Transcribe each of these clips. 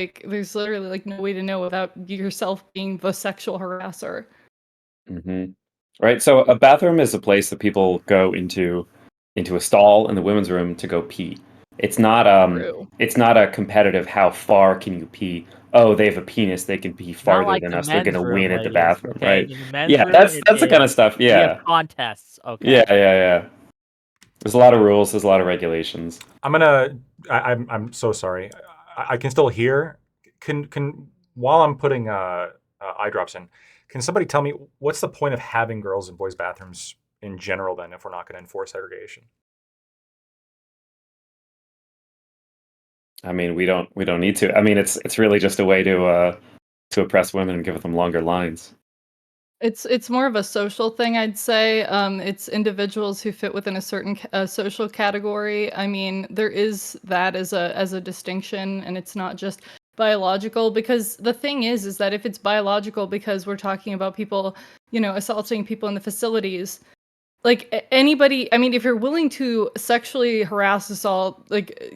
like there's literally like no way to know without yourself being the sexual harasser. Right. So a bathroom is a place that people go into a stall in the women's room to go pee. It's not True. it's not a competitive how far can you pee. Oh, they have a penis, they can pee Not farther like than the us. They're men's gonna room, win at the ladies. bathroom, Okay, right? in the men's Yeah, room, that's the kind of stuff. we have Yeah. contests. Okay. Yeah. There's a lot of rules, there's a lot of regulations. I'm so sorry. I can still hear. Can while I'm putting eye drops in, can somebody tell me what's the point of having girls and boys bathrooms in general then if we're not going to enforce segregation? I mean, we don't need to. I mean, it's really just a way to oppress women and give them longer lines. It's more of a social thing, I'd say. It's individuals who fit within a certain social category. I mean, there is that as a distinction, and it's not just biological. Because the thing is that if it's biological, because we're talking about people, assaulting people in the facilities, like anybody. I mean, if you're willing to sexually harass, assault, like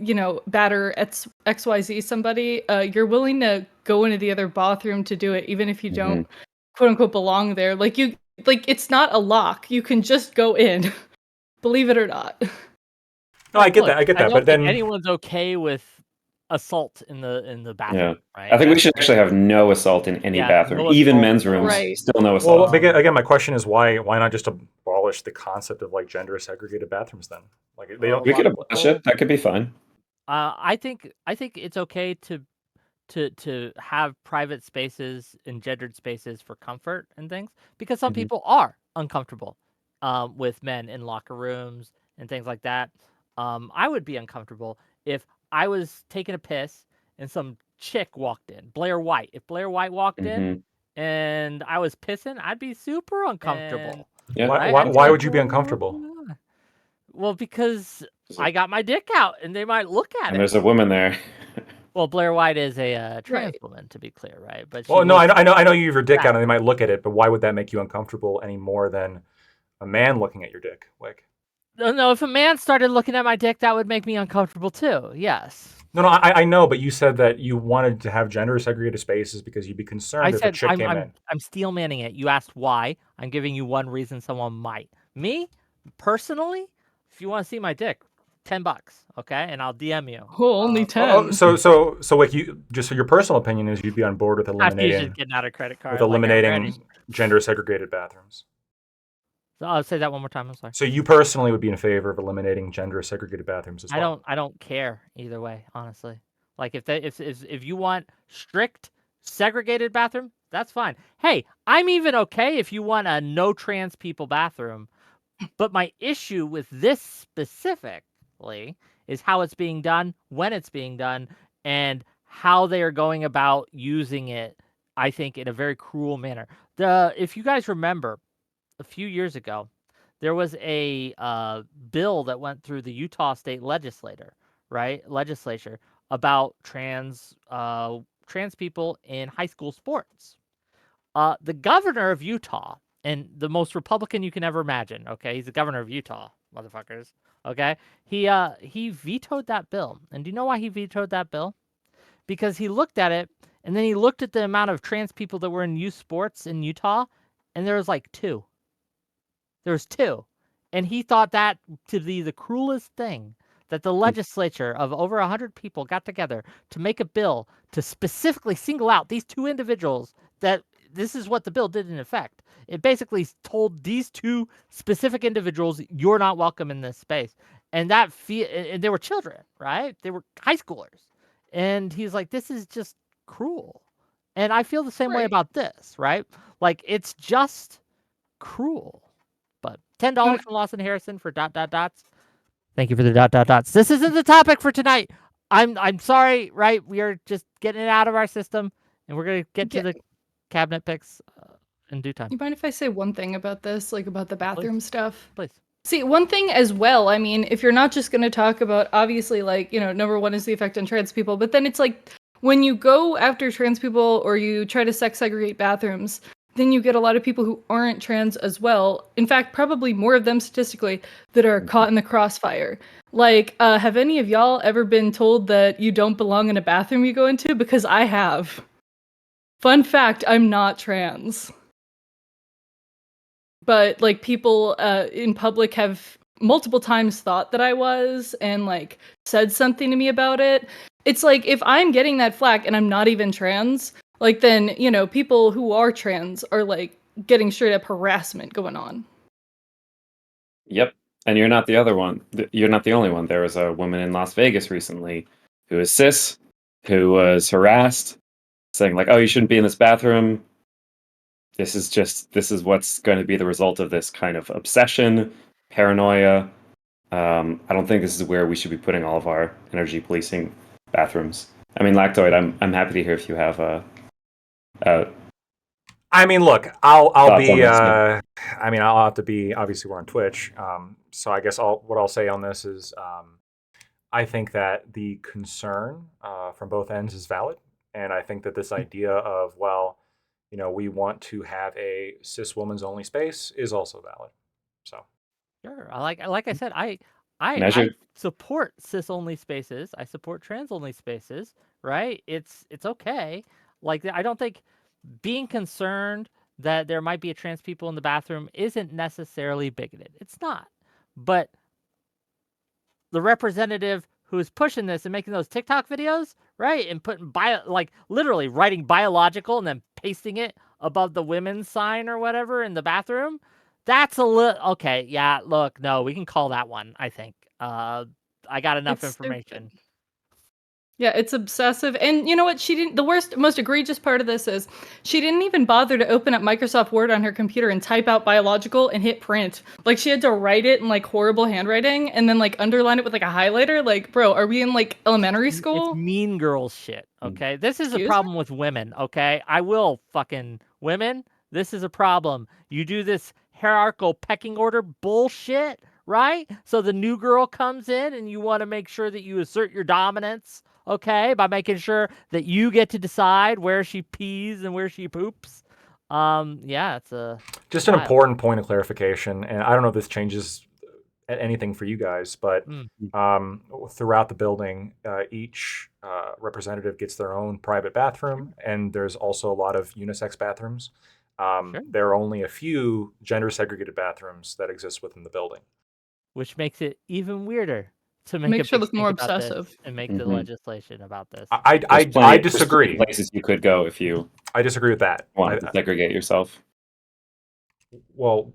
batter XYZ somebody, you're willing to go into the other bathroom to do it, even if you don't quote unquote belong there. Like it's not a lock. You can just go in. Believe it or not. No, I get Look, that. I get that. don't But think then anyone's okay with assault in the bathroom, right? I think we should actually have no assault in any bathroom, no even assault men's at all. rooms. Right. Still no assault. well, again, my question is why not just abolish the concept of like gender segregated bathrooms then? Like they don't. We could abolish it. That could be fine. I think it's okay to have private spaces and gendered spaces for comfort and things, because some people are uncomfortable with men in locker rooms and things like that. I would be uncomfortable if I was taking a piss and some chick walked in, Blair White. If Blair White walked in and I was pissing, I'd be super uncomfortable. Yeah. Why would you be uncomfortable? Well, because I got my dick out and they might look at And it. there's a woman there. Well, Blair White is a trans Right. woman, to be clear, right? But Well, no, I know you have your dick fat. out and they might look at it, but why would that make you uncomfortable any more than a man looking at your dick? Like, No, if a man started looking at my dick, that would make me uncomfortable too. Yes. no, I know, but you said that you wanted to have gender segregated spaces because you'd be concerned I if a said chick came in. I'm steel manning it. You asked why. I'm giving you one reason someone might. Me, personally, if you want to see my dick, $10, okay, and I'll DM you. Oh, only 10. So Wick, you just so your personal opinion is you'd be on board with After you eliminating just getting out a credit card, like already. gender segregated bathrooms. So I'll say that one more time. I'm sorry. So you personally would be in favor of eliminating gender segregated bathrooms as well? I don't care either way, honestly. Like if you want strict segregated bathroom, that's fine. Hey, I'm even okay if you want a no trans people bathroom. But my issue with this specifically is how it's being done, when it's being done, and how they are going about using it, I think, in a very cruel manner. If you guys remember, a few years ago, there was a bill that went through the Utah State Legislature about trans people in high school sports. The governor of Utah, and the most Republican you can ever imagine, okay? He's the governor of Utah, motherfuckers, okay? He vetoed that bill. And do you know why he vetoed that bill? Because he looked at it, and then he looked at the amount of trans people that were in youth sports in Utah, and there was like 2. There was 2. And he thought that to be the cruelest thing, that the legislature of over 100 people got together to make a bill to specifically single out these 2 individuals, that this is what the bill did in effect. It basically told these 2 specific individuals, you're not welcome in this space. And and they were children, right? They were high schoolers. And he's like, this is just cruel. And I feel the same way about this, right? Like, it's just cruel. But $10 from Lawson Harrison for ... Thank you for the ... This isn't the topic for tonight. I'm sorry, right? We are just getting it out of our system, and we're gonna get to the cabinet picks in due time. You mind if I say one thing about this, like about the bathroom stuff? Please. See, one thing as well, I mean, if you're not just going to talk about, obviously, like, number one is the effect on trans people, but then it's like, when you go after trans people or you try to sex segregate bathrooms, then you get a lot of people who aren't trans as well. In fact, probably more of them statistically that are caught in the crossfire. Like, have any of y'all ever been told that you don't belong in a bathroom you go into? Because I have. Fun fact, I'm not trans. But like people in public have multiple times thought that I was and like said something to me about it. It's like if I'm getting that flack and I'm not even trans, like then, you know, people who are trans are like getting straight up harassment going on. Yep. And you're not the other one. You're not the only one. There was a woman in Las Vegas recently who is cis, who was harassed, saying like, "Oh, you shouldn't be in this bathroom. This is what's going to be the result of this kind of obsession, paranoia." I don't think this is where we should be putting all of our energy policing bathrooms. I mean, Lactoid, I'm happy to hear if you have a I mean, look, I'll thoughts on be. this. Yeah. I mean, I'll have to be. Obviously, we're on Twitch, so I guess what I'll say on this is, I think that the concern from both ends is valid, and I think that this idea of, well, you know, we want to have a cis woman's only space is also valid. So Sure. Like I said, I Measured. support cis only spaces. I support trans only spaces. Right? It's okay. Like I don't think being concerned that there might be a trans people in the bathroom isn't necessarily bigoted. It's not. But the representative who is pushing this and making those TikTok videos, right? And putting like literally writing biological and then pasting it above the women's sign or whatever in the bathroom. That's a little okay. Yeah, look, no, we can call that one, I think. I got enough It's stupid. information. Yeah, it's obsessive. And you know what? She didn't. The worst, most egregious part of this is she didn't even bother to open up Microsoft Word on her computer and type out biological and hit print. Like she had to write it in like horrible handwriting and then like underline it with like a highlighter. Like, bro, are we in like elementary It's school? mean girls shit, okay? This is a Excuse me? problem with women, okay? I will fucking women, this is a problem. You do this hierarchical pecking order bullshit, right? So the new girl comes in and you want to make sure that you assert your dominance, okay? By making sure that you get to decide where she pees and where she poops. Yeah, it's just an wild. important point of clarification, and I don't know if this changes anything for you guys, but Mm, throughout the building, each representative gets their own private bathroom, and there's also a lot of unisex bathrooms. sure. There are only a few gender segregated bathrooms that exist within the building. Which makes it even weirder to make a Makes her big look more stink about this obsessive. and make the Mhm. legislation about this. I There's plenty of disagree. places you could go if you I disagree with that. wanted to segregate yourself. Well,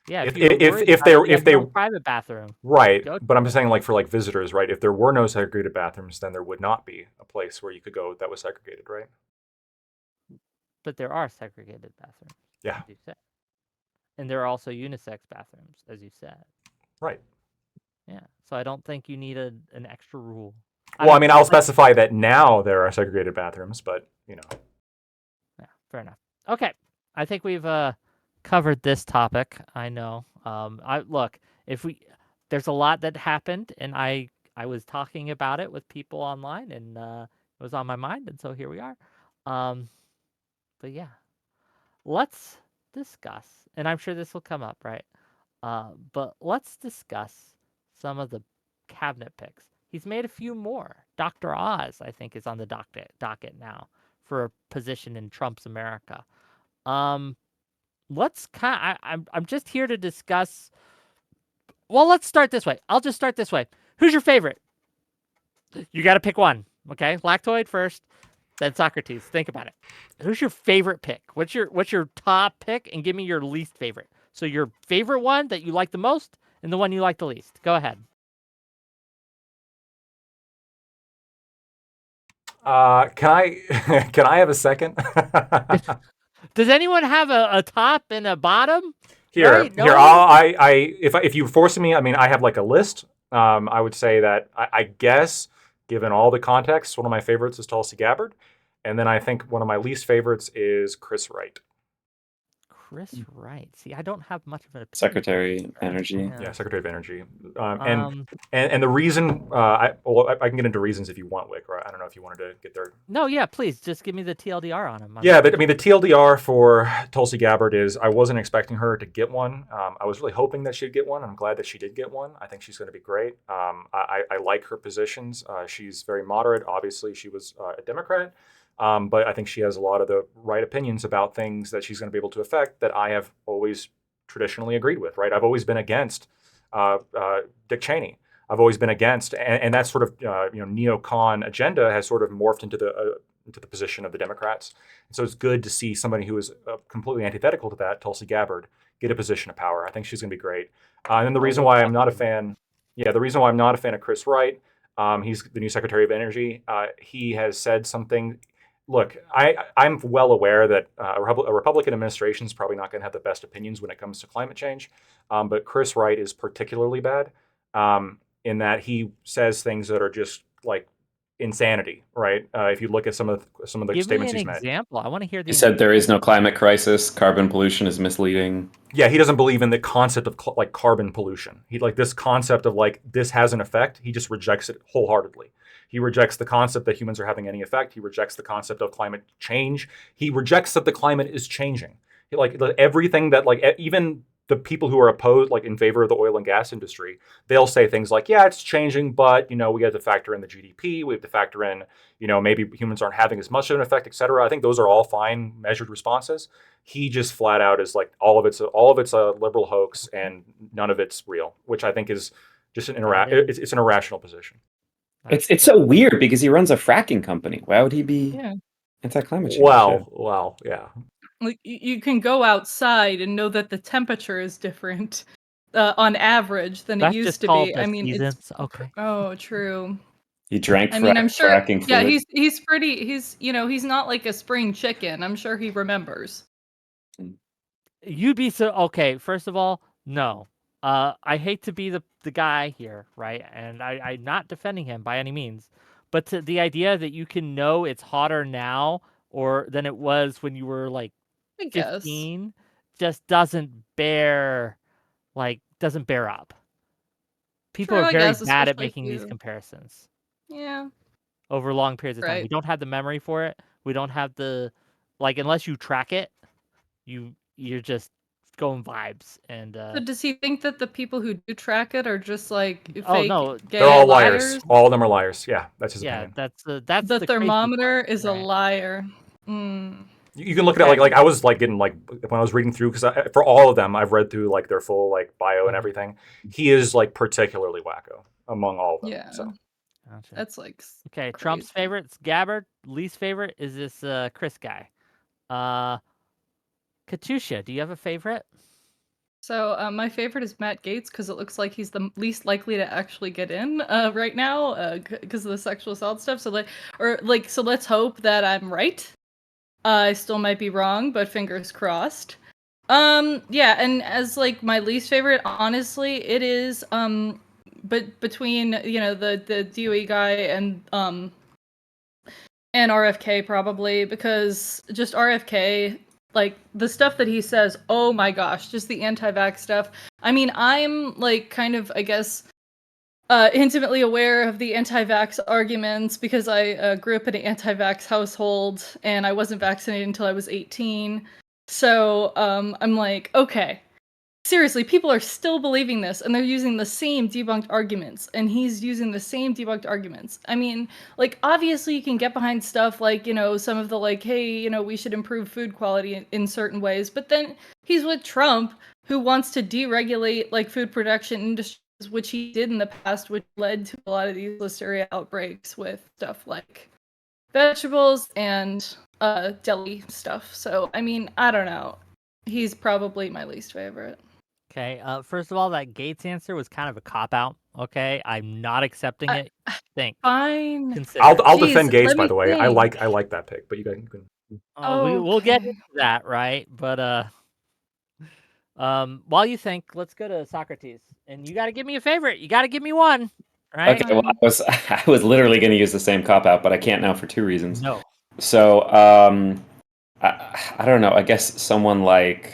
Yeah, if if you were if worried if about they it, you if have they your own private bathroom. right, Go, but I'm just saying, like, for like visitors, right? If there were no segregated bathrooms, then there would not be a place where you could go that was segregated, right? but there are segregated bathrooms, Yeah, as you said, and there are also unisex bathrooms, as you said. right. Yeah, so I don't think you need an extra rule. Well, I mean, I'll Like, specify that now there are segregated bathrooms, but you know. yeah, fair enough. Okay, I think we've covered this topic. I know. I look if we there's a lot that happened, and I was talking about it with people online, and it was on my mind, and so here we are. Um, but yeah, let's discuss, and I'm sure this will come up, right? But let's discuss some of the cabinet picks. He's made a few more. Dr. Oz, I think, is on the docket now for a position in Trump's America. Um, let's kind. I'm just here to discuss. Well, let's start this way. I'll just start this way. Who's your favorite? You got to pick one. Okay, Lactoid first, then Socrates. Think about it. Who's your favorite pick? What's your top pick? And give me your least favorite. So your favorite one that you like the most, and the one you like the least. Go ahead. Can I can I have a second? Does anyone have a top and a bottom? Here, Right? here. No one. If you're forcing me, I mean, I have like a list. I would say that I guess, given all the context, one of my favorites is Tulsi Gabbard, and then I think one of my least favorites is Chris Wright. Chris Wright. See, I don't have much of an opinion. Secretary of Energy. Yeah, Secretary of Energy. Um, And the reason I can get into reasons if you want, Wick. Right? I don't know if you wanted to get there. no, yeah, please just give me the TLDR on him. Yeah, but I mean, the TLDR for Tulsi Gabbard is I wasn't expecting her to get one. I was really hoping that she'd get one. I'm glad that she did get one. I think she's going to be great. I like her positions. She's very moderate. Obviously, she was a Democrat, but I think she has a lot of the right opinions about things that she's going to be able to affect that I have always traditionally agreed with. Right? I've always been against Dick Cheney. I've always been against, and that sort of neocon agenda has sort of morphed into the position of the Democrats. And so it's good to see somebody who is completely antithetical to that, Tulsi Gabbard, get a position of power. I think she's going to be great. And then the reason why I'm not a fan, the reason why I'm not a fan of Chris Wright, he's the new Secretary of Energy. He has said something. Look, I'm well aware that a Republican administration is probably not going to have the best opinions when it comes to climate change, but Chris Wright is particularly bad in that he says things that are just like insanity, right? If you look at some of the give statements me he's an made. example. I want to hear the. He said there is no climate crisis. Carbon pollution is misleading. Yeah, he doesn't believe in the concept of like carbon pollution. He like this concept of like this has an effect. He just rejects it wholeheartedly. He rejects the concept that humans are having any effect. He rejects the concept of climate change. He rejects that the climate is changing. Everything that even the people who are opposed, like in favor of the oil and gas industry, they'll say things like, yeah, it's changing, but we have to factor in the GDP. We have to factor in, maybe humans aren't having as much of an effect, et cetera. I think those are all fine measured responses. He just flat out is like all of it's a liberal hoax and none of it's real, which I think is just it's an irrational position. It's so weird because he runs a fracking company. Why would he be anti-climate change? Wow, yeah. Like you can go outside and know that the temperature is different on average than That's it used just to called be. the I mean, it's seasons. Okay. oh, true. He drank I mean, I'm sure. fracking Yeah, fluid. he's pretty. He's not like a spring chicken. I'm sure he remembers. You'd be so okay. First of all, no. I hate to be the guy here, right? And I'm not defending him by any means, but the idea that you can know it's hotter now or than it was when you were like I guess. 15 just doesn't bear up. People True, are I very guess, bad at especially if making these you. comparisons Yeah. over long periods of time. We Right. don't have the memory for it. We don't have the unless you track it, you're just going vibes and So does he think that the people who do track it are just like oh fake no, gay They're all liars? liars. All of them are liars. Yeah, that's his yeah, opinion. that's The the crazy thermometer part, is a right? liar. Mm. You can look at it like I was like getting like when I was reading through because for all of them I've read through like their full like bio and Mhm. everything. He is like particularly wacko among all of them. Yeah. So Gotcha. That's like Okay, Trump's crazy. favorites, Gabbard. Least favorite is this Chris guy. Katusha, do you have a favorite? So my favorite is Matt Gaetz because it looks like he's the least likely to actually get in right now because of the sexual assault stuff. So so let's hope that I'm right. I still might be wrong, but fingers crossed. Yeah, and as like my least favorite, honestly, it is but between the DOE guy and RFK probably because just RFK, like the stuff that he says, oh my gosh, just the anti-vax stuff. I mean, I'm like kind of, I guess, intimately aware of the anti-vax arguments because I grew up in an anti-vax household and I wasn't vaccinated until I was 18. So I'm like, okay, seriously, people are still believing this and they're using the same debunked arguments and he's using the same debunked arguments. I mean, like obviously you can get behind stuff like, some of the like, hey, we should improve food quality in certain ways, but then he's with Trump who wants to deregulate like food production industries, which he did in the past, which led to a lot of these listeria outbreaks with stuff like vegetables and deli stuff. So, I mean, I don't know. He's probably my least favorite. Okay, first of all, that Gates answer was kind of a cop out. Okay, I'm not accepting it. Think, Fine. consider it. I'll Jeez, defend Gates let by me the way. I think. like that pick, but you can We'll get Okay. into that, right? But while you think, let's go to Socrates, and you got to give me a favorite. You got to give me one, right? Okay, well, I was literally going to use the same cop out, but I can't now for two reasons. No. So I don't know. I guess someone like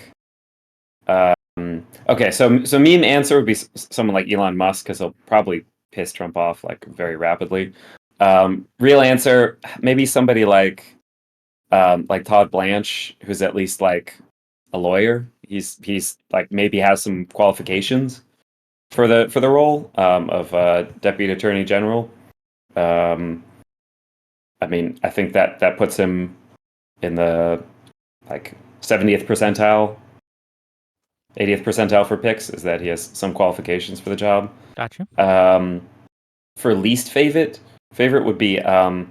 Okay, so meme answer would be someone like Elon Musk because he'll probably piss Trump off like very rapidly. Real answer, maybe somebody like Todd Blanche, who's at least like a lawyer. He's like maybe has some qualifications for the role of deputy attorney general. Um, I mean, I think that puts him in the like 70th percentile, 80th percentile for picks. Is that he has some qualifications for the job. Gotcha. For least favorite would be in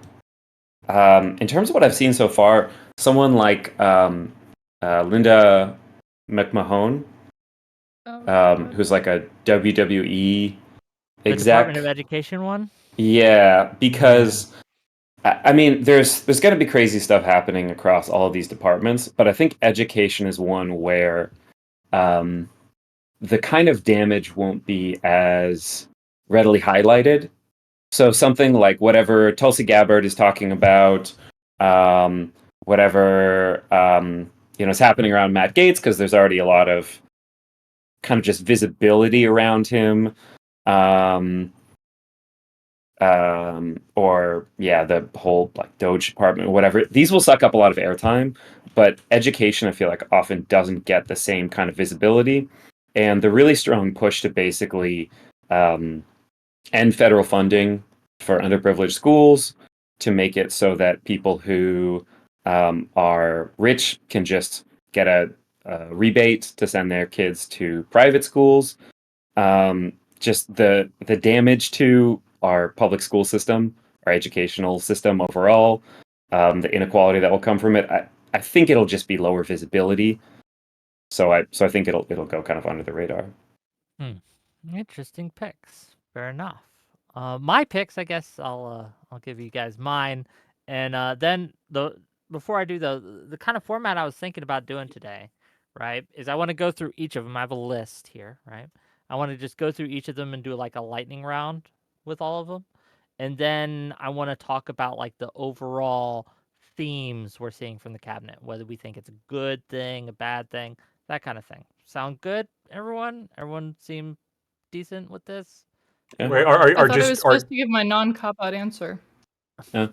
terms of what I've seen so far, someone like Linda McMahon, Oh, who's like a WWE The Department of exec. Education one. Yeah, because I mean, there's going to be crazy stuff happening across all of these departments, but I think education is one where um, the kind of damage won't be as readily highlighted. So something like whatever Tulsi Gabbard is talking about, whatever is happening around Matt Gaetz, because there's already a lot of kind of just visibility around him. Um, or yeah, the whole like Doge department or whatever. These will suck up a lot of airtime, but education, I feel like, often doesn't get the same kind of visibility. And the really strong push to basically um, end federal funding for underprivileged schools to make it so that people who are rich can just get a rebate to send their kids to private schools. Just the damage to our public school system, our educational system overall, the inequality that will come from it. I think it'll just be lower visibility. So I think it'll go kind of under the radar. Interesting picks. Fair enough. My picks, I guess I'll give you guys mine, and then before I do the kind of format I was thinking about doing today, right, is I want to go through each of them. I have a list here, right? I want to just go through each of them and do like a lightning round with all of them, and then I want to talk about like the overall themes we're seeing from the cabinet, whether we think it's a good thing, a bad thing, that kind of thing. Sound good, everyone? Everyone seem decent with this? Yeah. Wait, I thought I was supposed to give my non-cop-out answer. Yeah.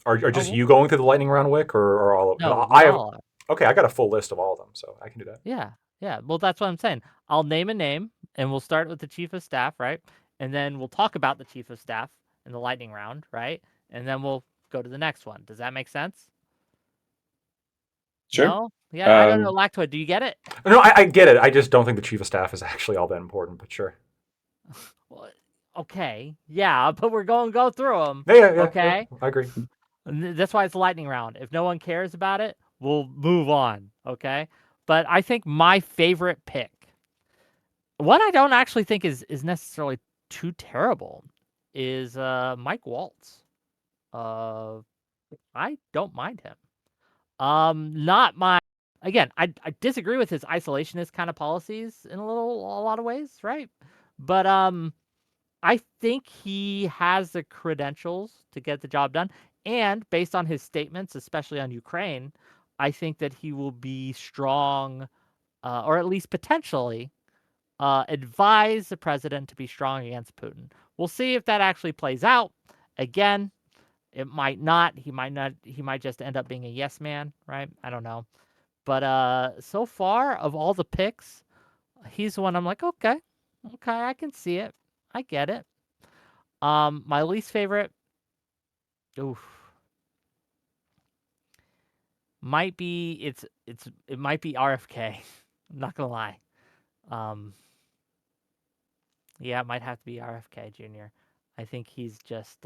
are Oh, just well, you going through the lightning round, Wick, or all of? 'Cause no, we I have. all are. Okay, I got a full list of all of them, so I can do that. Yeah, yeah. Well, that's what I'm saying. I'll name a name, and we'll start with the chief of staff, right? And then we'll talk about the chief of staff in the lightning round, right? And then we'll go to the next one. Does that make sense? Sure. No? Yeah, I don't know. Um, Lactoid, do you get it? No, I get it. I just don't think the chief of staff is actually all that important. But sure. Well, okay. Yeah, but we're going to go through them. Yeah. Okay? I agree. And that's why it's lightning round. If no one cares about it, we'll move on. Okay? But I think my favorite pick, one I don't actually think is necessarily too terrible, is Mike Waltz. I don't mind him. Not my again. I disagree with his isolationist kind of policies in a lot of ways, right? But I think he has the credentials to get the job done, and based on his statements, especially on Ukraine, I think that he will be strong, or at least potentially advise the president to be strong against Putin. We'll see if that actually plays out. Again, it might not. He might not. He might just end up being a yes man, right? I don't know. But so far of all the picks, he's the one I'm like, okay, I can see it. I get it. My least favorite, oof, might be it might be RFK. I'm not gonna lie. Um, yeah, it might have to be RFK Jr. I think he's just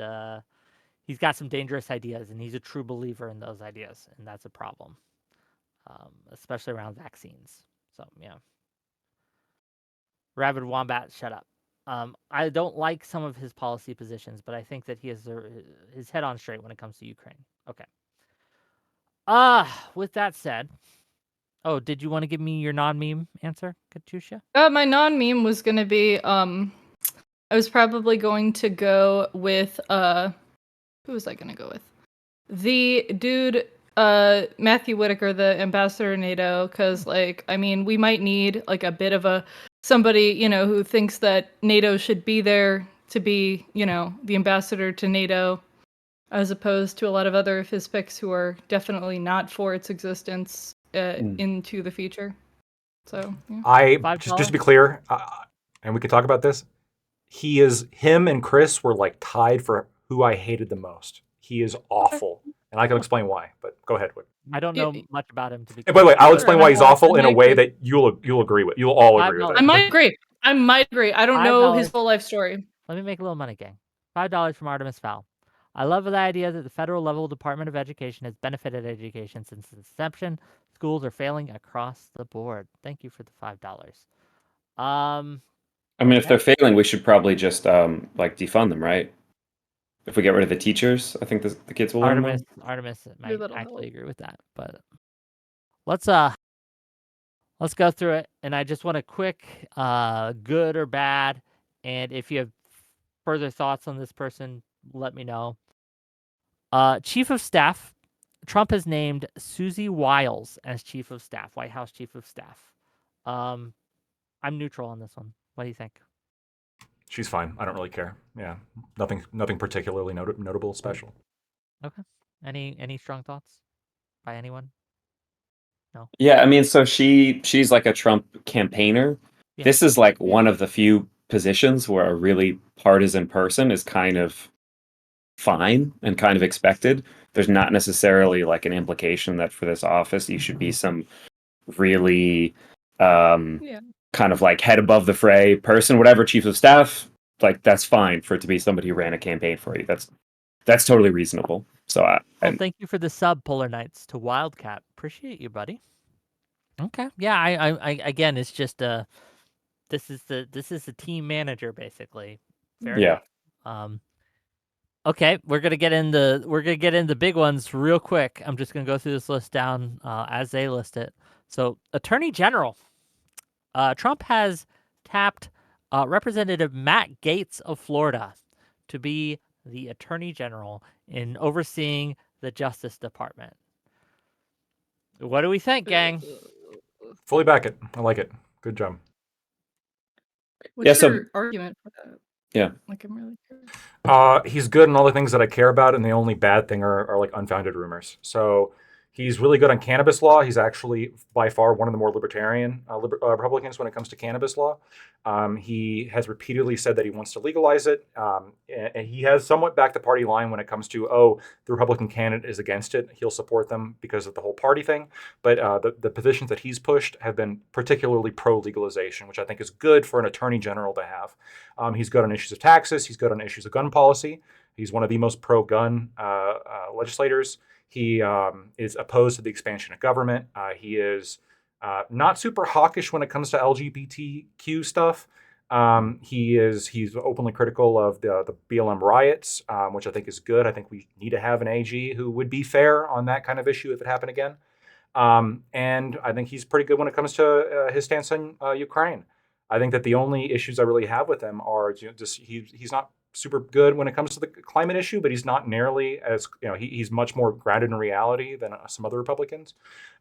he's got some dangerous ideas, and he's a true believer in those ideas, and that's a problem, especially around vaccines. So yeah, Rabid Wombat, shut up. I don't like some of his policy positions, but I think that he has his head on straight when it comes to Ukraine. Okay. With that said, oh, did you want to give me your non-meme answer, Katusha? My non-meme was gonna be I was probably going to go with who was I gonna go with? The dude Matthew Whitaker, the ambassador to NATO, because like I mean, we might need like a bit of a somebody who thinks that NATO should be there to be the ambassador to NATO, as opposed to a lot of other of his picks who are definitely not for its existence into the future. So yeah. Just to be clear, and we could talk about this. Him and Chris were like tied for who I hated the most. He is awful, and I can explain why. But go ahead, Whick. I don't know much about him to be. And by the way, I'll explain why he's awful in a way agree. that you'll agree with. You'll all agree with $5. it. I might agree. I don't know his $5. full life story. Let me make a little money, gang. $5 from Artemis Fowl. I love the idea that the federal level Department of Education has benefited education since its inception. Schools are failing across the board. Thank you for the $5. I mean, if they're failing, we should probably just like defund them, right? If we get rid of the teachers, I think the kids will learn more. Artemis might that'll actually help. agree with that, but let's go through it. And I just want a quick good or bad, and if you have further thoughts on this person, let me know. Chief of Staff. Trump has named Susie Wiles as Chief of Staff, White House Chief of Staff. I'm neutral on this one. What do you think? She's fine. I don't really care. Yeah, nothing particularly notable, special. Okay. Any strong thoughts by anyone? No. Yeah, I mean, so she's like a Trump campaigner. Yeah. This is like one of the few positions where a really partisan person is kind of fine and kind of expected. There's not necessarily like an implication that for this office you should be some really kind of like head above the fray person, whatever chief of staff. Like that's fine for it to be somebody who ran a campaign for you. That's totally reasonable. So well, thank you for the sub, Polar Knights to Wildcat. Appreciate you, buddy. Okay. Yeah, I again, it's just this is the team manager basically. Fair enough. Okay, we're gonna get into big ones real quick. I'm just gonna go through this list down as they list it. So, Attorney General, Trump has tapped Representative Matt Gaetz of Florida to be the Attorney General in overseeing the Justice Department. What do we think, gang? Fully back it. I like it. Good job. What's your argument for that? Yeah. Like, I'm really curious. He's good in all the things that I care about, and the only bad thing are like unfounded rumors. So he's really good on cannabis law. He's actually by far one of the more libertarian Republicans when it comes to cannabis law. He has repeatedly said that he wants to legalize it. And he has somewhat backed the party line when it comes to, the Republican candidate is against it. He'll support them because of the whole party thing. But the positions that he's pushed have been particularly pro-legalization, which I think is good for an attorney general to have. He's good on issues of taxes. He's good on issues of gun policy. He's one of the most pro-gun legislators. He is opposed to the expansion of government. He is not super hawkish when it comes to LGBTQ stuff. He's openly critical of the BLM riots, which I think is good. I think we need to have an AG who would be fair on that kind of issue if it happened again. And I think he's pretty good when it comes to his stance on Ukraine. I think that the only issues I really have with him are just he's not super good when it comes to the climate issue, but he's not nearly as he's much more grounded in reality than some other Republicans.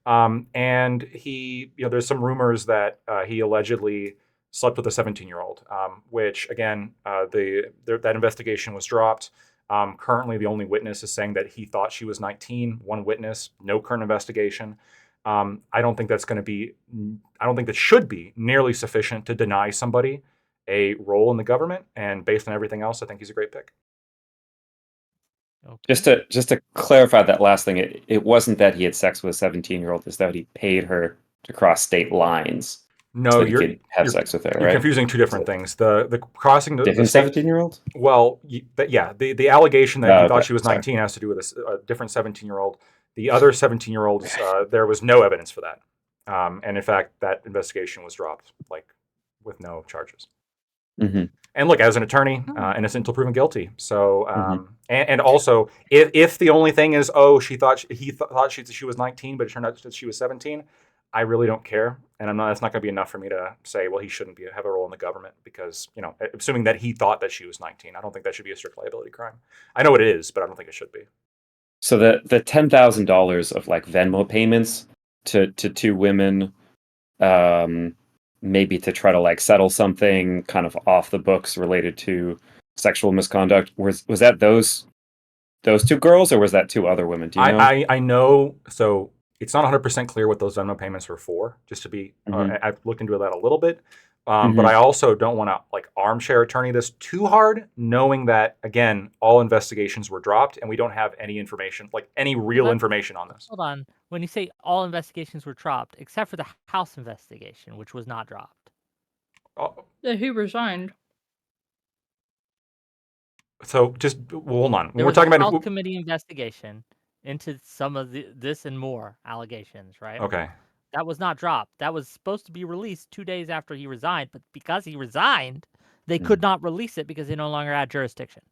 And he there's some rumors that he allegedly slept with a 17-year-old, which again that investigation was dropped. Currently, the only witness is saying that he thought she was 19. One witness, no current investigation. I don't think that should be nearly sufficient to deny somebody a role in the government. And based on everything else, I think he's a great pick. Okay. Just to clarify that last thing, it wasn't that he had sex with a 17-year-old, it's that he paid her to cross state lines. No, so that he could have sex with her, right? You're confusing two different things. The crossing the different 17-year-old. Well, the allegation that he thought she was 19 has to do with a different 17-year-old. The other 17-year-olds, there was no evidence for that, and in fact, that investigation was dropped, with no charges. Mm-hmm. And look, as an attorney, innocent until proven guilty. So, and also, if the only thing is, he thought she was 19, but it turned out that she was 17, I really don't care, and that's not going to be enough for me to say, well, he shouldn't have a role in the government because assuming that he thought that she was 19, I don't think that should be a strict liability crime. I know it is, but I don't think it should be. So the $10,000 of like Venmo payments to two women, maybe to try to like settle something kind of off the books related to sexual misconduct. Was that those two girls, or was that two other women? Do you know? I know. So it's not 100% clear what those Venmo payments were for. Just to be, I've looked into that a little bit, but I also don't want to like armchair attorney this too hard, knowing that again, all investigations were dropped and we don't have any information, like any real information on this. Hold on. When you say all investigations were dropped, except for the House investigation, which was not dropped. Oh, Yeah, he resigned. so just hold on. When There we're was a talking House about committee investigation into some of this and more allegations, right? okay, That was not dropped. That was supposed to be released 2 days after he resigned, but because he resigned, they could not release it because they no longer had jurisdiction.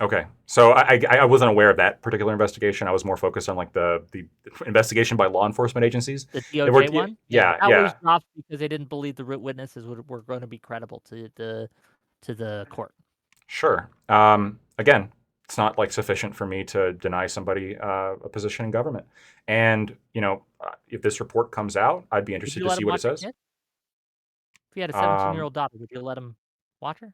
okay. So I wasn't aware of that particular investigation. I was more focused on like the investigation by law enforcement agencies. The They were- DOJ one? Yeah, That yeah. was dropped because they didn't believe the witnesses were going to be credible to the court. Sure. Again, it's not like sufficient for me to deny somebody a position in government. And if this report comes out, I'd be Would interested you to let see him what it watch your says. kid? If you had a Um, 17-year-old daughter, would you let him watch her?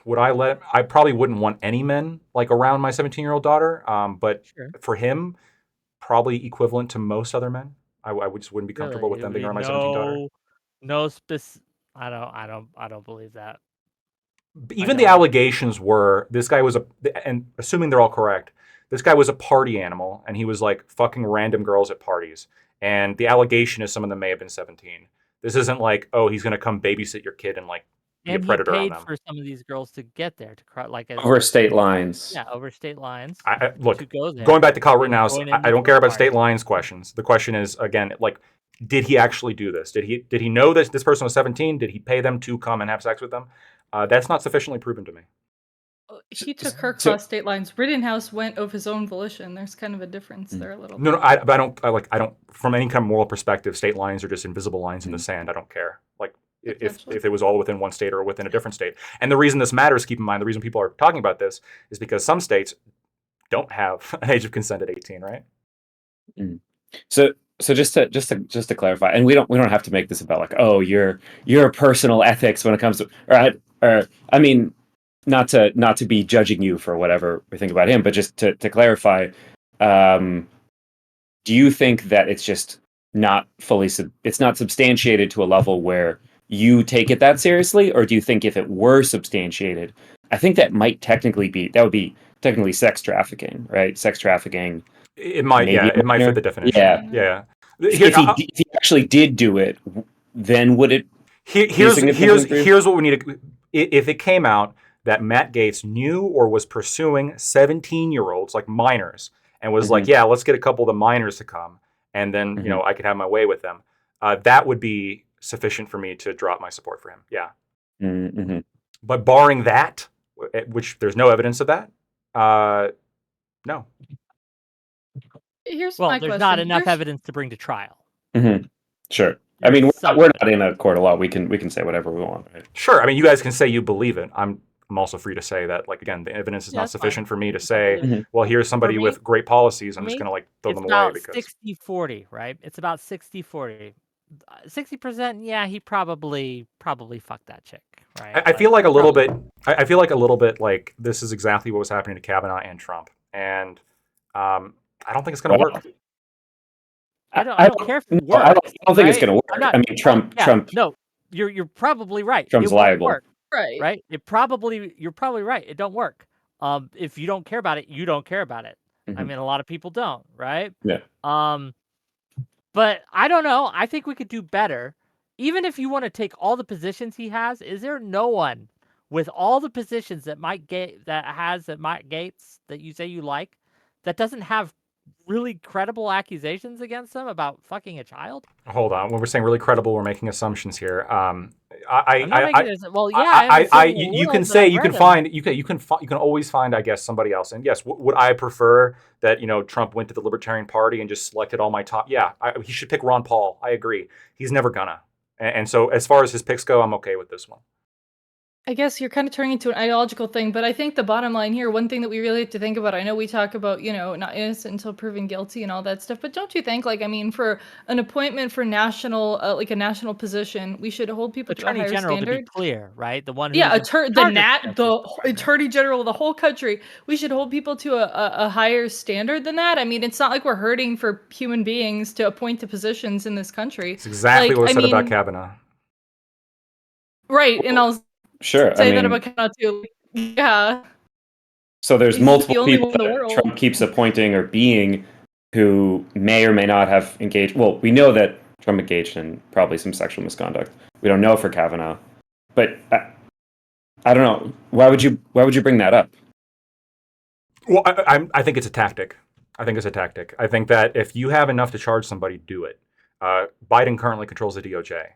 would I let? I probably wouldn't want any men like around my 17-year-old daughter. But Sure. for him, probably equivalent to most other men. I just wouldn't be comfortable with them being Really? around my 17 daughter. No I don't believe that. I Even the don't. allegations were this guy was and assuming they're all correct, this guy was a party animal and he was like fucking random girls at parties. And the allegation is some of them may have been 17. This isn't like, oh, he's gonna come babysit your kid and like be a And he predator on paid them. for some of these girls to get there to like Over state lines. yeah, over state lines Look, to go there going back to Kyle and Rittenhouse, join I in I the don't care twerk about party. state lines questions. The question is again, like, did he actually do this? Did he know that this person was 17? Did he pay them to come and have sex with them? That's not sufficiently proven to me. He took her So across state lines. Rittenhouse went of his own volition. There's kind of a difference there a little No, bit. but I don't. From any kind of moral perspective, state lines are just invisible lines in the sand. I don't care. Like Potentially. if it was all within one state or within a different state. And the reason this matters, keep in mind, the reason people are talking about this is because some states don't have an age of consent at 18, right? so just to clarify, and we don't have to make this about like, oh, your personal ethics when it comes to, or I mean, not to be judging you for whatever we think about him, but just to clarify, do you think that it's just not fully it's not substantiated to a level where you take it that seriously, or do you think if it were substantiated, I think that would be technically sex trafficking, right? Sex trafficking, It might, maybe yeah, a it might fit minor. the definition. Yeah. Yeah. Here, If he actually did do it, then would it be a significant proof? here's what we need to. If it came out that Matt Gaetz knew or was pursuing 17-year-olds, like minors, and was like, yeah, let's get a couple of the minors to come, and then I could have my way with them. That would be sufficient for me to drop my support for him. Yeah. Mm-hmm. But barring that, which there's no evidence of that, no. Here's Well, my there's question. not enough evidence to bring to trial. Mm-hmm. Sure. I mean, we're not in a court of law. We can say whatever we want, right? Sure. I mean, you guys can say you believe it. I'm also free to say that, like, again, the evidence is Yeah, not that's sufficient fine. for me to You can believe say, it. well, here's somebody me- with great policies. I'm For just me, going to like throw it's them away about because 60-40, right? It's about 60-40. 60%, yeah, he probably fucked that chick, right? I feel like a little Probably. bit. I feel like a little bit like this is exactly what was happening to Kavanaugh and Trump, and I don't think it's going to work. I don't care if it No, I works. don't think it's right? going to I'm work. not. I mean, Trump. No, you're probably right. Trump's It won't liable. work, Right. right? You're probably right. It don't work. If you don't care about it, you don't care about it. I mean, a lot of people don't, right? Yeah. But I don't know. I think we could do better. Even if you want to take all the positions he has, is there no one with all the positions that Mike Gates that you say you like that doesn't have really credible accusations against him about fucking a child? Hold on. When we're saying really credible, we're making assumptions here. I'm not making this. Well, yeah, I'm assuming a You little, can but say I've you can read 'em. find you can always find, I guess, somebody else. And yes, would I prefer that Trump went to the Libertarian Party and just selected all my top? Yeah, he should pick Ron Paul. I agree. He's never gonna. And so as far as his picks go, I'm okay with this one. I guess you're kind of turning into an ideological thing, but I think the bottom line here, one thing that we really have to think about, I know we talk about, not innocent until proven guilty and all that stuff, but don't you think, like, I mean, for an appointment for national, like a national position, we should hold people to a Attorney higher General, to be standard? clear, right? The one Yeah, who's in the charge of Nat, the Justice the Department. Attorney General of the whole country. We should hold people to a higher standard than that. I mean, it's not like we're hurting for human beings to appoint to positions in this country. It's exactly Like, what I was said about mean, Kavanaugh. right, and I'll Sure. I say that mean, about Kavanaugh too. Yeah, so there's he's the multiple only people one in the that world. Trump keeps appointing or being who may or may not have engaged. Well, we know that Trump engaged in probably some sexual misconduct. We don't know for Kavanaugh, but I don't know. Why would you? Why would you bring that up? Well, I think it's a tactic. I think it's a tactic. I think that if you have enough to charge somebody, do it. Biden currently controls the DOJ.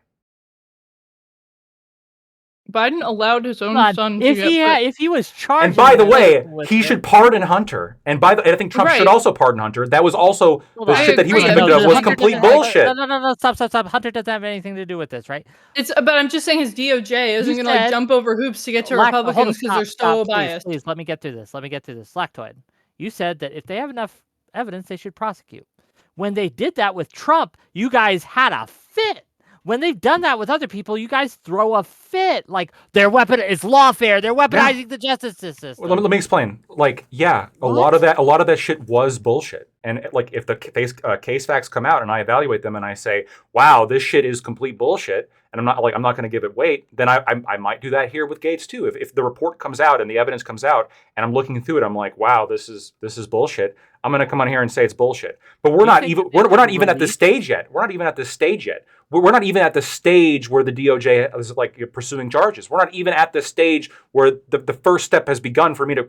Biden allowed his own God, son to get if he was And charging by the him way, with he it, should pardon Hunter. And I think Trump should right. also pardon Hunter. That was also hold the on. I shit that he was agree. convicted of No, was Hunter complete doesn't. bullshit. No, stop. Hunter doesn't have anything to do with this, right? But I'm just saying his DOJ You isn't gonna like said jump over hoops to get to Hold on, Republicans because they're so please, biased. please. Let me get through this. Lactoid. You said that if they have enough evidence, they should prosecute. When they did that with Trump, you guys had a fit. When they've done that with other people, you guys throw a fit. Like it's lawfare. They're weaponizing the justice system. Well, let me explain. Like, yeah, a What? lot of that shit was bullshit. And like, if the case facts come out and I evaluate them and I say, wow, this shit is complete bullshit, and I'm not going to give it weight, then I might do that here with Gates too. If the report comes out and the evidence comes out and I'm looking through it, I'm like, wow, this is bullshit. I'm going to come on here and say it's bullshit. But we're You not think even that they we're not should even at this release- stage yet. We're not even at this stage yet. We're not even at the stage where the DOJ is like pursuing charges. We're not even at the stage where the first step has begun for me to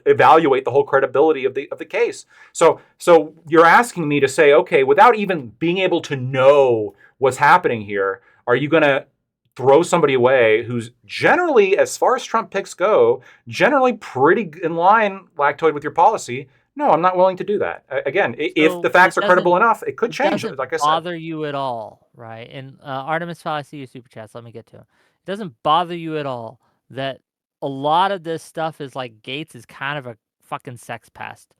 evaluate the whole credibility of the case. So you're asking me to say, okay, without even being able to know what's happening here, are you going to throw somebody away who's generally, as far as Trump picks go, generally pretty in line, Lactoid, with your policy? No, I'm not willing to do that. Again, if the facts are credible enough, it could change. Doesn't Like I said, bother you at all, right? And Artemis Fowl, I see your super chats. Let me get to it. It doesn't bother you at all that a lot of this stuff is like Gates is kind of a fucking sex pest.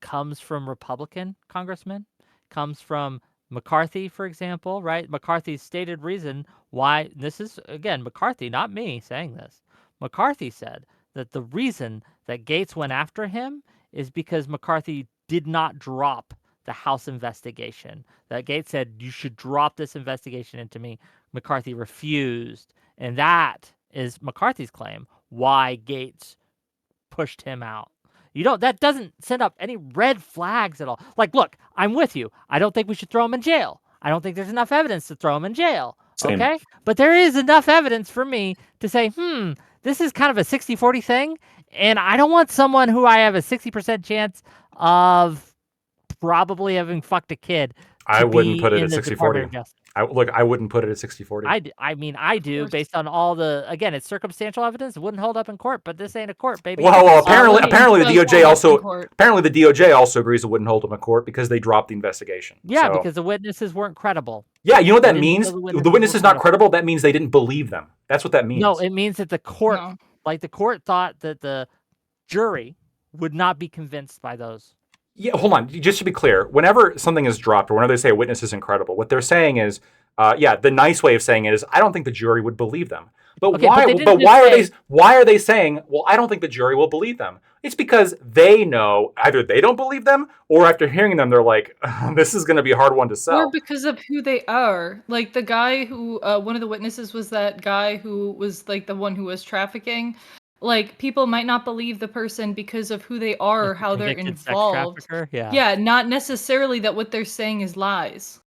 Comes from Republican congressmen, comes from McCarthy, for example, right? McCarthy's stated reason why this is, again, McCarthy, not me saying this. McCarthy said that the reason that Gates went after him is because McCarthy did not drop the House investigation. That Gates said, you should drop this investigation into me. McCarthy refused. And that is McCarthy's claim why Gates pushed him out. That doesn't send up any red flags at all. Like, look, I'm with you. I don't think we should throw him in jail. I don't think there's enough evidence to throw him in jail. Same. Okay? But there is enough evidence for me to say, this is kind of a 60-40 thing. And I don't want someone who I have a 60% chance of probably having fucked a kid I to wouldn't be put it in at the 60-40. Department of Justice. I wouldn't put it at 60-40. I mean, I do course. based on all the, again, it's circumstantial evidence. It wouldn't hold up in court, but this ain't a court, baby. Well, Apparently apparently the does DOJ hold up in also court. agrees it wouldn't hold them in court because they dropped the investigation. Yeah, So- because the witnesses weren't credible. yeah, you know what They that didn't means? feel the The witnesses witness were is not credible. credible. That means they didn't believe them. That's what that means. No, it means that the court, No. like the court thought that the jury would not be convinced by those. Yeah, hold on. Just to be clear, whenever something is dropped or whenever they say a witness is incredible, what they're saying is, the nice way of saying it is, I don't think the jury would believe them. But Okay, why? but they didn't But just why say- why are they saying, well, I don't think the jury will believe them? It's because they know either they don't believe them, or after hearing them, they're like, this is going to be a hard one to sell. Or because of who they are. Like the guy who, one of the witnesses was that guy who was like the one who was trafficking. Like people might not believe the person because of who they are or Like the how they're convicted sex involved. trafficker? Yeah. Yeah, not necessarily that what they're saying is lies.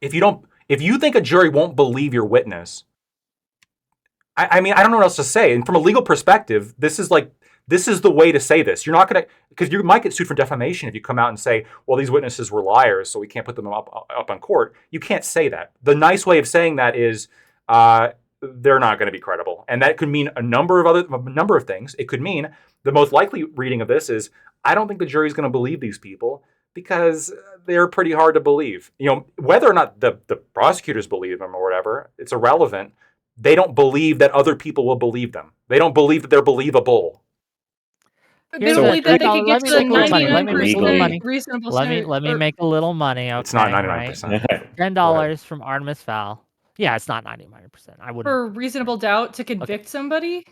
If you think a jury won't believe your witness, I mean, I don't know what else to say. And from a legal perspective, this is the way to say this. You're not going to, because you might get sued for defamation if you come out and say, well, these witnesses were liars, so we can't put them up on court. You can't say that. The nice way of saying that is they're not going to be credible. And that could mean a number of things. It could mean the most likely reading of this is, I don't think the jury's going to believe these people because they're pretty hard to believe. Whether or not the prosecutors believe them or whatever, it's irrelevant. they don't believe that other people will believe them. They don't believe that they're believable. They Here's don't So a believe that they $10. could get Let me to the make a little money. Let me make a little 99% money. reasonable Let me standard. make a little money. Okay, It's not right? 99%. $10 from Artemis Fowl. Yeah, it's not 99%. I wouldn't. For reasonable doubt to convict somebody,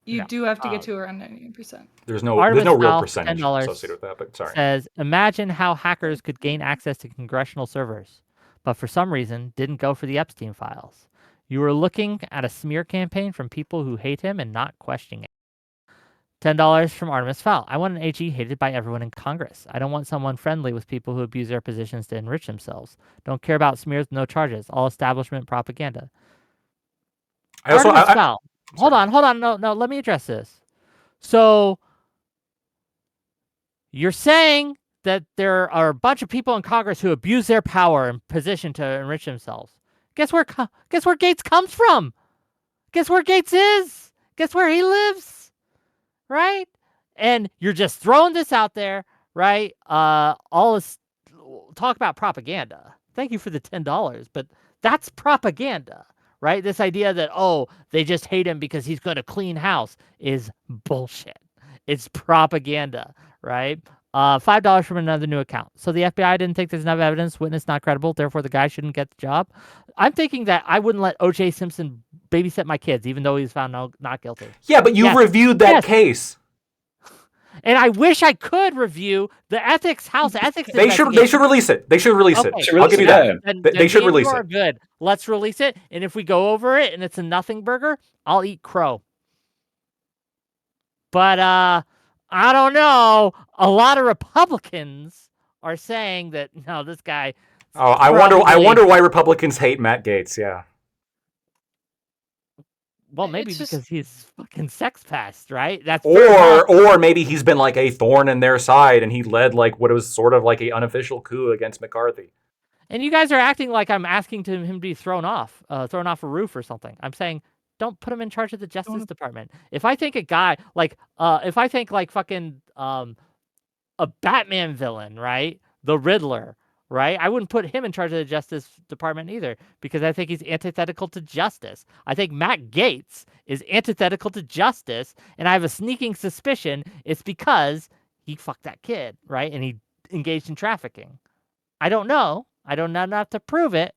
you No. do have to get to around 99%. There's no Artemis real Fowl, percentage $10 associated with that, but sorry. says, imagine how hackers could gain access to congressional servers, but for some reason didn't go for the Epstein files. You were looking at a smear campaign from people who hate him and not questioning it. $10 from Artemis Fowl. I want an AG hated by everyone in Congress. I don't want someone friendly with people who abuse their positions to enrich themselves. Don't care about smears, no charges. All establishment propaganda. Artemis Fowl. Hold on. No, let me address this. So you're saying that there are a bunch of people in Congress who abuse their power and position to enrich themselves. Guess where Gates comes from? Guess where Gates is? Guess where he lives? Right? And you're just throwing this out there, right? All this talk about propaganda. Thank you for the $10, but that's propaganda, right? This idea that, oh, they just hate him because he's going to clean house is bullshit. It's propaganda, right? $5 from another new account. So the FBI didn't think there's enough evidence, witness not credible, therefore the guy shouldn't get the job. I'm thinking that I wouldn't let O.J. Simpson babysit my kids, even though he's found not guilty. Yeah, but you reviewed that case. And I wish I could review the House ethics. They should release it. They should release it. I'll give you that. They should release it. Good. Let's release it. And if we go over it and it's a nothing burger, I'll eat crow. But I don't know. A lot of Republicans are saying that no, this guy. Oh, I wonder why Republicans hate Matt Gaetz. Yeah. Well, maybe because he's fucking sex pest, right? That's or maybe he's been like a thorn in their side, and he led like what was sort of like a unofficial coup against McCarthy. And you guys are acting like I'm asking him to be thrown off a roof or something. I'm saying don't put him in charge of the Justice Department. If I think a guy like, if I think like fucking a Batman villain, right, the Riddler, right? I wouldn't put him in charge of the Justice Department either because I think he's antithetical to justice. I think Matt Gaetz is antithetical to justice, and I have a sneaking suspicion it's because he fucked that kid, right? And he engaged in trafficking. I don't know. I don't know enough to prove it,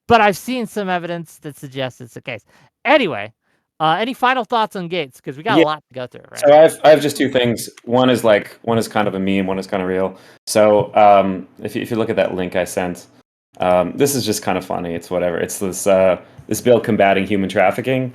but I've seen some evidence that suggests it's the case. Anyway, any final thoughts on Gaetz? Because we got a lot to go through, right? So I have just two things. One is kind of a meme, one is kind of real. So if you look at that link I sent, this is just kind of funny. It's whatever. It's this bill combating human trafficking.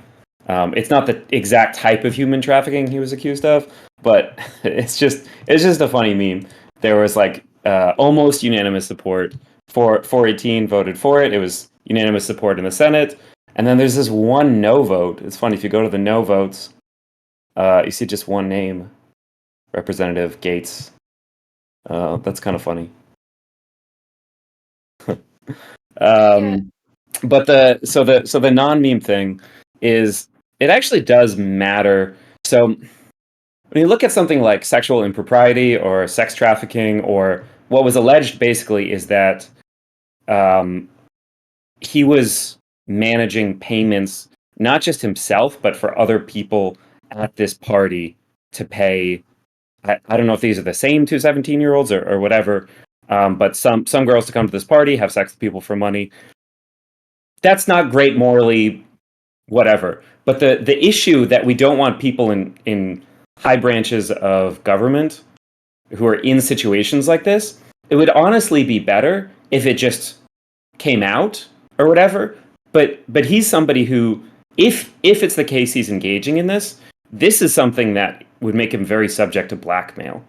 It's not the exact type of human trafficking he was accused of, but it's just a funny meme. There was like almost unanimous support. 418 voted for it. It was unanimous support in the Senate. And then there's this one no vote. It's funny, if you go to the no votes, you see just one name, Representative Gaetz. That's kind of funny. But the non-meme thing is, it actually does matter. So when you look at something like sexual impropriety or sex trafficking, or what was alleged basically is that he was managing payments, not just himself, but for other people at this party to pay. I don't know if these are the same two 17-year-olds or whatever, but some girls to come to this party, have sex with people for money. That's not great morally, whatever. But the issue that we don't want people in high branches of government who are in situations like this, it would honestly be better if it just came out or whatever. But he's somebody who, if it's the case he's engaging in this is something that would make him very subject to blackmail.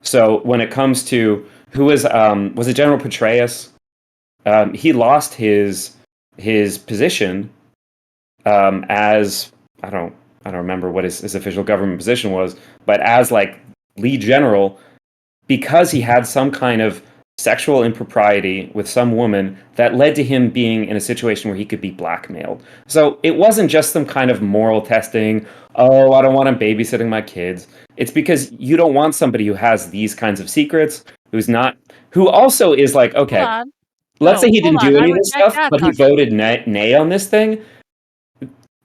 So when it comes to who was it General Petraeus? He lost his position as I don't remember what his official government position was, but as like lead general, because he had some kind of sexual impropriety with some woman that led to him being in a situation where he could be blackmailed. So it wasn't just some kind of moral testing. Oh, I don't want him babysitting my kids. It's because you don't want somebody who has these kinds of secrets, who also is like, okay, let's say he didn't do any of this stuff, but he voted nay on this thing.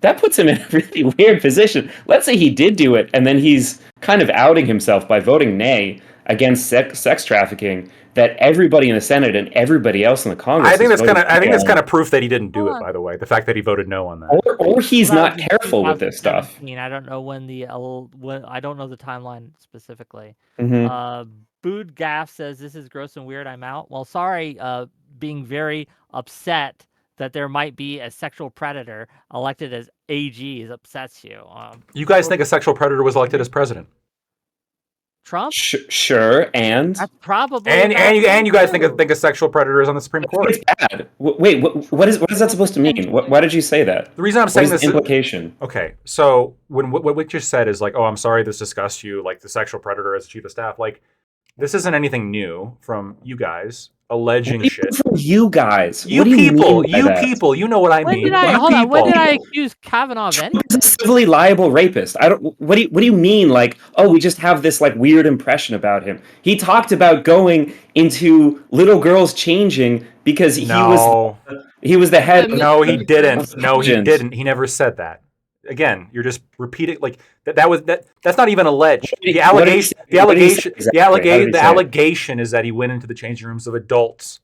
that puts him in a really weird position. Let's say he did do it, and then he's kind of outing himself by voting nay against sex trafficking. That everybody in the Senate and everybody else in the Congress I think is that's kind of. voting I think that's nay kind of proof that he didn't do Hold it. on. By the way, the fact that he voted no on that. on. Or he's Well, that not was in careful with this stuff. 2017. I don't know when I don't know the timeline specifically. Mhm. Booed Gaff says this is gross and weird. I'm out. Well, sorry, being very upset that there might be a sexual predator elected as AG upsets you. You guys think a sexual predator was elected as president, Trump? Sure, and That's probably and a bad you thing guys too. think a sexual predator is on the Supreme Court. it's bad. Wait, what is that supposed to mean? Why did you say that? The reason I'm What saying is this the implication? okay, so when what Wick just said is like, oh, I'm sorry this disgusts you, like the sexual predator as chief of staff. Like, this isn't anything new from you guys alleging shit. From you guys. You What do you people, mean by that? you know what I When mean. did I You hold on? When people. did I accuse Kavanaugh of Trump anything? is a civilly liable rapist. I don't. What do you mean? Like, oh, we just have this like weird impression about him. He talked about going into little girls changing because No, he was the head of no, he didn't. the No, he pageant. didn't. He never said that. Again, you're just repeating like that was that. That's not even alleged. The What did he say? allegation, the What did he say allegation, exactly? How did he the say it? allegation is that he went into the changing rooms of adult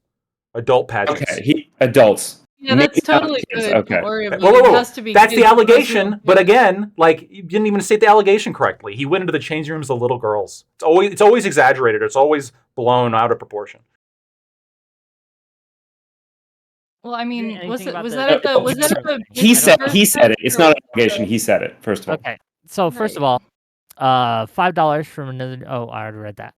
pageants. Okay, adults. Yeah, Maybe that's not totally kids. good. Okay. Don't worry about Whoa, it. whoa, It whoa. has to be That's the kids because allegation. But again, like you didn't even state the allegation correctly. He went into the changing rooms of little girls. It's always exaggerated. It's always blown out of proportion. Well, I mean, Anything about was the- that at the was that at No, the He said Pittsburgh it. It's not an allegation. He said it. First of all. Okay. So first of Right. all, $5 from another. Oh, I already read that.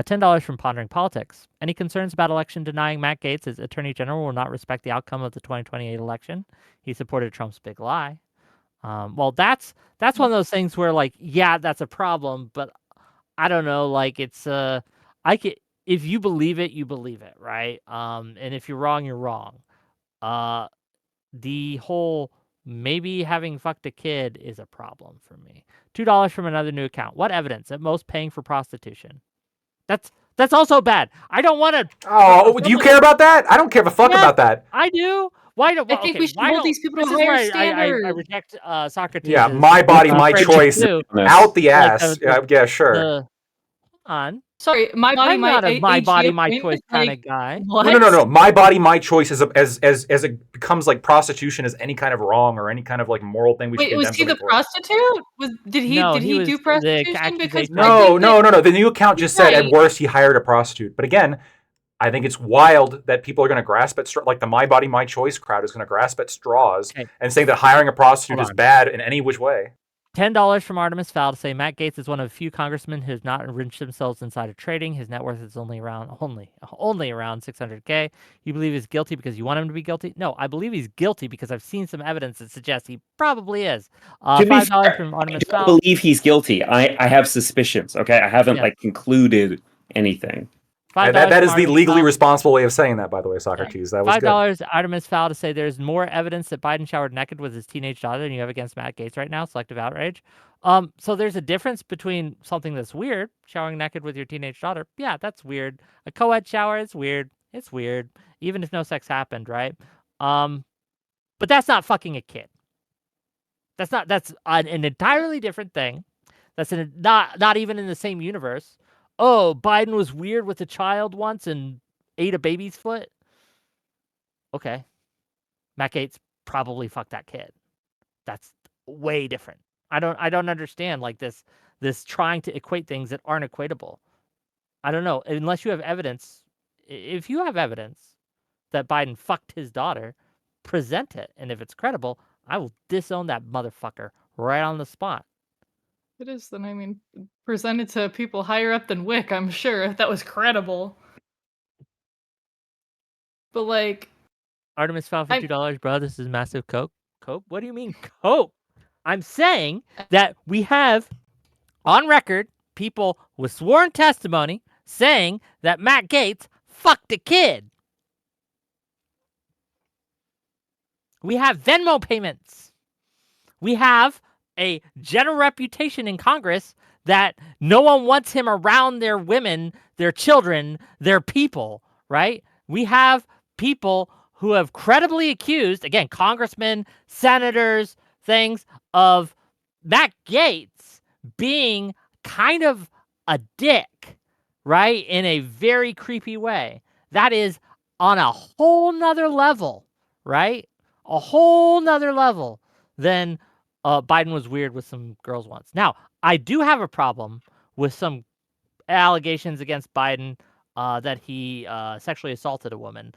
$10 from Pondering Politics. Any concerns about election denying Matt Gaetz as Attorney General will not respect the outcome of the 2028 election. He supported Trump's big lie. Well, that's one of those things where like, yeah, that's a problem, but I don't know. Like, it's I could if you believe it, you believe it, right? And if you're wrong, you're wrong. The whole maybe having fucked a kid is a problem for me. $2 from another new account. What evidence? At most, paying for prostitution. That's also bad. I don't want to. Oh, do you care about that? I don't care a fuck Yes, about that. I do. Why do? I Well, think okay, we should why hold don't- these people to This a is where higher I standard. reject Socrates. Yeah, my body, my choice. Out the ass. Yeah, sure. On. Sorry, my body, I'm my not a my AG body, my appointment, choice kind like, of guy. What? No. My body, my choice is as it becomes like prostitution is any kind of wrong or any kind of like moral thing we should Wait, was condemn he the somebody for. prostitute? No, Did he he was do the prostitution? Because accusation. I No. think that The new account just said at Right. worst he hired a prostitute. But again, I think it's wild that people are going to grasp at like the my body, my choice crowd is going to grasp at straws Okay. and saying that hiring a prostitute Hold is on. bad in any which way. $10 from Artemis Fowl to say Matt Gaetz is one of a few congressmen who have not enriched themselves inside of trading. His net worth is only around 600K. You believe he's guilty because you want him to be guilty? No, I believe he's guilty because I've seen some evidence that suggests he probably is. To be $5 fair, from I Artemis don't Fowl. believe he's guilty. I have suspicions. Okay, I haven't Yeah. like concluded anything. $5 That is from the Artemis legally Fowl. responsible way of saying that, by the way, Socrates. That was good. $5 Artemis Fowl to say there's more evidence that Biden showered naked with his teenage daughter than you have against Matt Gaetz right now. Selective outrage. So there's a difference between something that's weird, showering naked with your teenage daughter. Yeah, that's weird. A co-ed shower is weird. It's weird, even if no sex happened, right? But that's not fucking a kid. That's an entirely different thing. That's not even in the same universe. Oh, Biden was weird with a child once and ate a baby's foot. Okay. Matt Gaetz probably fucked that kid. That's way different. I don't understand like this trying to equate things that aren't equatable. I don't know. Unless you have evidence. If you have evidence that Biden fucked his daughter, present it. And if it's credible, I will disown that motherfucker right on the spot. It is, then I mean, presented to people higher up than Wick, I'm sure, if that was credible. But like, Artemis Fowl for I'm- $2, bro. This is massive coke. Coke? What do you mean coke? I'm saying that we have on record people with sworn testimony saying that Matt Gaetz fucked a kid. We have Venmo payments. We have a general reputation in Congress that no one wants him around their women, their children, their people, right? We have people who have credibly accused, again, congressmen, senators, things of Matt Gaetz being kind of a dick, right? In a very creepy way. That is on a whole nother level, right? A whole nother level than Biden was weird with some girls once. Now, I do have a problem with some allegations against Biden that he sexually assaulted a woman.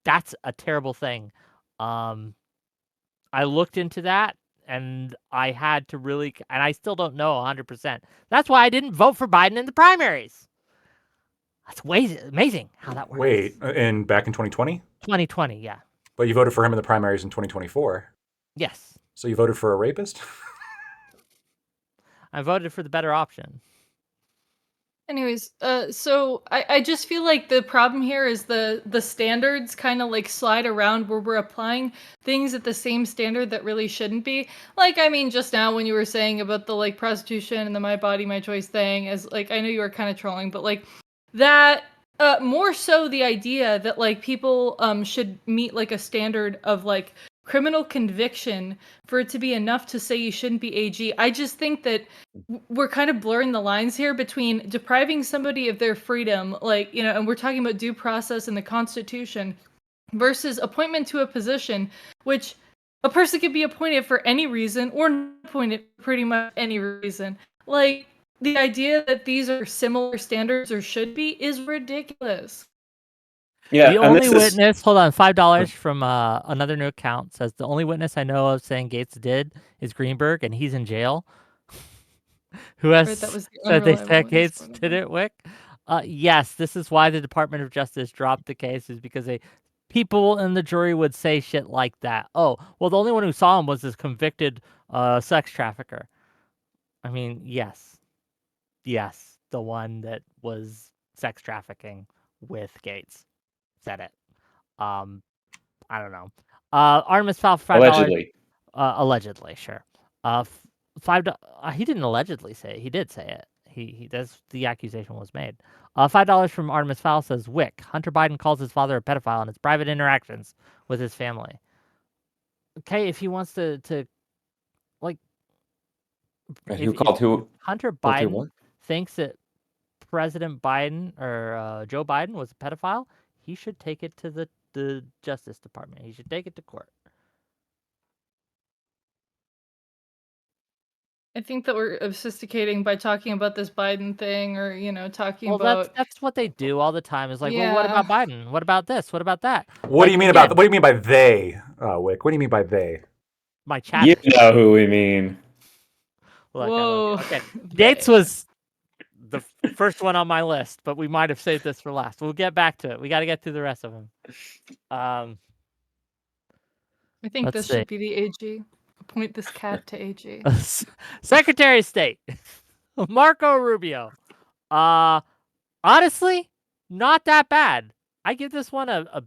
That's a terrible thing. I looked into that and I had to really, and I still don't know 100%. That's why I didn't vote for Biden in the primaries. That's amazing how that works. Wait, and back in 2020? 2020, yeah. But you voted for him in the primaries in 2024. Yes. So you voted for a rapist? I voted for the better option. Anyways, so I just feel like the problem here is the standards kind of like slide around where we're applying things at the same standard that really shouldn't be. Like, I mean, just now when you were saying about the like prostitution and the my body, my choice thing, as like I know you were kind of trolling, but like that more so the idea that like people should meet like a standard of like criminal conviction for it to be enough to say you shouldn't be AG. I just think that we're kind of blurring the lines here between depriving somebody of their freedom, like, you know, and we're talking about due process in the Constitution versus appointment to a position, which a person could be appointed for any reason or not appointed for pretty much any reason. Like, the idea that these are similar standards or should be is ridiculous. Yeah, The and only this is witness, hold on, $5 from another new account says the only witness I know of saying Gates did is Greenberg, and he's in jail. Who has Right, that was the said they unreliable said witness Gates part of did it. it, Wick? Yes, this is why the Department of Justice dropped the case, is because people in the jury would say shit like that. Oh, well, the only one who saw him was this convicted sex trafficker. I mean, yes, the one that was sex trafficking with Gates said it. Um, I don't know. Artemis Fowl for $5. allegedly. Allegedly, sure. He didn't allegedly say it. He did say it. He that's the accusation was made. $5 from Artemis Fowl says Wick. Hunter Biden calls his father a pedophile in his private interactions with his family. Okay, if he wants to like, Who if called who? Hunter Called who? What? Biden thinks that President Biden or Joe Biden was a pedophile, he should take it to the Justice Department. He should take it to court. I think that we're sophisticating by talking about this Biden thing or, you know, talking Well, about that's what they do all the time. Is like, well, what yeah. about Biden? What about this? What about that? What do Like, you mean again, about? What do you mean by they, Wick? What do you mean by they? my You chat. know who we mean. Look, I love you. Whoa. Okay, Gates They. was the first one on my list, but we might have saved this for last. We'll get back to it. We got to get through the rest of them. I think Let's this see. should be the AG. Appoint this cat to AG. Secretary of State Marco Rubio. Honestly, not that bad. I give this one a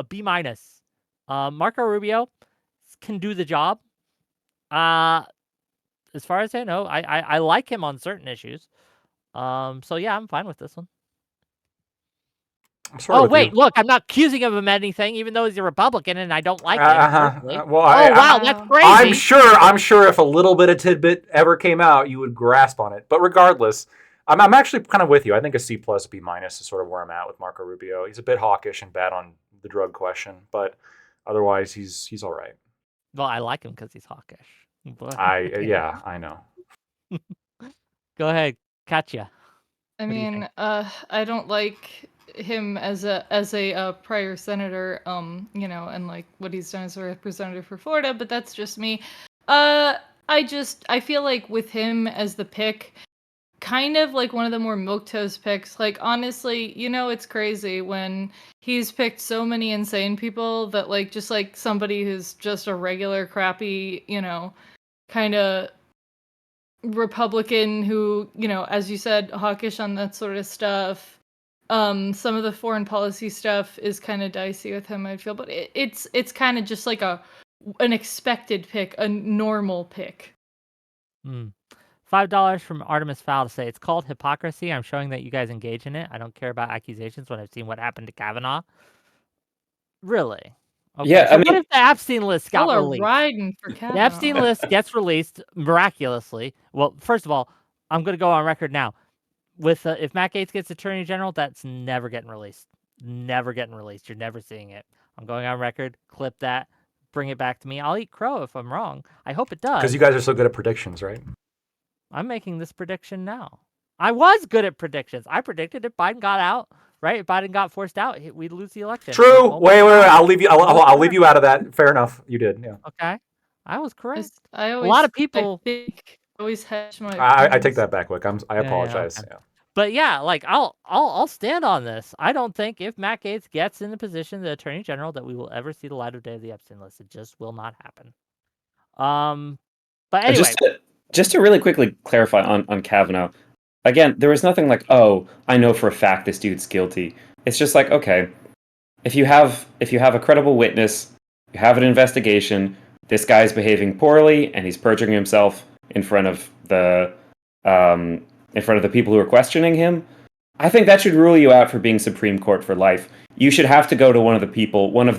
B minus. Marco Rubio can do the job. As far as I know, I like him on certain issues. So yeah, I'm fine with this one. I'm sort of Oh with wait, you. look, I'm not accusing him of anything, even though he's a Republican and I don't like him personally. Well, Oh wow, that's crazy. I'm sure if a little bit of tidbit ever came out, you would grasp on it. But regardless, I'm actually kind of with you. I think a C plus B minus is sort of where I'm at with Marco Rubio. He's a bit hawkish and bad on the drug question, but otherwise he's all right. Well, I like him because he's hawkish. But, okay. Yeah, I know. Go ahead, Katya. I What do you think? mean, I don't like him as a prior senator, you know, and like what he's done as a representative for Florida, but that's just me. I feel like with him as the pick, kind of like one of the more milquetoast picks. Like honestly, you know, it's crazy when he's picked so many insane people that like just like somebody who's just a regular crappy, you know, kind of Republican who, you know, as you said, hawkish on that sort of stuff. Some of the foreign policy stuff is kind of dicey with him, I feel, but it's kind of just like an expected pick, a normal pick. $5 from Artemis Fowl to say it's called hypocrisy. I'm showing that you guys engage in it. I don't care about accusations when I've seen what happened to Kavanaugh. Really? Okay, Yeah, so I what mean, if the Epstein list got Y'all are released? riding for The Epstein Kavanaugh. list gets released miraculously. Well, first of all, I'm going to go on record now. With if Matt Gaetz gets Attorney General, that's never getting released. Never getting released. You're never seeing it. I'm going on record. Clip that. Bring it back to me. I'll eat crow if I'm wrong. I hope it Because does. you guys are so good at predictions, right? I'm making this prediction now. I was good at predictions. I predicted if Biden got out, right? If Biden got forced out, we'd lose the election. True. Oh my Wait. God. I'll leave you. I was I'll leave correct. you out of that. Fair enough. You did. Yeah. Okay. I was correct. I A lot of I people. think I always hedge my I take opinions. that back, Wick. I Yeah. apologize. Okay. Yeah. But yeah, like I'll stand on this. I don't think if Matt Gaetz gets in the position of the Attorney General that we will ever see the light of day of the Epstein list. It just will not happen. But uh, anyway, just to, just to really quickly clarify on Kavanaugh, again, there was nothing like, oh, I know for a fact this dude's guilty. It's just like, okay, if you have a credible witness, you have an investigation, this guy's behaving poorly and he's perjuring himself in front of the people who are questioning him. I think that should rule you out for being Supreme Court for life. You should have to go to one of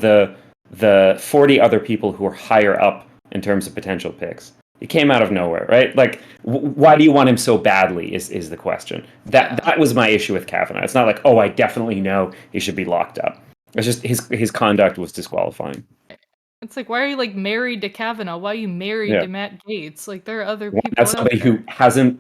the 40 other people who are higher up in terms of potential picks. It came out of nowhere, right? Like, why do you want him so badly? Is the question. That was my issue with Kavanaugh. It's not like, oh, I definitely know he should be locked up. It's just his conduct was disqualifying. It's like, why are you like married to Kavanaugh? Why are you married Yeah, to Matt Gaetz? Like, there are other that's people out somebody there. who hasn't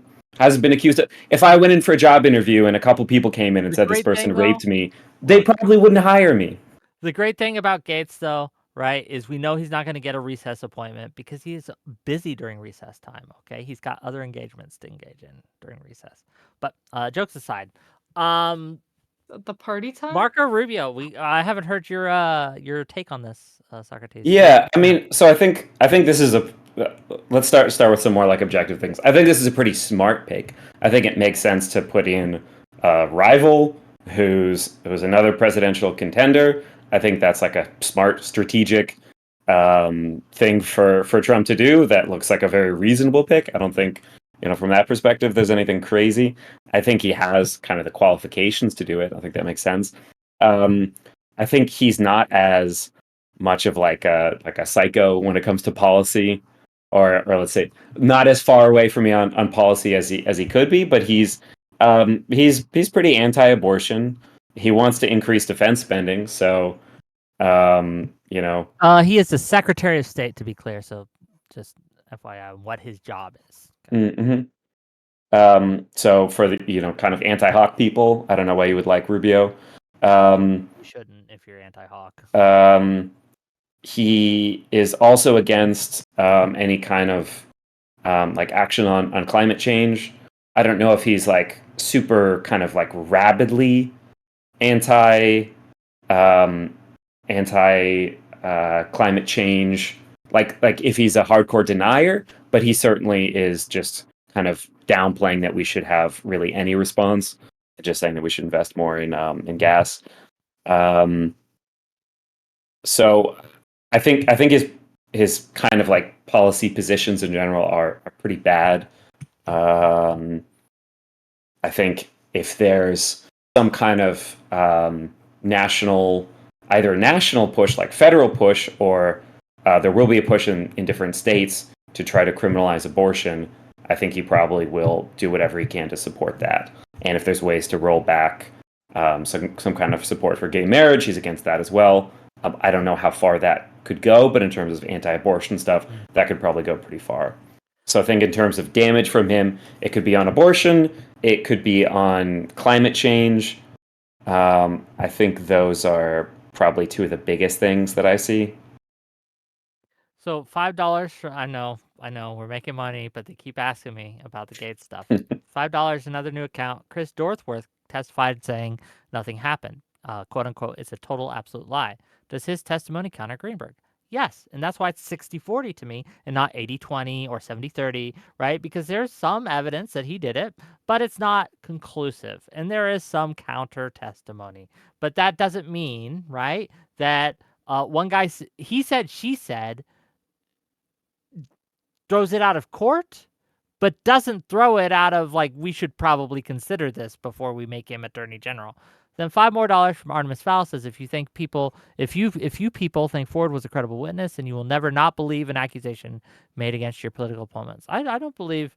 been accused of. If I went in for a job interview and a couple people came in and the said this great thing person though, raped me, they look, probably wouldn't hire me. the great thing about Gaetz though, right, is we know he's not going to get a recess appointment because he's busy during recess time. Okay, he's got other engagements to engage in during recess. But jokes aside, The party time? Marco Rubio, I haven't heard your take on this, Socrates. Yeah, I mean, so I think this is a let's start with some more like objective things. I think this is a pretty smart pick. I think it makes sense to put in a rival who's another presidential contender. I think that's like a smart strategic thing for Trump to do. That looks like a very reasonable pick. I don't think from that perspective there's anything crazy. I think he has kind of the qualifications to do it. I think that makes sense. Um, I think he's not as much of like a psycho when it comes to policy, or let's say not as far away from me on policy as he could be, but he's pretty anti-abortion. He wants to increase defense spending, so you know. He is the Secretary of State, to be clear. So, just FYI, what his job is. Okay. Mm-hmm. So for the kind of anti-hawk people, I don't know why you would like Rubio. You shouldn't if you're anti-hawk. He is also against any kind of like action on climate change. I don't know if he's like super kind of like rabidly anti um, anti climate change, like if he's a hardcore denier, but he certainly is just kind of downplaying that we should have really any response, just saying that we should invest more in gas. Um, so I think his kind of like policy positions in general are pretty bad. Um, I think if there's some kind of national, either national push, like federal push, or there will be a push in different states to try to criminalize abortion, I think he probably will do whatever he can to support that. And if there's ways to roll back some kind of support for gay marriage, he's against that as well. I don't know how far that could go, but in terms of anti-abortion stuff, that could probably go pretty far. So I think in terms of damage from him, it could be on abortion, it could be on climate change. I think those are probably two of the biggest things that I see. So $5 for I know, we're making money, but they keep asking me about the Gates stuff. $5, another new account. Chris Dorthworth testified saying nothing happened. Quote unquote, it's a total absolute lie. Does his testimony counter Greenberg? Yes, and that's why it's 60-40 to me and not 80-20 or 70-30, right? Because there's some evidence that he did it, but it's not conclusive. And there is some counter testimony. But that doesn't mean, right, that one guy, he said, she said, throws it out of court, but doesn't throw it out of like, we should probably consider this before we make him attorney general. Then $5 more from Artemis Fowl says, if you people think Ford was a credible witness, and you will never not believe an accusation made against your political opponents. I don't believe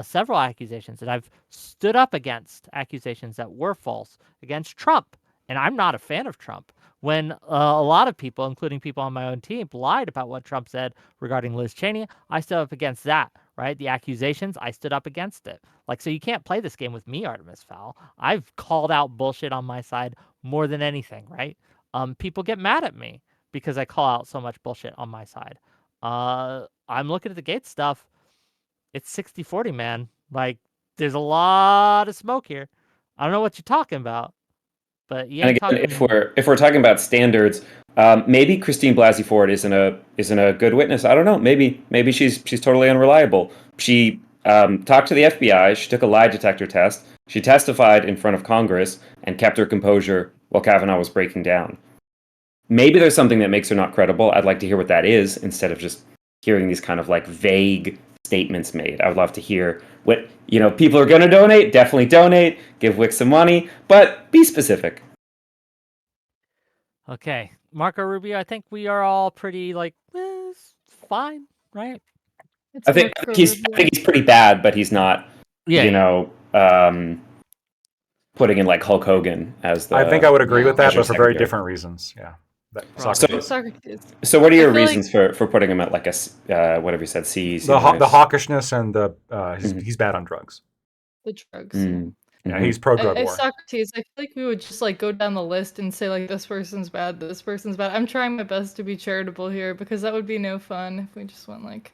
several accusations, and I've stood up against accusations that were false against Trump, and I'm not a fan of Trump. When a lot of people, including people on my own team, lied about what Trump said regarding Liz Cheney, I stood up against that, right? The accusations, I stood up against it. Like, so you can't play this game with me, Artemis Fowl. I've called out bullshit on my side more than anything, right? People get mad at me because I call out so much bullshit on my side. I'm looking at the Gates stuff. It's 60-40, man. Like, there's a lot of smoke here. I don't know what you're talking about, but you And ain't again, talking. if we're talking about standards, maybe Christine Blasey Ford isn't a good witness. I don't know. Maybe she's totally unreliable. She talked to the FBI. She took a lie detector test. She testified in front of Congress and kept her composure while Kavanaugh was breaking down. Maybe there's something that makes her not credible. I'd like to hear what that is instead of just hearing these kind of like vague statements made. I would love to hear what people are going to donate. Definitely donate. Give Wick some money, but be specific. Okay, Marco Rubio, I think we are all pretty like, it's fine, right? It's I think Marco he's Rubio. I think he's pretty bad, but he's not. Yeah. Putting in like Hulk Hogan as the. I think I would agree No. with that, as your but for very secondary. different reasons. Yeah. Right. Socrates. Socrates. So what are I your feel like- reasons for putting him at like a whatever you said, C? The hawkishness and he's bad on drugs. The drugs. Yeah, he's pro drug war. Socrates, I feel like we would just like go down the list and say like this person's bad, this person's bad. I'm trying my best to be charitable here because that would be no fun if we just went like.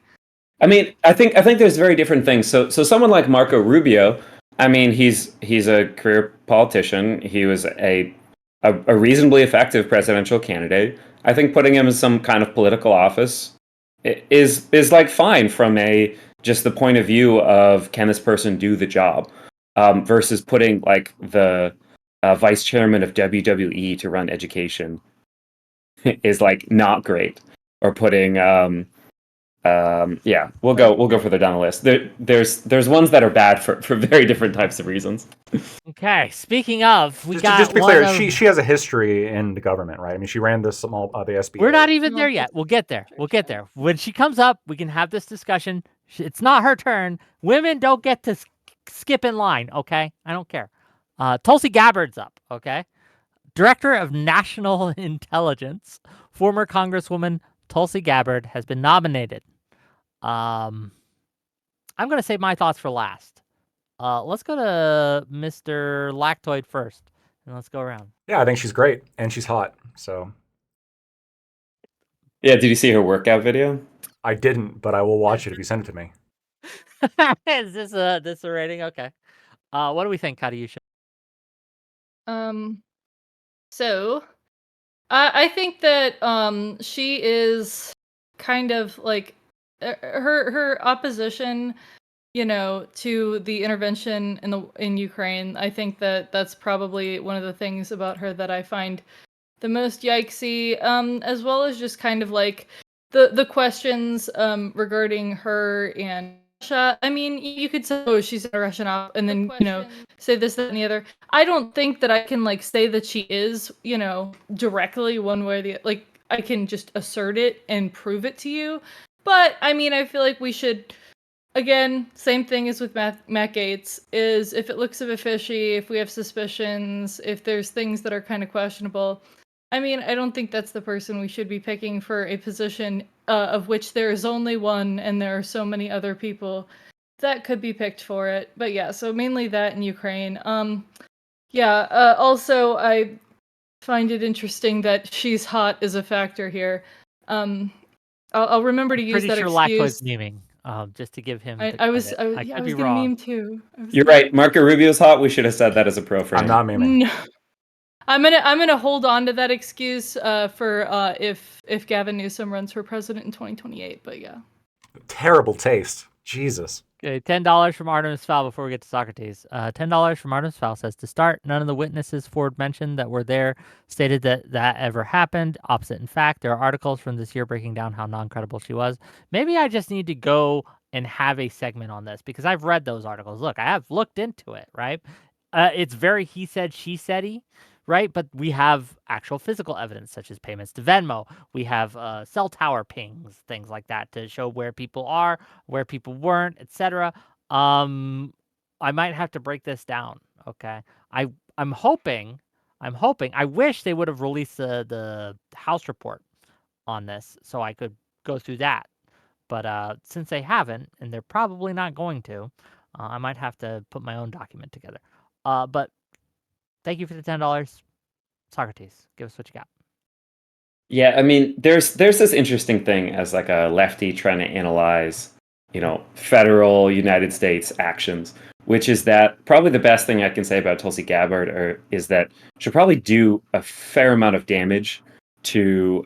I mean, I think there's very different things. So someone like Marco Rubio, I mean, he's a career politician. He was a reasonably effective presidential candidate. I think putting him in some kind of political office is like fine from just the point of view of can this person do the job, versus putting like the vice chairman of WWE to run education is like not great, or putting we'll go further down the list. There's ones that are bad for very different types of reasons. Okay, speaking of, just to be clear, she has a history in the government, right? I mean, she ran the SBA. We're not even there yet. We'll get there. When she comes up, we can have this discussion. It's not her turn. Women don't get to skip in line, okay? I don't care. Tulsi Gabbard's up, okay? Director of National Intelligence, former Congresswoman Tulsi Gabbard has been nominated. I'm going to save my thoughts for last. Let's go to Mr. Lactoid first, and let's go around. Yeah, I think she's great, and she's hot. So. Yeah, did you see her workout video? I didn't, but I will watch it if you send it to me. Is this a rating? Okay. What do we think, Katiusha? So, I think that she is kind of like her opposition, to the intervention in Ukraine. I think that that's probably one of the things about her that I find the most yikesy, as well as just kind of like the questions regarding her and Russia. I mean, you could say, oh, she's a Russian op, and then say this, that, and the other. I don't think that I can like say that she is, directly one way or the like. I can just assert it and prove it to you. But I mean, I feel like we should. Again, same thing as with Matt Gaetz, is if it looks a bit fishy, if we have suspicions, if there's things that are kind of questionable, I mean, I don't think that's the person we should be picking for a position of which there is only one and there are so many other people that could be picked for it. But yeah, so mainly that in Ukraine. Also, I find it interesting that she's hot is a factor here. I'll remember to use that excuse. Pretty sure Lactoid's memeing, just to give him. I was be gonna wrong. meme too. You're right. Marco Rubio's hot. We should have said that as a pro for him. I'm not memeing. No. I'm gonna hold on to that excuse for if Gavin Newsom runs for president in 2028. But yeah. Terrible taste. Jesus. Okay, $10 from Artemis Fowl before we get to Socrates. $10 from Artemis Fowl says, to start, none of the witnesses Ford mentioned that were there stated that ever happened. Opposite in fact, there are articles from this year breaking down how non-credible she was. Maybe I just need to go and have a segment on this because I've read those articles. Look, I have looked into it, right? It's very he said, she said-y, right? But we have actual physical evidence, such as payments to Venmo. We have cell tower pings, things like that, to show where people are, where people weren't, etc. I might have to break this down. Okay, I'm hoping. I wish they would have released the House report on this so I could go through that. But since they haven't, and they're probably not going to, I might have to put my own document together. But thank you for the $10. Socrates, give us what you got. Yeah, I mean, there's this interesting thing as like a lefty trying to analyze, federal United States actions, which is that probably the best thing I can say about Tulsi Gabbard is that she'll probably do a fair amount of damage to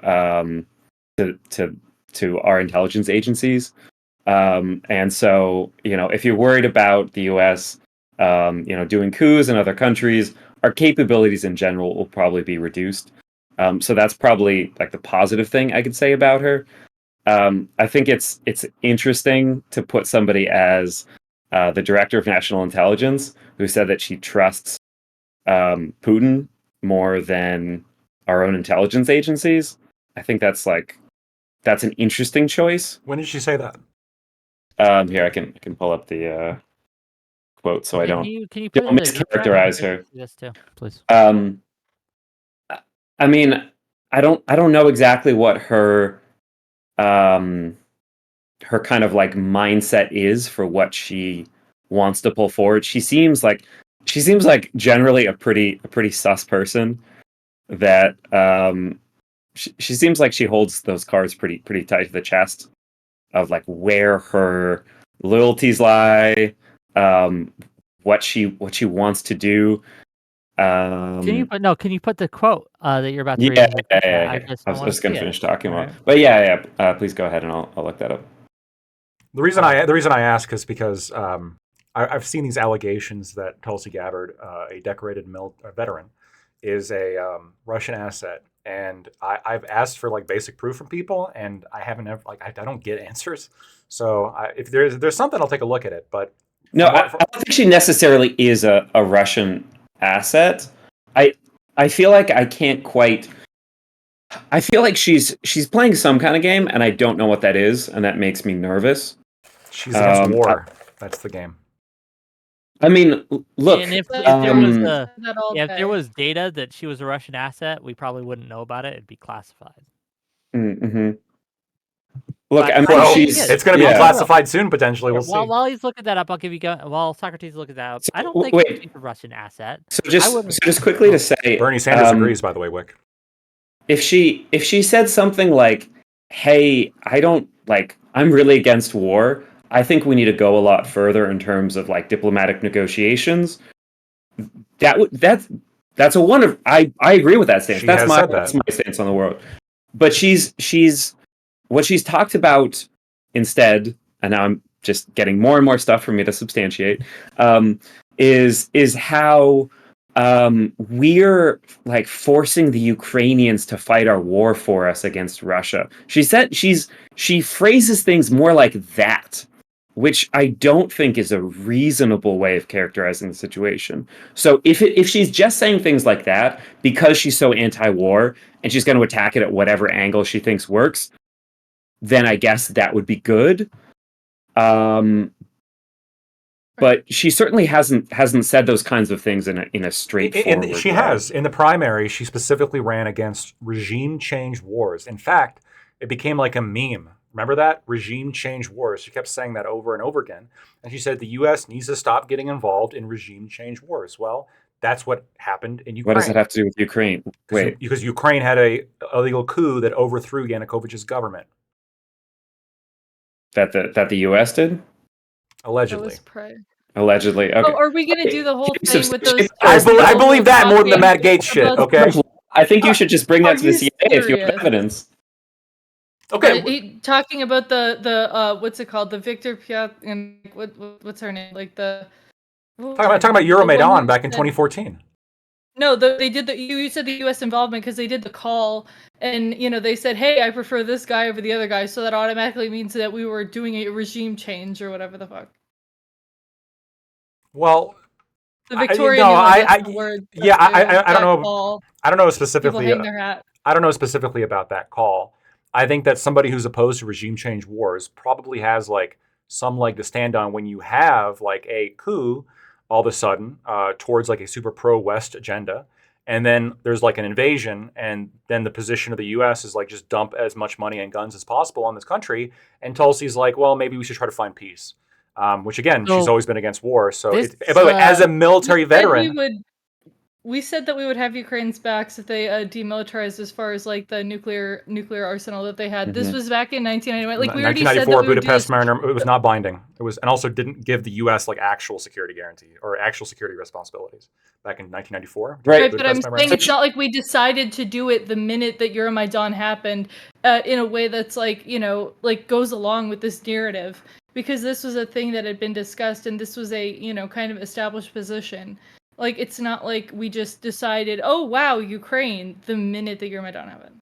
to our intelligence agencies. And so, if you're worried about the U.S., doing coups in other countries, our capabilities in general will probably be reduced. So that's probably like the positive thing I could say about her. I think it's interesting to put somebody as the director of national intelligence who said that she trusts Putin more than our own intelligence agencies. I think that's an interesting choice. When did she say that? Here I can pull up the quote so I Can don't you put it in the group chat? mischaracterize her. Yes, too, please. I mean, I don't know exactly what her her kind of like mindset is for what she wants to pull forward. She seems like generally a pretty sus person that she seems like she holds those cards pretty tight to the chest of like where her loyalties lie, what she wants to do. Can you put the quote that you're about to read Yeah, in the group chat? I yeah. just I want was to going see to it. finish talking about, Right. but yeah. Please go ahead and I'll look that up. The reason I ask is because I've seen these allegations that Tulsi Gabbard, a decorated veteran, is a Russian asset, and I've asked for like basic proof from people, and I haven't ever I don't get answers. So if there's something, I'll take a look at it. But No, I don't think she necessarily is a Russian asset. I feel like I can't quite. I feel like she's playing some kind of game, and I don't know what that is, and that makes me nervous. She's against war. That's the game. I mean, look. And if there was data that she was a Russian asset, we probably wouldn't know about it. It'd be classified. Mm-hmm. Look, But I mean, it's going to be classified soon, potentially. We'll see. While he's looking that up, I'll give you while Socrates looking that up. So, I don't think she's a Russian asset. So just quickly to say, Bernie Sanders agrees, by the way, Whick. If she said something like, "Hey, I'm really against war. I think we need to go a lot further in terms of like diplomatic negotiations." That's a wonderful. I agree with that stance. That's my stance on the world. But she's what she's talked about instead, and now I'm just getting more and more stuff for me to substantiate. Is how we're like forcing the Ukrainians to fight our war for us against Russia. She said she phrases things more like that, which I don't think is a reasonable way of characterizing the situation. So if she's just saying things like that because she's so anti-war and she's going to attack it at whatever angle she thinks works, then I guess that would be good. But she certainly hasn't said those kinds of things in a straightforward way. She has. In the primary, she specifically ran against regime change wars. In fact, it became like a meme. Remember that? Regime change wars. She kept saying that over and over again. And she said the U.S. needs to stop getting involved in regime change wars. Well, that's what happened in Ukraine. What does it have to do with Ukraine? Wait. Because Ukraine had a illegal coup that overthrew Yanukovych's government. That the U.S. did? Allegedly. Allegedly. Okay. Oh, are we going to do the whole thing with those? I believe that more than the Matt Gaetz shit. Okay. I think you should just bring that to the CIA if you have evidence. Okay. Talking about the what's it called? The Victor Piat and what's her name? Like the talking about Euromaidan back in 2014. No, they did you said the U.S. involvement because they did the call, and they said, "Hey, I prefer this guy over the other guy," so that automatically means that we were doing a regime change or whatever the fuck. Well, The I, Victorian no, era, that's I, the word. yeah, That's the I don't that know. call. I don't know People specifically. hang their hat. I don't know specifically about that call. I think that somebody who's opposed to regime change wars probably has like some leg to stand on when you have like a coup all of a sudden towards like a super pro West agenda. And then there's like an invasion, and then the position of the U.S. is like just dump as much money and guns as possible on this country. And Tulsi's like, well, maybe we should try to find peace. Which again, she's So always been against war. So, this by the way, as a We military said we veteran, would we said that we would have Ukraine's backs if they demilitarized as far as like the nuclear arsenal that they had. This Mhm. was back in 1991. Like we already said that 1994 we would do Budapest this. Memorandum, it was not binding. It was, and also didn't give the U.S. like actual security guarantee or actual security responsibilities back in 1994. Right. Right, but I'm Budapest saying Memorandum. it's not like we decided to do it the minute that Euromaidan happened in a way that's like, like goes along with this narrative. Because this was a thing that had been discussed and this was a, kind of established position. Like, it's not like we just decided, oh, wow, Ukraine, the minute that Euromaidan happened.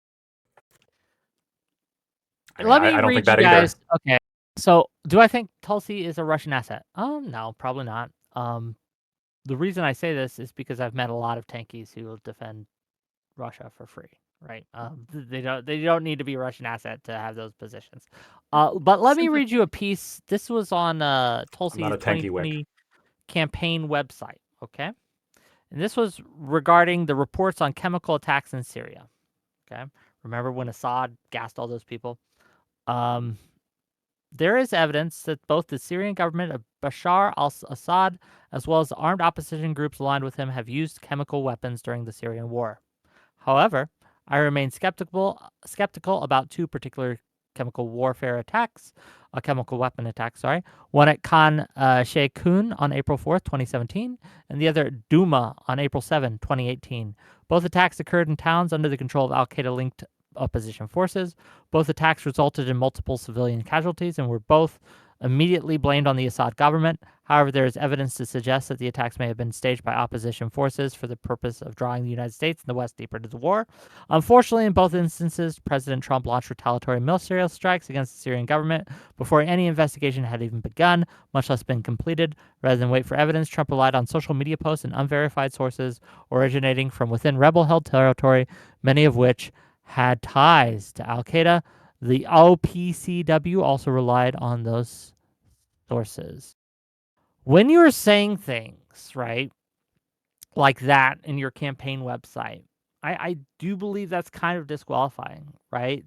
I mean, Let me I don't think read you that either. guys. Okay. So, do I think Tulsi is a Russian asset? No, probably not. The reason I say this is because I've met a lot of tankies who will defend Russia for free, right? They don't need to be a Russian asset to have those positions. But let me read you a piece. This was on I'm Tulsi's not a tanky Whick. 2020 campaign website, okay? And this was regarding the reports on chemical attacks in Syria. Okay. Remember when Assad gassed all those people? There is evidence that both the Syrian government of Bashar al-Assad as well as the armed opposition groups aligned with him have used chemical weapons during the Syrian war. However, I remain skeptical about two particular chemical warfare attacks, a chemical weapon attack, sorry. One at Khan Sheikhoun on April 4th, 2017, and the other at Douma on April 7, 2018. Both attacks occurred in towns under the control of al-Qaeda-linked opposition forces. Both attacks resulted in multiple civilian casualties and were both immediately blamed on the Assad government. However, there is evidence to suggest that the attacks may have been staged by opposition forces for the purpose of drawing the United States and the West deeper into the war. Unfortunately, in both instances, President Trump launched retaliatory military strikes against the Syrian government before any investigation had even begun, much less been completed. Rather than wait for evidence, Trump relied on social media posts and unverified sources originating from within rebel-held territory, many of which had ties to al-Qaeda. The OPCW also relied on those sources. When you're saying things, right, like that in your campaign website, I do believe that's kind of disqualifying, right?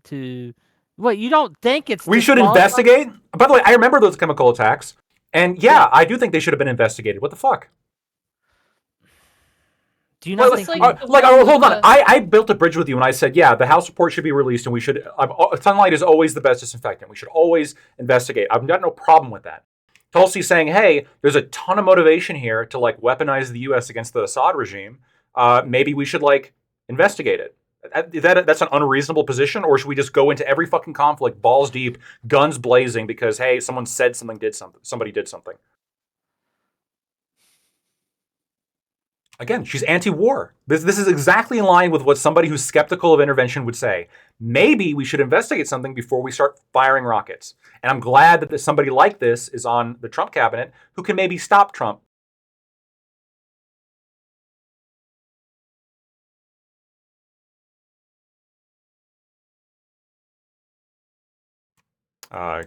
What, you don't think it's We should disqualifying? investigate. By the way, I remember those chemical attacks, and yeah, I do think they should have been investigated. What the fuck? Do you not It's think like the one with hold on. the- I built a bridge with you, and I said, yeah, the House report should be released, and we should. Sunlight is always the best disinfectant. We should always investigate. I've got no problem with that. Tulsi's saying, hey, there's a ton of motivation here to like weaponize the U.S. against the Assad regime. Maybe we should like investigate it. That's an unreasonable position, or should we just go into every fucking conflict balls deep, guns blazing, because hey, someone said something, somebody did something. Again, she's anti-war. This is exactly in line with what somebody who's skeptical of intervention would say. Maybe we should investigate something before we start firing rockets. And I'm glad that somebody like this is on the Trump cabinet who can maybe stop Trump. Uh,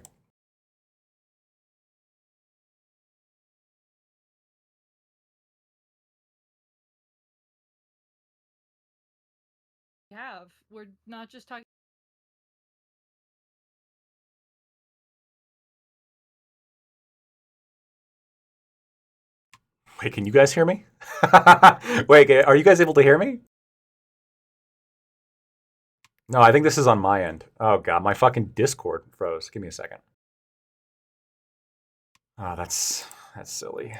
have. We're not just talking. Wait, can you guys hear me? Wait, are you guys able to hear me? No, I think this is on my end. Oh god, my fucking Discord froze. Give me a second. Oh, that's silly.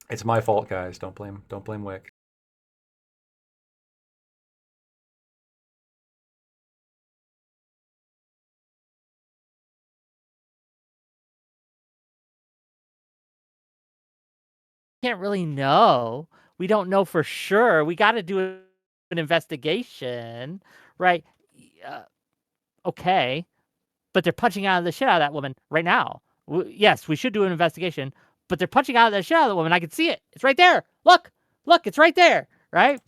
It's my fault, guys. Don't blame Wick. Can't really know We don't know for sure. We got to do an investigation, right? Uh, okay, but they're punching out of the shit out of that woman right now. Yes, we should do an investigation, but they're punching out of the shit out of the woman. I can see it. It's right there. Look, it's right there, right?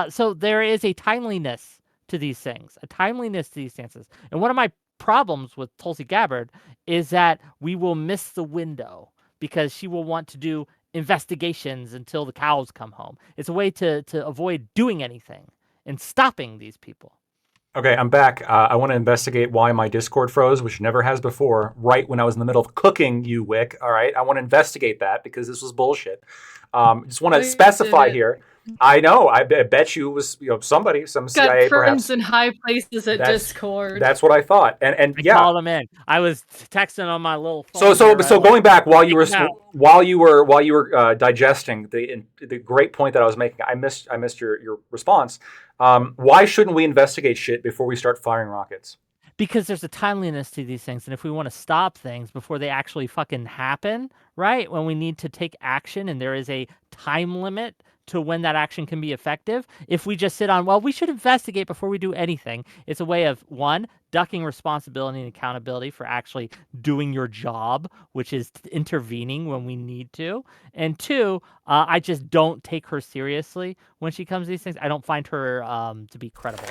So there is a timeliness to these things, a timeliness to these stances. And one of my problems with Tulsi Gabbard is that we will miss the window because she will want to do investigations until the cows come home. It's a way to avoid doing anything and stopping these people. Okay, I'm back. I want to investigate why my Discord froze, which never has before, right when I was in the middle of cooking you, Wick. All right, I want to investigate that because this was bullshit. Just want to specify here. I know. I bet you it was somebody, some CIA Got friends perhaps. in high places at Discord. That's what I thought. And I yeah, called him in. I was texting on my little phone. So going back while you were digesting the great point that I was making, I missed your response. Why shouldn't we investigate shit before we start firing rockets? Because there's a timeliness to these things, and if we want to stop things before they actually fucking happen, right? When we need to take action, and there is a time limit to when that action can be effective. If we just sit on, well, we should investigate before we do anything. It's a way of, one, ducking responsibility and accountability for actually doing your job, which is intervening when we need to. And two, I just don't take her seriously when she comes to these things. I don't find her to be credible.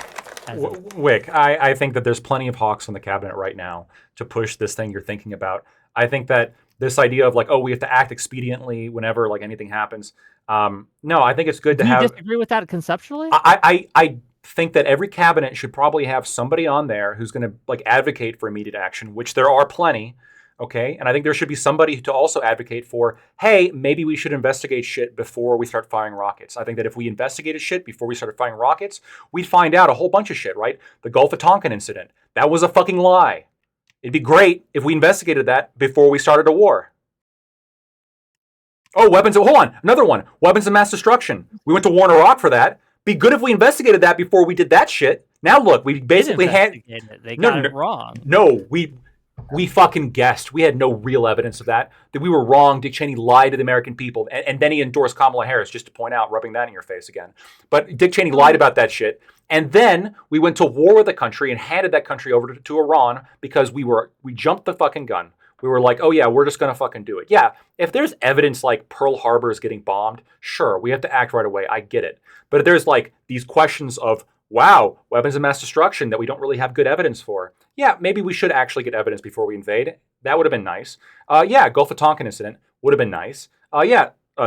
Wick, I think that there's plenty of hawks in the cabinet right now to push this thing you're thinking about. I think that this idea of like, oh, we have to act expediently whenever like anything happens. No, I think it's good to have. Do you disagree with that conceptually? I think that every cabinet should probably have somebody on there who's going to like advocate for immediate action, which there are plenty. Okay, and I think there should be somebody to also advocate for, hey, maybe we should investigate shit before we start firing rockets. I think that if we investigated shit before we started firing rockets, we'd find out a whole bunch of shit, right? The Gulf of Tonkin incident, that was a fucking lie. It'd be great if we investigated that before we started a war. Oh, hold on, another one. Weapons of mass destruction. We went to war in Iraq for that. Be good if we investigated that before we did that shit. Now look, we basically had... They got it wrong. No, we fucking guessed. We had no real evidence of that. That we were wrong. Dick Cheney lied to the American people. And then he endorsed Kamala Harris, just to point out, rubbing that in your face again. But Dick Cheney lied about that shit. And then we went to war with the country and handed that country over to Iran because we jumped the fucking gun. We were like, oh yeah, we're just going to fucking do it. Yeah, if there's evidence like Pearl Harbor is getting bombed, sure, we have to act right away. I get it. But if there's like these questions of, wow, weapons of mass destruction that we don't really have good evidence for. Yeah, maybe we should actually get evidence before we invade. That would have been nice. Yeah, Gulf of Tonkin incident would have been nice.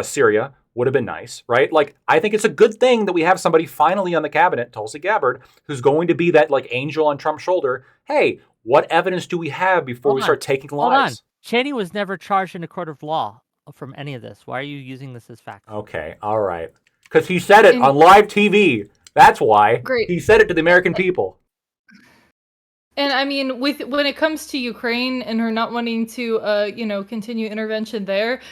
Syria would have been nice, right? Like, I think it's a good thing that we have somebody finally on the cabinet, Tulsi Gabbard, who's going to be that like angel on Trump's shoulder. Hey, what evidence do we have before we start taking lives? Hold on. Cheney was never charged in a court of law from any of this. Why are you using this as fact? Okay, all right. Because he said it on live TV. That's why. Great. He said it to the American people. And I mean, when it comes to Ukraine and her not wanting to, continue intervention there,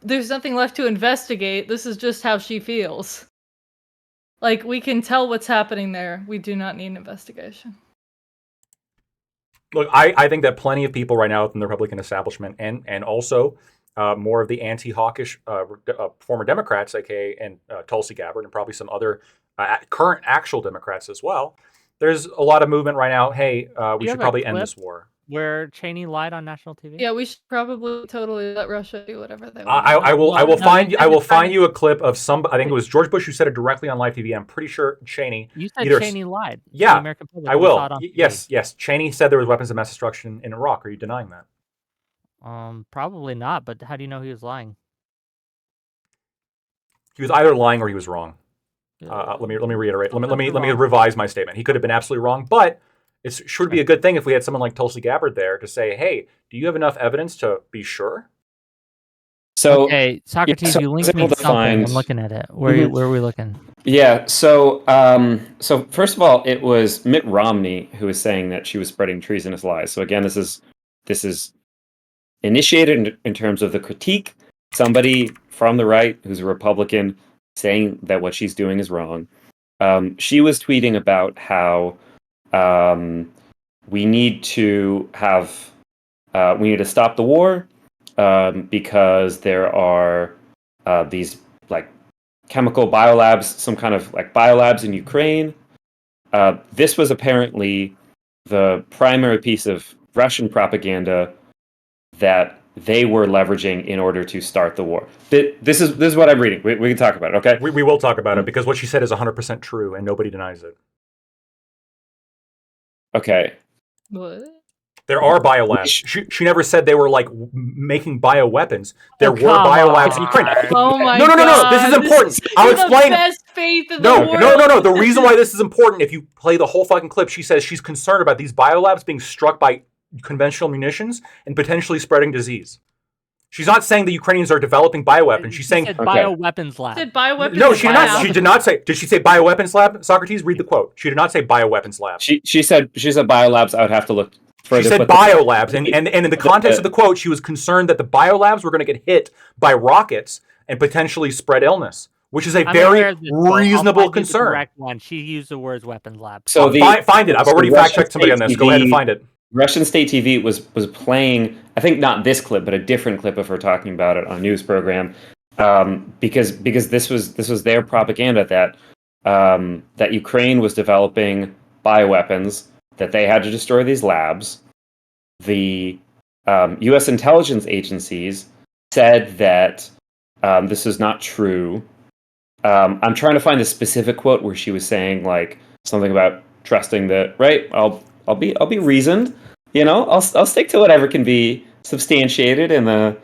there's nothing left to investigate. This is just how she feels. Like, we can tell what's happening there. We do not need an investigation. Look, I think that plenty of people right now within the Republican establishment and also more of the anti-hawkish former Democrats, aka and Tulsi Gabbard, and probably some other current actual Democrats as well. There's a lot of movement right now. Hey, we should probably end this war. Where Cheney lied on national TV? Yeah, we should probably totally let Russia do whatever they want. I will find you a clip of some. I think it was George Bush who said it directly on live TV. I'm pretty sure Cheney. You said Cheney lied. Yeah, the American public. I will. Yes. Cheney said there was weapons of mass destruction in Iraq. Are you denying that? Probably not. But how do you know he was lying? He was either lying or he was wrong. Let me reiterate. Let me revise my statement. He could have been absolutely wrong, but it should be a good thing if we had someone like Tulsi Gabbard there to say, "Hey, do you have enough evidence to be sure?" So, okay, Socrates, you linked me to something. I'm looking at it. Where are we looking? Yeah. So first of all, it was Mitt Romney who was saying that she was spreading treasonous lies. So again, this is initiated in terms of the critique. Somebody from the right who's a Republican saying that what she's doing is wrong. She was tweeting about how we need to stop the war because there are these like chemical biolabs, some kind of like biolabs in Ukraine. This was apparently the primary piece of Russian propaganda that they were leveraging in order to start the war. This is what I'm reading. We can talk about it, okay? We will talk about it because what she said is 100% true and nobody denies it. Okay. What? There are biolabs. She never said they were like making bioweapons. There were come biolabs in Ukraine. on. Oh my No. god. This is important. I'll This is explain. the best faith in No, the world. no. The reason why this is important, if you play the whole fucking clip, she says she's concerned about these biolabs being struck by conventional munitions and potentially spreading disease. She's not saying the Ukrainians are developing bioweapons. She's saying said bioweapons lab. Said bioweapons. no. and She did not. biology. She did not say. Did she say bioweapons lab? Socrates, read the quote. She did not say bioweapons lab. She said biolabs. I would have to look further. She said biolabs, and in the context of the quote, she was concerned that the biolabs were going to get hit by rockets and potentially spread illness, which is a I'm very aware of this quote. I'll reasonable find you the concern. correct one. She used the words weapons lab. So Find it. I've already fact checked somebody on this. Go ahead and find it. Russian state TV was playing, I think not this clip, but a different clip of her talking about it on a news program, because this was their propaganda that Ukraine was developing bioweapons, that they had to destroy these labs. The U.S. intelligence agencies said that this is not true. I'm trying to find a specific quote where she was saying like something about trusting the right. I'll be reasoned. You know, I'll stick to whatever can be substantiated in the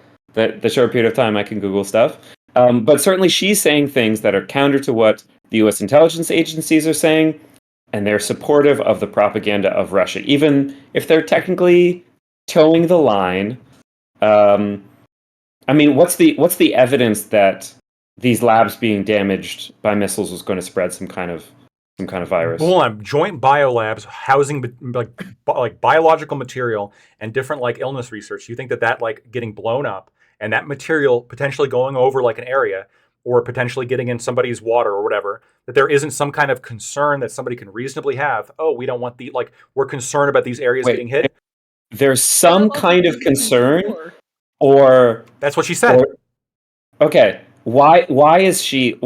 short period of time I can Google stuff. But certainly she's saying things that are counter to what the U.S. intelligence agencies are saying, and they're supportive of the propaganda of Russia, even if they're technically towing the line. I mean, what's the evidence that these labs being damaged by missiles was going to spread some kind of virus? Joint biolabs housing like biological material and different like illness research. You think that like getting blown up and that material potentially going over like an area or potentially getting in somebody's water or whatever, that there isn't some kind of concern that somebody can reasonably have? Oh, we don't want we're concerned about these areas getting hit. There's some kind of concern, or that's what she said. Okay. Why is she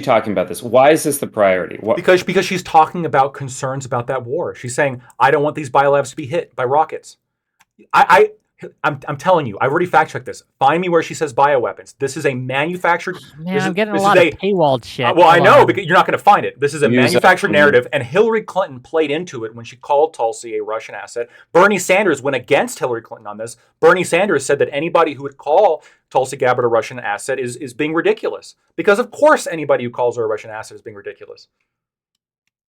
talking about this? Why is this the priority? Because she's talking about concerns about that war. She's saying, I don't want these biolabs to be hit by rockets. I'm telling you, I've already fact checked this. Find me where she says bioweapons. This is a manufactured. Man, I'm getting a lot of paywalled shit. Well, I know, because you're not going to find it. This is a manufactured narrative, and Hillary Clinton played into it when she called Tulsi a Russian asset. Bernie Sanders went against Hillary Clinton on this. Bernie Sanders said that anybody who would call Tulsi Gabbard a Russian asset is being ridiculous. Because of course anybody who calls her a Russian asset is being ridiculous.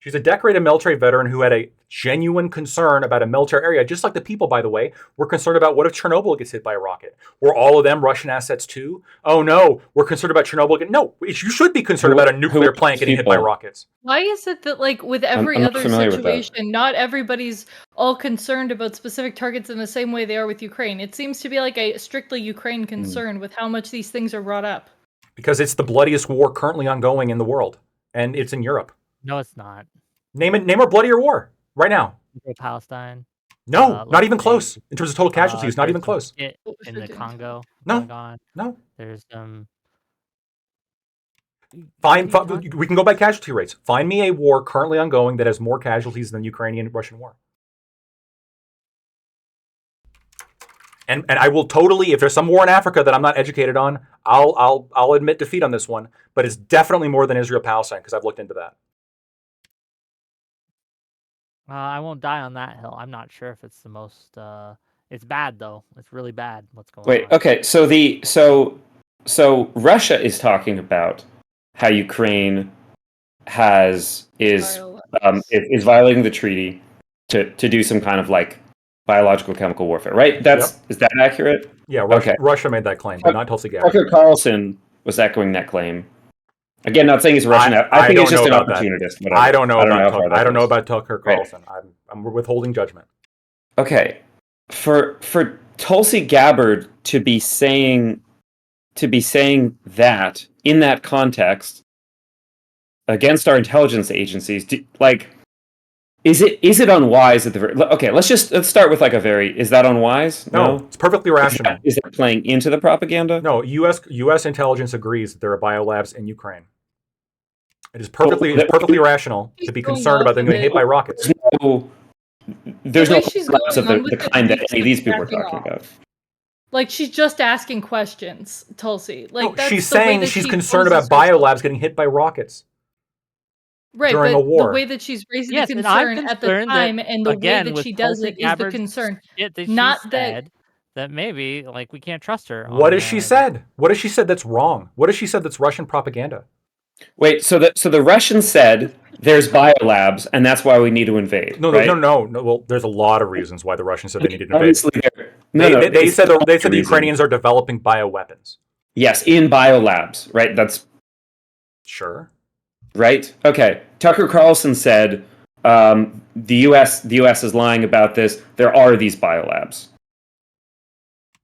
She's a decorated military veteran who had a genuine concern about a military area, just like the people, by the way, were concerned about what if Chernobyl gets hit by a rocket? Were all of them Russian assets too? Oh no, we're concerned about Chernobyl. No, you should be concerned about a nuclear plant getting hit by rockets. Why is it that, like, with every other situation, not everybody's all concerned about specific targets in the same way they are with Ukraine? It seems to be like a strictly Ukraine concern with how much these things are brought up. Because it's the bloodiest war currently ongoing in the world, and it's in Europe. No, it's not. Name a bloodier war right now. Palestine. No, not even close. In terms of total casualties, not even close. In the Congo. No. There's we can go by casualty rates. Find me a war currently ongoing that has more casualties than the Ukrainian-Russian war. And I will totally, if there's some war in Africa that I'm not educated on, I'll admit defeat on this one. But it's definitely more than Israel-Palestine because I've looked into that. I won't die on that hill. I'm not sure if it's the most. It's bad though. It's really bad. What's going on? Wait. Okay. So Russia is talking about how Ukraine is violating the treaty to do some kind of like biological chemical warfare, right? Is that accurate? Yeah. Russia made that claim, but not Tulsi Gabbard. Tucker Carlson was echoing that claim. Again, not saying he's Russian. I think he's just an opportunist. I don't know about Tucker Carlson. Right. I'm withholding judgment. Okay, for Tulsi Gabbard to be saying that in that context against our intelligence agencies, is it unwise at the very? Okay, let's start with is that unwise? No, it's perfectly rational. Is it playing into the propaganda? No, U.S. intelligence agrees that there are biolabs in Ukraine. It is perfectly rational She's to be going concerned off about them of getting hit it. by rockets. There's The no way she's collapse of going on the with it kind that leads any to of these people are backing talking off. about. Like, she's just asking questions, Tulsi. Like, No, that's she's the way saying that she's she concerned poses about herself. biolabs getting hit by rockets Right, during a but the war. way that she's raising the Yes, and I'm concern at the concerned that, time and the way again, that with she does Tulsi it is the Gabbard's concern. shit that she Not that said, that maybe, like, we can't trust her What on has she said? What has she said that's wrong? What has she said that's Russian propaganda? Wait, so the Russians said there's biolabs, and that's why we need to invade. No. right? Well, there's a lot of reasons why the Russians said they needed to invade. Obviously, they They said the reason. Ukrainians are developing bioweapons. Yes, in biolabs, right? That's Sure. right. Okay. Tucker Carlson said the U.S. is lying about this. There are these biolabs,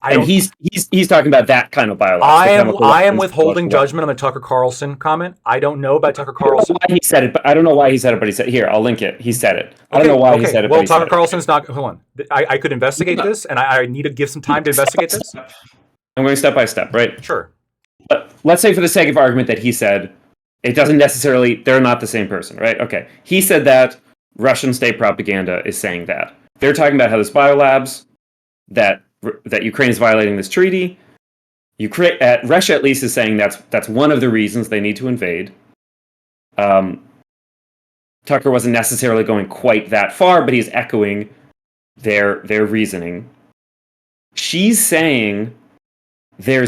and he's talking about that kind of biolabs. I am withholding judgment on the Tucker Carlson comment. I don't know about Tucker Carlson. Why he said it, but I don't know why he said it. But he said, "Here, I'll link it." He said it. I don't know why he said it. Well, but Tucker Carlson's not. Hold on. I could investigate No. this, and I need to give some time to investigate this. I'm going step by step, right? Sure. But let's say, for the sake of argument, that he said it doesn't necessarily. They're not the same person, right? Okay. He said that Russian state propaganda is saying that they're talking about how there's biolabs, that Ukraine is violating this treaty. Russia at least is saying that's one of the reasons they need to invade. Tucker wasn't necessarily going quite that far, but he's echoing their reasoning. She's saying there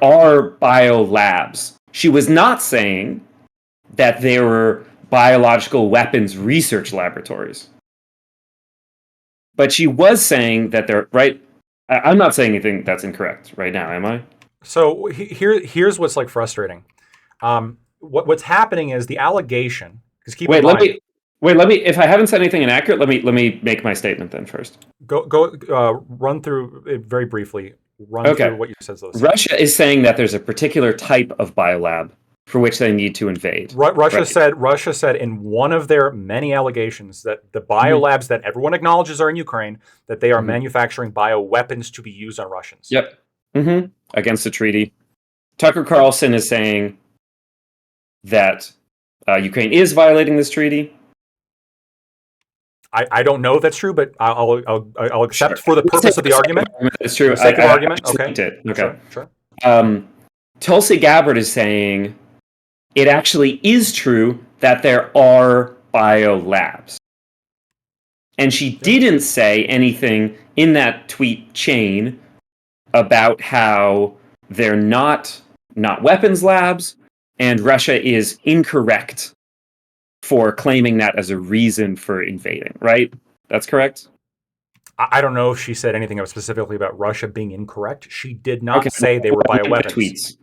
are biolabs. She was not saying that there were biological weapons research laboratories. But she was saying that they're right. I'm not saying anything that's incorrect right now, am I? So here's what's like frustrating. What's happening is the allegation. Because keep in mind. Let me. If I haven't said anything inaccurate, let me make my statement then first. Go run through it very briefly. Through what you said. Russia is saying that there's a particular type of biolab for which they need to invade. Russia said in one of their many allegations that the biolabs that everyone acknowledges are in Ukraine, that they are manufacturing bioweapons to be used on Russians. Yep. Against the treaty. Tucker Carlson is saying that Ukraine is violating this treaty. I don't know if that's true, but I'll accept for the purpose of the argument. It's true. For the sake of argument, okay. Okay. Sure. Tulsi Gabbard is saying it actually is true that there are biolabs. And she didn't say anything in that tweet chain about how they're not weapons labs, and Russia is incorrect for claiming that as a reason for invading, right? That's correct? I don't know if she said anything specifically about Russia being incorrect. She did not say they were bioweapons.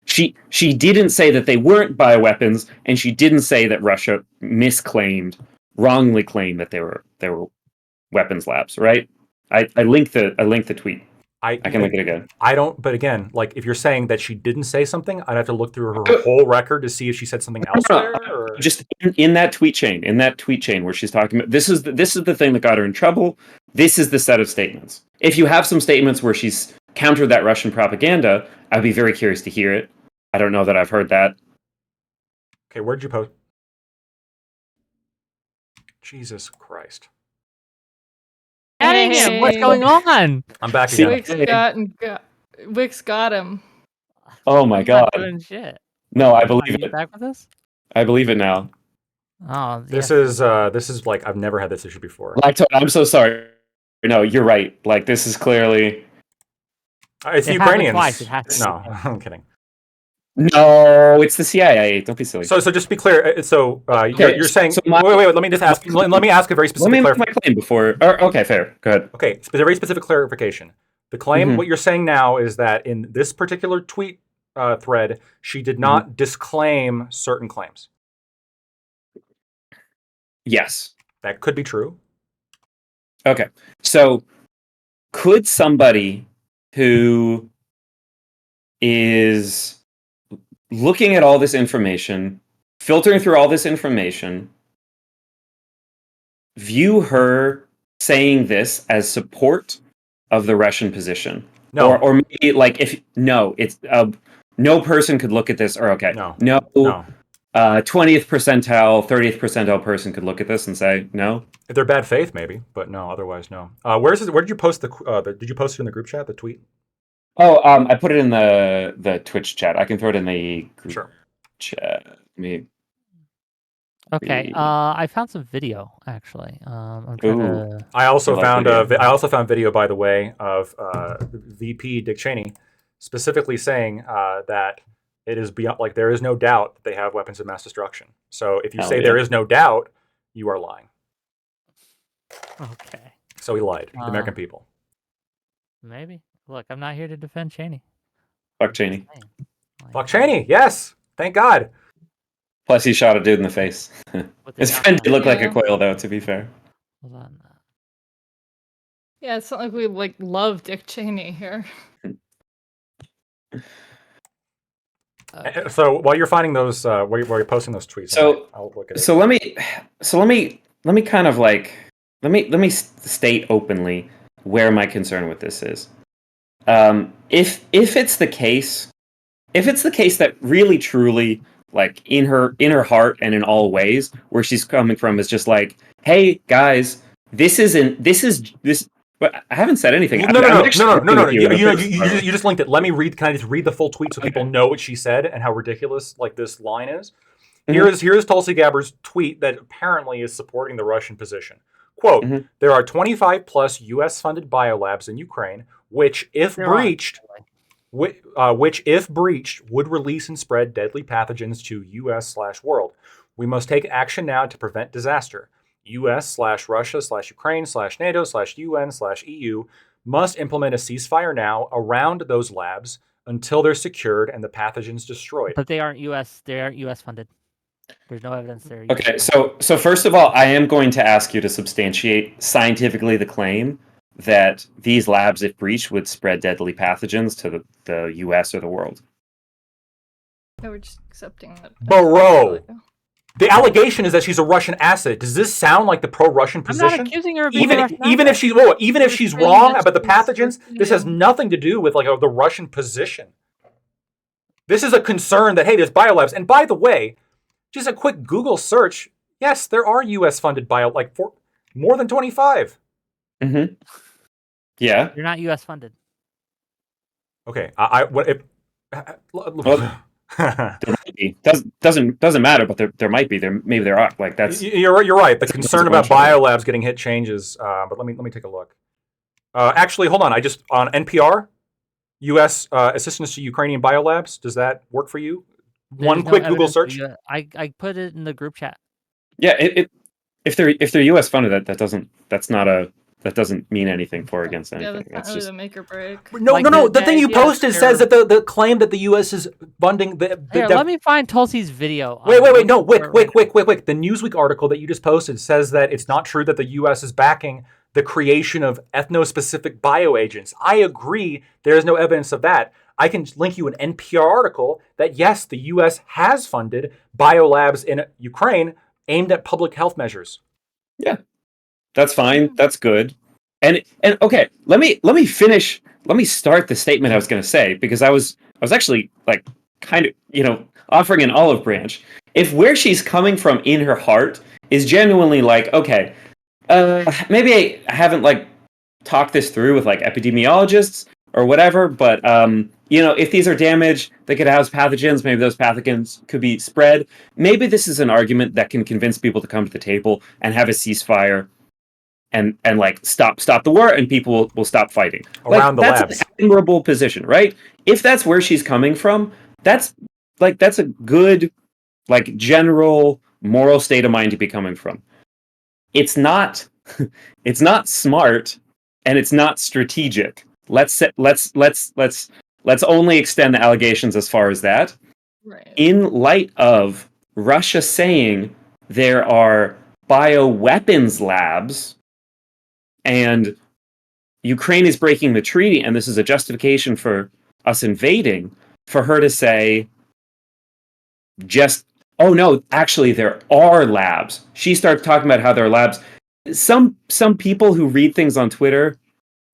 Tweets. She didn't say that they weren't bioweapons, and she didn't say that Russia wrongly claimed that they were weapons labs, right? I linked the tweet. I can link it again. But again, like if you're saying that she didn't say something, I'd have to look through her whole record to see if she said something else there. Or... Just in that tweet chain where she's talking about this is the thing that got her in trouble. This is the set of statements. If you have some statements where she's countered that Russian propaganda, I'd be very curious to hear it. I don't know that I've heard that. Okay, where'd you post? Jesus Christ. Adding him. What's going on? I'm back again. Whick's got him. Oh my God. Not doing shit. No, I believe it. Back with us? I believe it now. Oh, this is like I've never had this issue before. I'm so sorry. No, you're right. Like this is clearly. It's the Ukrainians. Twice. It has to no, I'm kidding. No, it's the CIA. Don't be silly. So just to be clear. You're saying. So wait. Let me just ask. Let me ask a very specific. Let me make my claim before. Okay, fair. Go ahead. Okay, a very specific clarification. The claim, what you're saying now, is that in this particular tweet thread, she did not disclaim certain claims. Yes, that could be true. Okay, so could somebody who is looking at all this information, filtering through all this information, view her saying this as support of the Russian position? No. Or maybe like it's no person could look at this or okay. No. 20th percentile, 30th percentile person could look at this and say, no. If they're bad faith, maybe, but no, otherwise, no. Where did you post did you post it in the group chat, the tweet? Oh, I put it in the Twitch chat. I can throw it in the group Sure. chat. Me. Okay. I found some video actually. I'm trying Ooh. to. I also I like found video. I also found video, by the way, of VP Dick Cheney specifically saying that it is beyond, like, there is no doubt that they have weapons of mass destruction. So if you Hell say yeah. there is no doubt, you are lying. Okay. So he lied to the American people. Maybe. Look, I'm not here to defend Cheney. Fuck Cheney. Fuck Cheney, yes, thank God. Plus, he shot a dude in the face. With the His friend did shotgun. look like a Yeah. quail, though, to be fair. Hold on. Yeah, it's not like we like love Dick Cheney here. Okay. So while you're finding those, while you're posting those tweets, So- I'll look at it. So let me kind of like let me state openly where my concern with this is. If it's the case, that really truly, like, in her heart and in all ways, where she's coming from is just like, hey guys, this. But I haven't said anything. No. I'm actually agreeing with you in the first part. You just linked it. Let me read. Can I just read the full tweet so people know what she said and how ridiculous, like, this line is? Mhm. Here's Tulsi Gabbard's tweet that apparently is supporting the Russian position. Quote: Mhm. There are 25 plus U.S. funded biolabs in Ukraine, which, if There are. breached, would release and spread deadly pathogens to U.S./world. We must take action now to prevent disaster. U.S./Russia/Ukraine/NATO/UN/EU must implement a ceasefire now around those labs until they're secured and the pathogens destroyed. But they aren't U.S. They aren't U.S. funded. There's no evidence they're US Okay, funded. so first of all, I am going to ask you to substantiate scientifically the claim that these labs, if breached, would spread deadly pathogens to the U.S. or the world. Yeah, we're just accepting that. Bro. The allegation is that she's a Russian asset. Does this sound like the pro-Russian I'm not position? accusing her of being a Even Russian even asset. if she's saying wrong that about the she's pathogens, this has working- nothing to do with, like, the Russian position. This is a concern that, hey, there's biolabs. And by the way, just a quick Google search. Yes, there are U.S. funded more than 25. Mm-hmm. Yeah. You're not U.S. funded. Okay, what if? Well, there might be. Doesn't matter, but there might be. Maybe there are. Like, that's You're right. The that's concern about consequential. biolabs getting hit changes. But let me take a look. Actually, hold on. I just, on NPR, U.S. Assistance to Ukrainian biolabs. Does that work for you? One There's no quick Google evidence search. I put it in the group chat. Yeah. If they're U.S. funded, that doesn't mean anything for or against Yeah, anything. that's not That's really just the make or break. No, Like, no. the The thing you idea that posted says that the claim that the U.S. is funding Here, let me find Tulsi's video. Wait. No, Whick. Right. The Newsweek article that you just posted says that it's not true that the U.S. is backing the creation of ethno-specific bioagents. I agree. There is no evidence of that. I can link you an NPR article that, yes, the U.S. has funded biolabs in Ukraine aimed at public health measures. Yeah. That's fine. That's good. And okay, let me finish. Let me start the statement I was going to say, because I was actually, like, kind of, offering an olive branch. If where she's coming from in her heart is genuinely like, okay, maybe I haven't, like, talked this through with, like, epidemiologists or whatever, but if these are damaged, they could house pathogens. Maybe those pathogens could be spread. Maybe this is an argument that can convince people to come to the table and have a ceasefire. And like stop the war, and people will stop fighting. Around the that's labs. an admirable position, right? If that's where she's coming from, that's a good, like, general moral state of mind to be coming from. It's not it's not smart, and it's not strategic. Let's only extend the allegations as far as that. Right. In light of Russia saying there are bioweapons labs, and Ukraine is breaking the treaty, and this is a justification for us invading, for her to say, oh no, actually there are labs. She starts talking about how there are labs. Some people who read things on Twitter,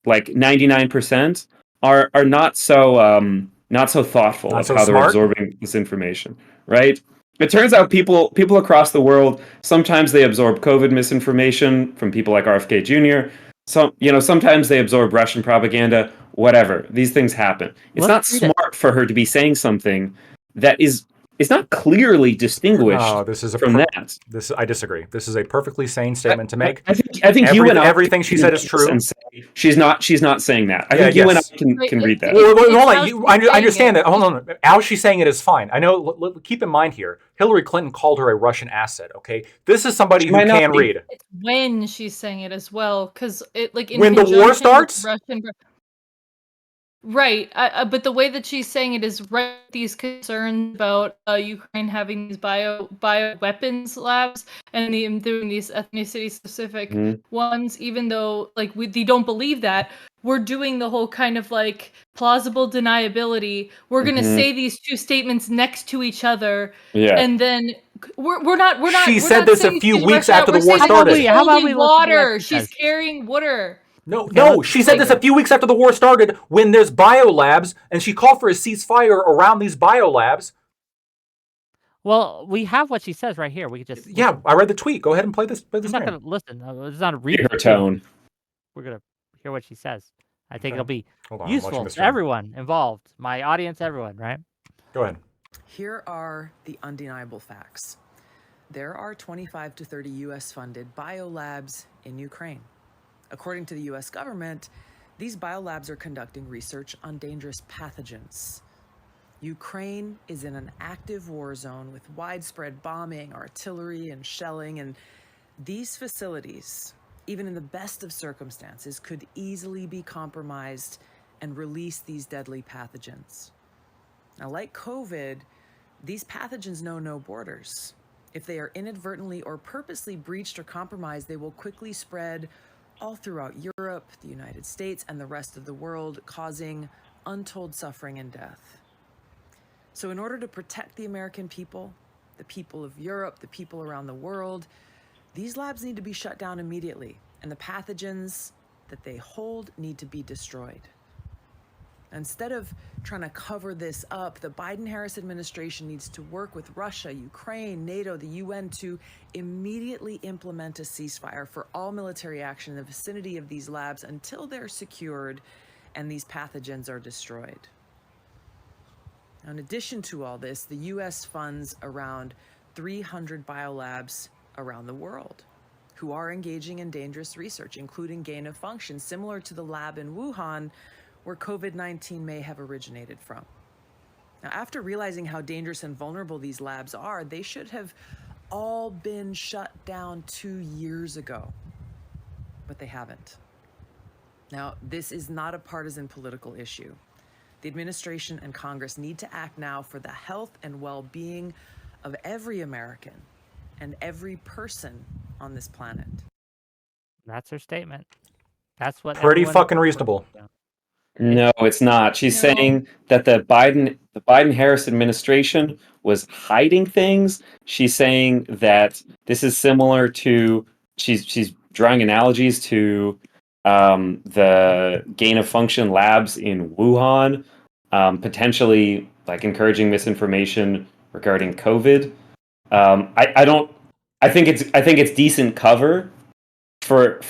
like 99%, are not so thoughtful Not of so how smart? they're absorbing this information, right? It turns out people across the world, sometimes they absorb COVID misinformation from people like RFK Jr. Sometimes they absorb Russian propaganda. Whatever, these things happen. It's Let's not read it. smart for her to be saying something that is not clearly distinguished No, this is from that. I disagree. This is a perfectly sane statement to make. I think you and I Everything she said is true. and say she's not saying that. I Yeah, think you and I yes. can read that. Well, It's hold how on. she's I saying understand it. that. Hold on. How she's saying it is fine. I know. Keep in mind here, Hillary Clinton called her a Russian asset. Okay, this is somebody She who might not can be. read. It's when she's saying it as well, because it like in When the war conjunction with starts, Russian. Right, but the way that she's saying it is right. These concerns about Ukraine having these bio weapons labs and doing these ethnicity specific Mhm. ones, even though like they don't believe that, we're doing the whole kind of like plausible deniability. We're gonna Mhm. say these two statements next to each other, Yeah. and then we're not She said not this a saying few she's weeks Russian out. after the We're war saying that started. she's How about we holding listen to what water. she She's says? carrying water. No, Okay, no. let's She said this a few weeks after the war started, when there's biolabs, and she called for a ceasefire around these biolabs. Well, we have what she says right here. We could just Yeah, listen. I read the tweet. Go ahead and play this. I'm not stream. gonna listen. It's not a read Hear the her tweet. tone. We're gonna hear what she says. I think Okay. it'll be Hold on, I'm watching useful the to stream. everyone involved, my audience, everyone, right? Go ahead. Here are the undeniable facts. There are 25 to 30 US-funded biolabs in Ukraine. According to the US government, these biolabs are conducting research on dangerous pathogens. Ukraine is in an active war zone with widespread bombing, artillery, and shelling, and these facilities, even in the best of circumstances, could easily be compromised and release these deadly pathogens. Now, like COVID, these pathogens know no borders. If they are inadvertently or purposely breached or compromised, they will quickly spread all throughout Europe, the United States, and the rest of the world, causing untold suffering and death. So in order to protect the American people, the people of Europe, the people around the world, these labs need to be shut down immediately, and the pathogens that they hold need to be destroyed. Instead of trying to cover this up, the Biden-Harris administration needs to work with Russia, Ukraine, NATO, the UN to immediately implement a ceasefire for all military action in the vicinity of these labs until they're secured and these pathogens are destroyed. Now, in addition to all this, the US funds around 300 biolabs around the world who are engaging in dangerous research, including gain of function, similar to the lab in Wuhan, where COVID-19 may have originated from. Now, after realizing how dangerous and vulnerable these labs are, they should have all been shut down 2 years ago, but they haven't. Now, this is not a partisan political issue. The administration and Congress need to act now for the health and well-being of every American and every person on this planet. That's her statement. That's what Pretty everyone- fucking reasonable. No, it's not. She's No. saying that the Biden-Harris administration was hiding things. She's saying that this is similar to she's drawing analogies to the gain of function labs in Wuhan, potentially like encouraging misinformation regarding COVID. I don't. I think it's decent cover for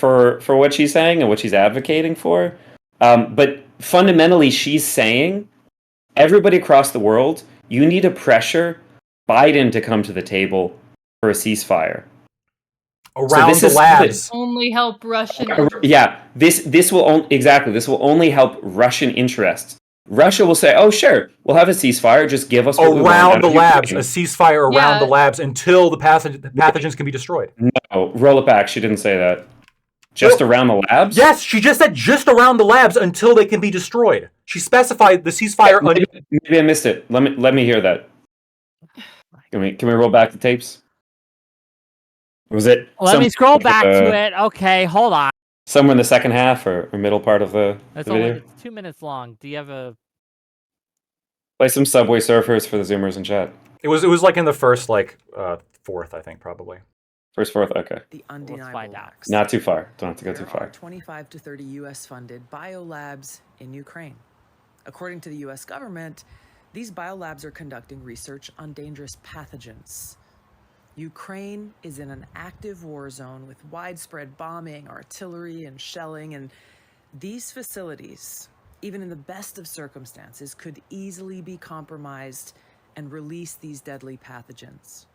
what she's saying and what she's advocating for. But fundamentally, she's saying everybody across the world, you need to pressure Biden to come to the table for a ceasefire. Around this the is labs. Only help Russian. Yeah, this will exactly. This will only help Russian interests. Russia will say, "Oh, sure, we'll have a ceasefire. Just give us what we want Around out the of labs. A Ukraine." ceasefire around Yeah. the labs until the pathogens can be destroyed. No, roll it back. She didn't say that. Just Well, around the labs? Yes, she just said just around the labs until they can be destroyed. She specified the ceasefire. Maybe I missed it. Let me hear that. Can we roll back the tapes? Was it? Let me scroll back to it. Okay, hold on. Somewhere in the second half or middle part of the video. It's 2 minutes long. Do you have a? Play some Subway Surfers for the Zoomers in chat. It was like in the first fourth, I think, probably. First, fourth, okay. The undeniable find out. facts. Not too far. Don't have to go too There are far. 25 to 30 US-funded biolabs in Ukraine. According to the US government, These biolabs are conducting research on dangerous pathogens. Ukraine is in an active war zone with widespread bombing, artillery, and shelling, and these facilities, even in the best of circumstances, could easily be compromised and release these deadly pathogens.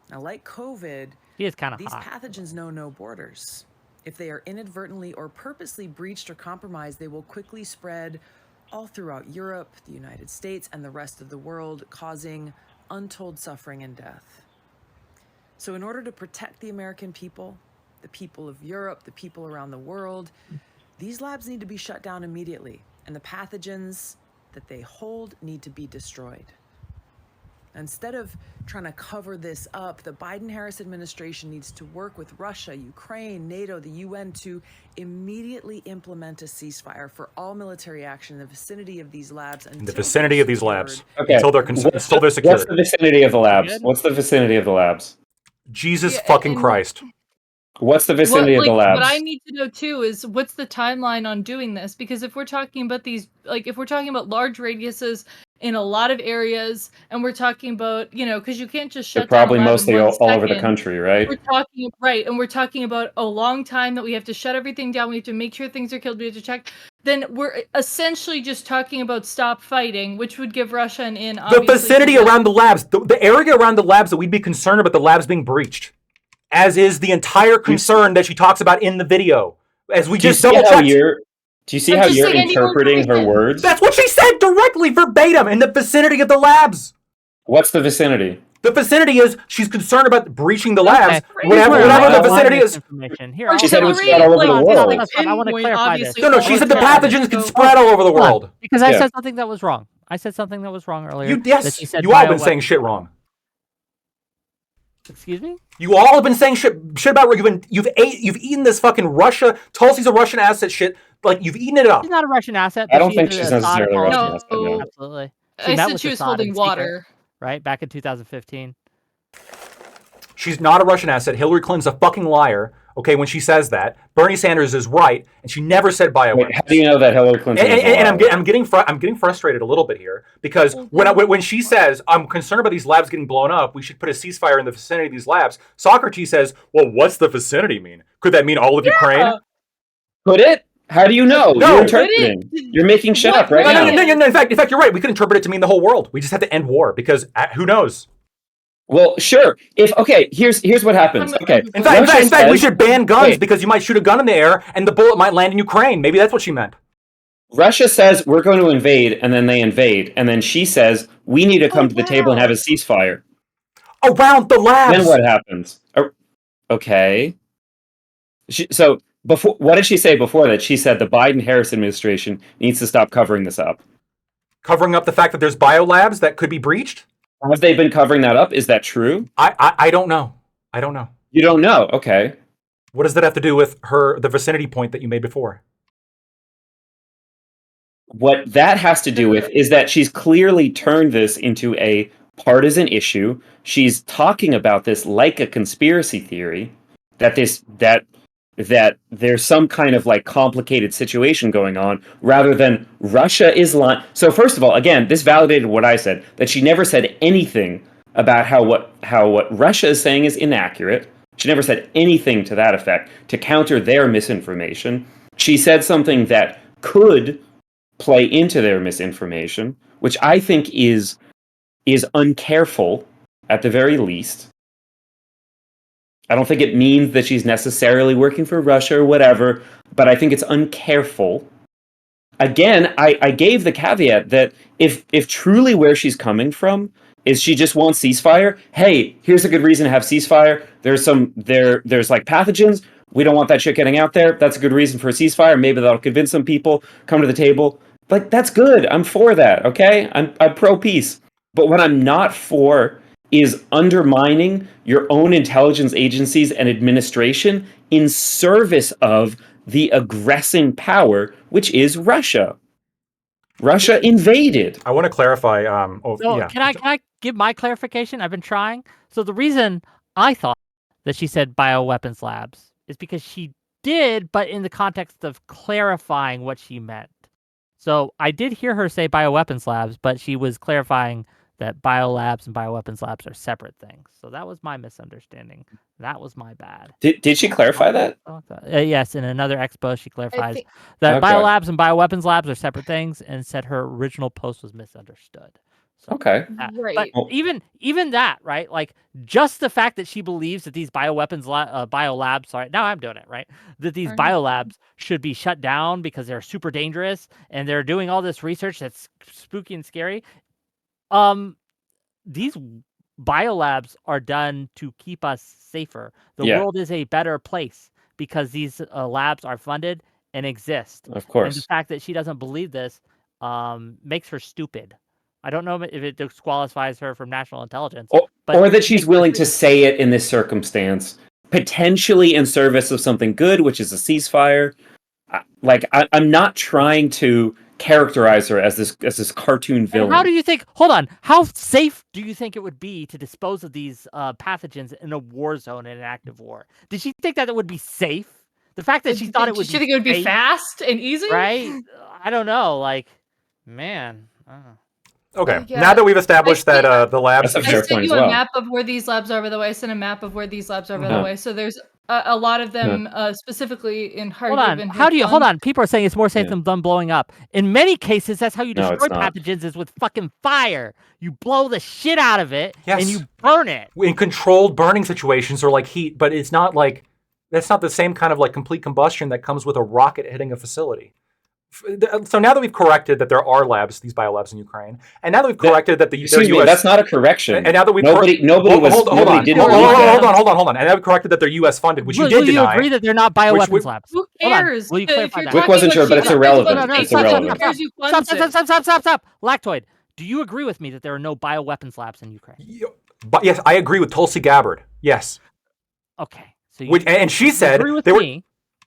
Now, like COVID, He is kind of these hot. pathogens know no borders. If they are inadvertently or purposely breached or compromised, they will quickly spread all throughout Europe, the United States, and the rest of the world, causing untold suffering and death. So in order to protect the American people, the people of Europe, the people around the world, these labs need to be shut down immediately, and the pathogens that they hold need to be destroyed. Instead of trying to cover this up, the Biden-Harris administration needs to work with Russia, Ukraine, NATO, the UN to immediately implement a ceasefire for all military action in the vicinity of these labs. In the vicinity of these labs. Okay. Until they're secure. What's the vicinity of the labs? Good. What's the vicinity of the labs? Jesus Yeah, fucking and- Christ. What's the vicinity of the labs? What I need to know too is what's the timeline on doing this? Because if we're talking about these, like if we're talking about large radiuses in a lot of areas, and we're talking about, because you can't just They're shut down a probably lab in mostly one all over the second. country, right? We're talking and we're talking about a long time that we have to shut everything down. We have to make sure things are killed. We have to check. Then we're essentially just talking about stop fighting, which would give Russia an in. The vicinity around the labs, the area around the labs that we'd be concerned about the labs being breached, as is the entire concern that she talks about in the video. As we just double checked. Do you see how you're interpreting her words? That's what she said directly, verbatim, in the vicinity of the labs. What's the vicinity? The vicinity is she's concerned about breaching the labs. Okay. Whatever the vicinity is. Here, She said it would spread all over the world. I want to clarify this. No, she said the pathogens can spread all over the world. Because I said something that was wrong. I said something that was wrong earlier. You all have been saying shit wrong. Excuse me? You all have been saying shit about you've eaten this fucking Russia. Tulsi's a Russian asset shit. Like you've eaten it up. She's not a Russian asset. I don't think she's necessarily a Russian asset. No. Absolutely. I said she was holding water. Right, back in 2015. She's not a Russian asset. Hillary Clinton's a fucking liar. Okay, when she says that, Bernie Sanders is right, and she never said bioweapons. How do you know that Hillary Clinton? And I'm getting frustrated a little bit here because when she says I'm concerned about these labs getting blown up, we should put a ceasefire in the vicinity of these labs. Socrates says, "Well, what's the vicinity mean? Could that mean all of Ukraine?" Could it? How do you know? No. You're interpreting. You're making shit up right now. No, in fact, you're right. We could interpret it to mean the whole world. We just have to end war because who knows? Well, sure. Here's what happens. Okay. In fact, we should ban guns because you might shoot a gun in the air and the bullet might land in Ukraine. Maybe that's what she meant. Russia says we're going to invade, and then they invade, and then she says we need to come to the table and have a ceasefire around the labs. Then what happens? Okay. What did she say before that? She said the Biden-Harris administration needs to stop covering this up. Covering up the fact that there's biolabs that could be breached? Have they been covering that up? Is that true? I don't know. I don't know. You don't know? Okay. What does that have to do with the vicinity point that you made before? What that has to do with is that she's clearly turned this into a partisan issue. She's talking about this like a conspiracy theory, that there's some kind of like complicated situation going on, rather than Russia is lying. So first of all, again, this validated what I said, that she never said anything about how what Russia is saying is inaccurate. She never said anything to that effect to counter their misinformation. She said something that could play into their misinformation, which I think is uncareful at the very least. I don't think it means that she's necessarily working for Russia or whatever, but I think it's uncareful. Again, I gave the caveat that if truly where she's coming from is she just wants ceasefire, hey, here's a good reason to have ceasefire. There's like pathogens. We don't want that shit getting out there. That's a good reason for a ceasefire. Maybe that'll convince some people, come to the table. Like, that's good. I'm for that, okay? I'm pro-peace. But what I'm not for is undermining your own intelligence agencies and administration in service of the aggressing power, which is Russia. Russia invaded. I want to clarify. Can I give my clarification? I've been trying. So the reason I thought that she said bioweapons labs is because she did, but in the context of clarifying what she meant. So I did hear her say bioweapons labs, but she was clarifying that biolabs and bioweapons labs are separate things. So that was my misunderstanding. That was my bad. Did she clarify that? Yes, in another expo, she clarifies think- that Okay. biolabs and bioweapons labs are separate things, and said her original post was misunderstood. So, Okay. but Right. even that, right? Like just the fact that she believes that these bioweapons biolabs, sorry, now I'm doing it, right? That these Are you- biolabs should be shut down because they're super dangerous and they're doing all this research that's spooky and scary. These biolabs are done to keep us safer. The Yeah. world is a better place because these labs are funded and exist. Of And the course. fact that she doesn't believe this makes her stupid. I don't know if it disqualifies her from national intelligence, but Or that it she's makes her willing to stupid. say it in this circumstance, potentially in service of something good, which is a ceasefire. I'm not trying to characterize her as this cartoon And villain. how do you think? Hold on. How safe do you think it would be to dispose of these pathogens in a war zone in an active war? Did she think that it would be safe? The fact that she thought it would Did be you think it would be safe, fast and easy? right? I don't know. Like, man. I don't know. Okay. Yeah. Now that we've established I see- that the labs. That's a I fair sent point you as a well. map of where these labs are, by the way. I sent a map of where these labs are, by the Uh-huh. way. So there's a lot of them, specifically in Hold Kharkiv on. and How do you hold Kherson. on? People are saying it's more safe Yeah. than them blowing up. In many cases, that's how you No, destroy it's not. pathogens is with fucking fire. You blow the shit out of it Yes. and you burn it. In controlled burning situations or like heat, but it's not like that's not the same kind of like complete combustion that comes with a rocket hitting a facility. So now that we've corrected that there are labs, these biolabs in Ukraine, and now that we've corrected that Excuse me, US, that's not a correction. and now that we've nobody hold didn't on, believe hold that. on, and now we've corrected that they're U.S. funded, which you Will did you deny. agree that they're not bioweapons labs? Who Hold on. cares? Will you If clarify you're that? Wick talking wasn't what sure, she but it's funds, irrelevant. what It's she funds, irrelevant. Who cares who Stop, funds it? stop. Lactoid, do you agree with me that there are no bioweapons labs in Ukraine? But yes, I agree with Tulsi Gabbard. Yes, Okay. So you and she said agree with they were. me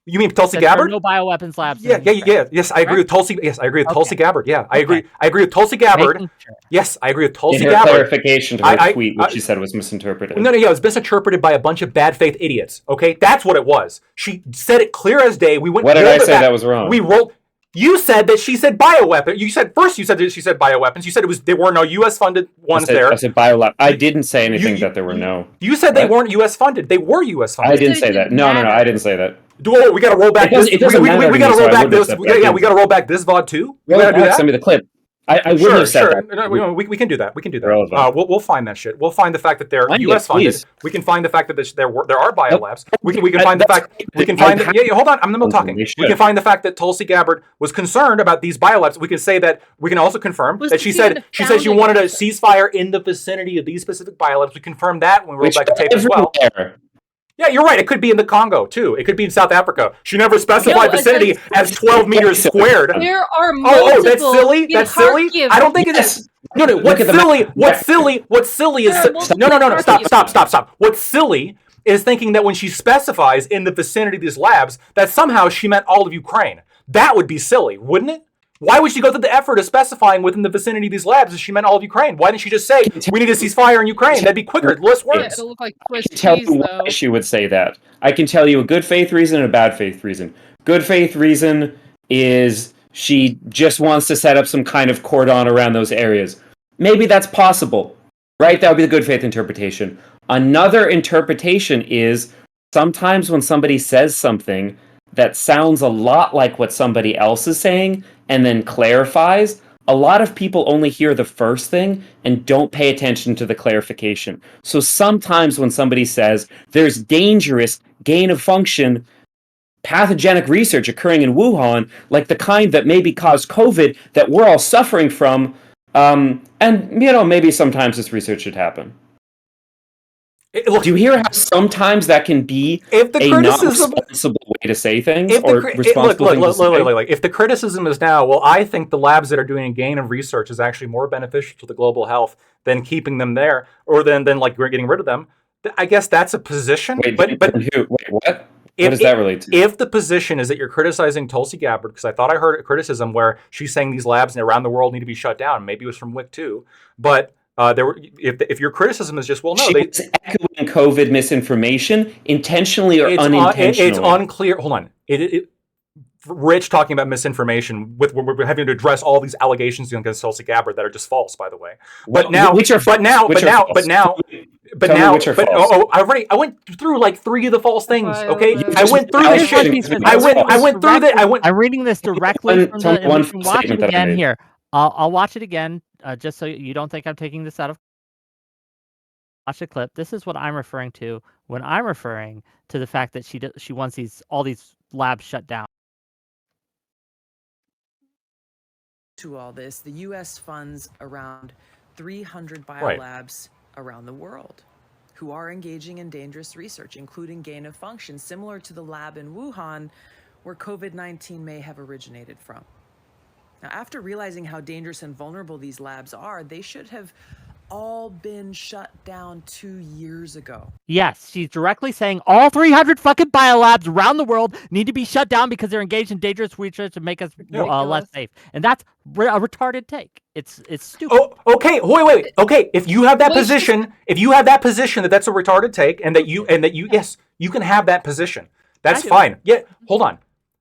You mean Tulsi that there are Gabbard? no bioweapons labs Yeah, in Ukraine. yes, I agree with Tulsi. Yes, I agree with Tulsi Okay. Gabbard. Yeah, I Okay. agree. I agree with Tulsi Gabbard. Making sure. Yes, I agree with Tulsi In her Gabbard. clarification to her tweet, which she said was misinterpreted. No, it was misinterpreted by a bunch of bad faith idiots. Okay, that's what it was. She said it clear as day. We went. What did I rolled it say back. that was wrong? We rolled. You said that she said bioweapon. You said that she said bioweapons. You said there were no U.S. funded ones there. I said biolab. I didn't say anything that there were no. You said they What? weren't U.S. funded. They were U.S. funded. I didn't say that. No, I didn't say that. We got to roll back this. It doesn't matter to We me, got to so roll I back wouldn't have this. said that. We got to roll back this VOD too. We Roll got to do back, that. send me the clip. I wouldn't have said that. No, we can do that. We can do that. Relevant. We'll find that shit. We'll find the fact that they're Find it, U.S. funded. please. We can find the fact that there are biolabs. We can I- find the that's- fact. We can I- find. Hold on. I'm not talking. They We should. can find the fact that Tulsi Gabbard was concerned about these biolabs. We can say that. We can also confirm Was that she she said even she said she founding wanted a it? ceasefire in the vicinity of these specific biolabs. We confirmed that when we rolled Which back the tape as well. everywhere. Yeah, you're right. It could be in the Congo too. It could be in South Africa. She never specified No, vicinity as 12 meters squared. There are multiple. Oh, that's silly. in That's silly. Kharkiv. I don't think it's no. Look What's at the silly? map. What's silly is There are multiple no. Kharkiv. Stop. What's silly is thinking that when she specifies in the vicinity of these labs that somehow she meant all of Ukraine. That would be silly, wouldn't it? Why would she go through the effort of specifying within the vicinity of these labs if she meant all of Ukraine? Why didn't she just say we need to cease fire in Ukraine? That'd be quicker, less Yeah, words. it'll look like I Swiss can tell cheese, you though. why she would say that. I can tell you a good faith reason and a bad faith reason. Good faith reason is she just wants to set up some kind of cordon around those areas. Maybe that's possible, right? That would be the good faith interpretation. Another interpretation is sometimes when somebody says something that sounds a lot like what somebody else is saying and then clarifies, a lot of people only hear the first thing and don't pay attention to the clarification. So sometimes when somebody says there's dangerous gain of function pathogenic research occurring in Wuhan, like the kind that maybe caused COVID that we're all suffering from, and maybe sometimes this research should happen. Look, Do you hear how sometimes that can be if the a criticism, non-responsible way to say things if or the, responsible thing to say? look, if the criticism is now, well, I think the labs that are doing a gain of research is actually more beneficial to the global health than keeping them there, or than like getting rid of them. I guess that's a position. Wait, but wait, what? What does that relate to? If the position is that you're criticizing Tulsi Gabbard, because I thought I heard a criticism where she's saying these labs around the world need to be shut down. Maybe it was from Whick too, but if your criticism is just, well, no, she was echoing COVID misinformation intentionally or unintentionally. It's unclear. Hold on. Rich talking about misinformation with we're having to address all these allegations against Tulsi Gabbard that are just false, by the way. But now, which are but now, which but are now, false? but now, but Tell me now, which are but false. I went through like 3 of the false things. Okay, biolabs. I went through this Here's what shit. she said. I I'm reading this went through that. I'm reading this directly One- from tell me the, and we one can watch it statement that I again made. here. I'll watch it again, just so you don't think I'm taking this out of. Watch the clip. This is what I'm referring to when I'm referring to the fact that she wants all these labs shut down. To all this, the U.S. funds around 300 Right. biolabs around the world who are engaging in dangerous research, including gain of function, similar to the lab in Wuhan where COVID-19 may have originated from. Now, after realizing how dangerous and vulnerable these labs are, they should have all been shut down 2 years ago. Yes, she's directly saying all 300 fucking biolabs around the world need to be shut down because they're engaged in dangerous research to make us less Ridiculous. safe, and that's a retarded take. It's stupid. Oh, okay. Wait. Okay, if you have that Well, it's just- position, that that's a retarded take, and that you yes, you can have that position. That's I do. fine. Yeah, hold on.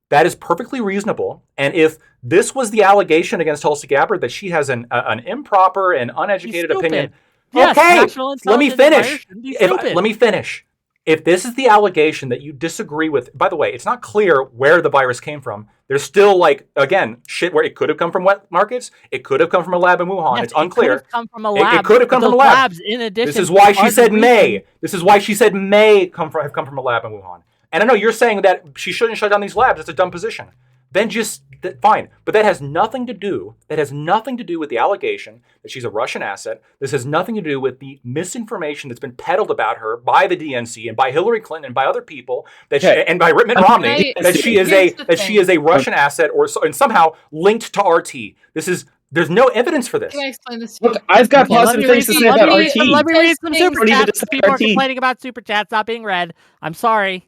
That is perfectly reasonable. And if this was the allegation against Tulsi Gabbard that she has an improper and uneducated She's opinion, stupid. Yes, okay, national let me intelligence advisor finish. shouldn't be stupid. Let me finish. If this is the allegation that you disagree with, by the way, it's not clear where the virus came from. There's still, like, again, shit where it could have come from wet markets. It could have come from a lab in Wuhan. Yes, it's unclear. It could have come from a lab. It could have come but from a those lab. labs, in addition, This is why she are the said may. reason- This is why she said may have come from a lab in Wuhan. And I know you're saying that she shouldn't shut down these labs. That's a dumb position. Then just fine. But that has nothing to do. That has nothing to do with the allegation that she's a Russian asset. This has nothing to do with the misinformation that's been peddled about her by the DNC and by Hillary Clinton and by other people and by Mitt Romney that she is a Russian asset and somehow linked to RT. There's no evidence for this. Can I explain this to you? Look, I've got Okay, let positive me things to read say some- about let me- RT. Let me read some Things- super Don't even chats. decide People are RT. complaining about super chats not being read. I'm sorry.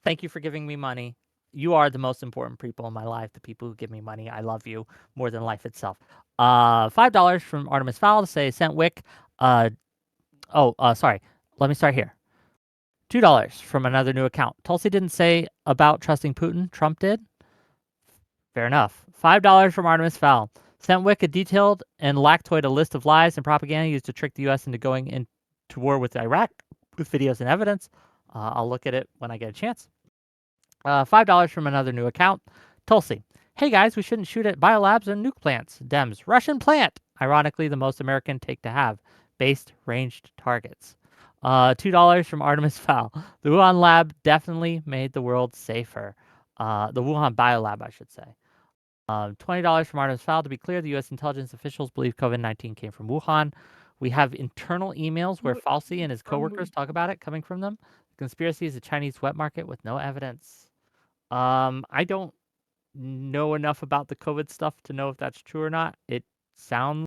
Thank you for giving me money. You are the most important people in my life. The people who give me money. I love you more than life itself. $5 from Artemis Fowl to say sent Wick. Sorry. Let me start here. $2 from another new account. Tulsi didn't say about trusting Putin. Trump did. Fair enough. $5 from Artemis Fowl. Sent Wick a detailed and lactoid a list of lies and propaganda used to trick the U.S. into going into war with Iraq with videos and evidence. I'll look at it when I get a chance. $5 from another new account. Tulsi. Hey guys, we shouldn't shoot at biolabs and nuke plants. Dems. Russian plant. Ironically, the most American take to have. Based ranged targets. $2 from Artemis Fowl. The Wuhan lab definitely made the world safer. The Wuhan biolab, I should say. $20 from Artemis Fowl. To be clear, the U.S. intelligence officials believe COVID-19 came from Wuhan. We have internal emails where Fauci and his coworkers talk about it coming from them. The conspiracy is a Chinese wet market with no evidence. I don't know enough about the COVID stuff to know if that's true or not. It sounds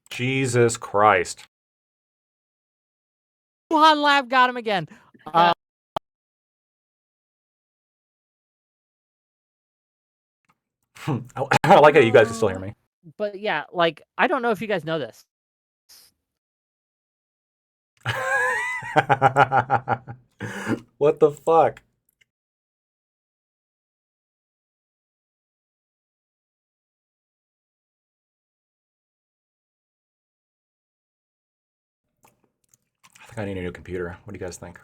Jesus Christ. Wuhan lab got him again. I like how you guys can still hear me. But yeah, like I don't know if you guys know this. What the fuck? I think I need a new computer. What do you guys think?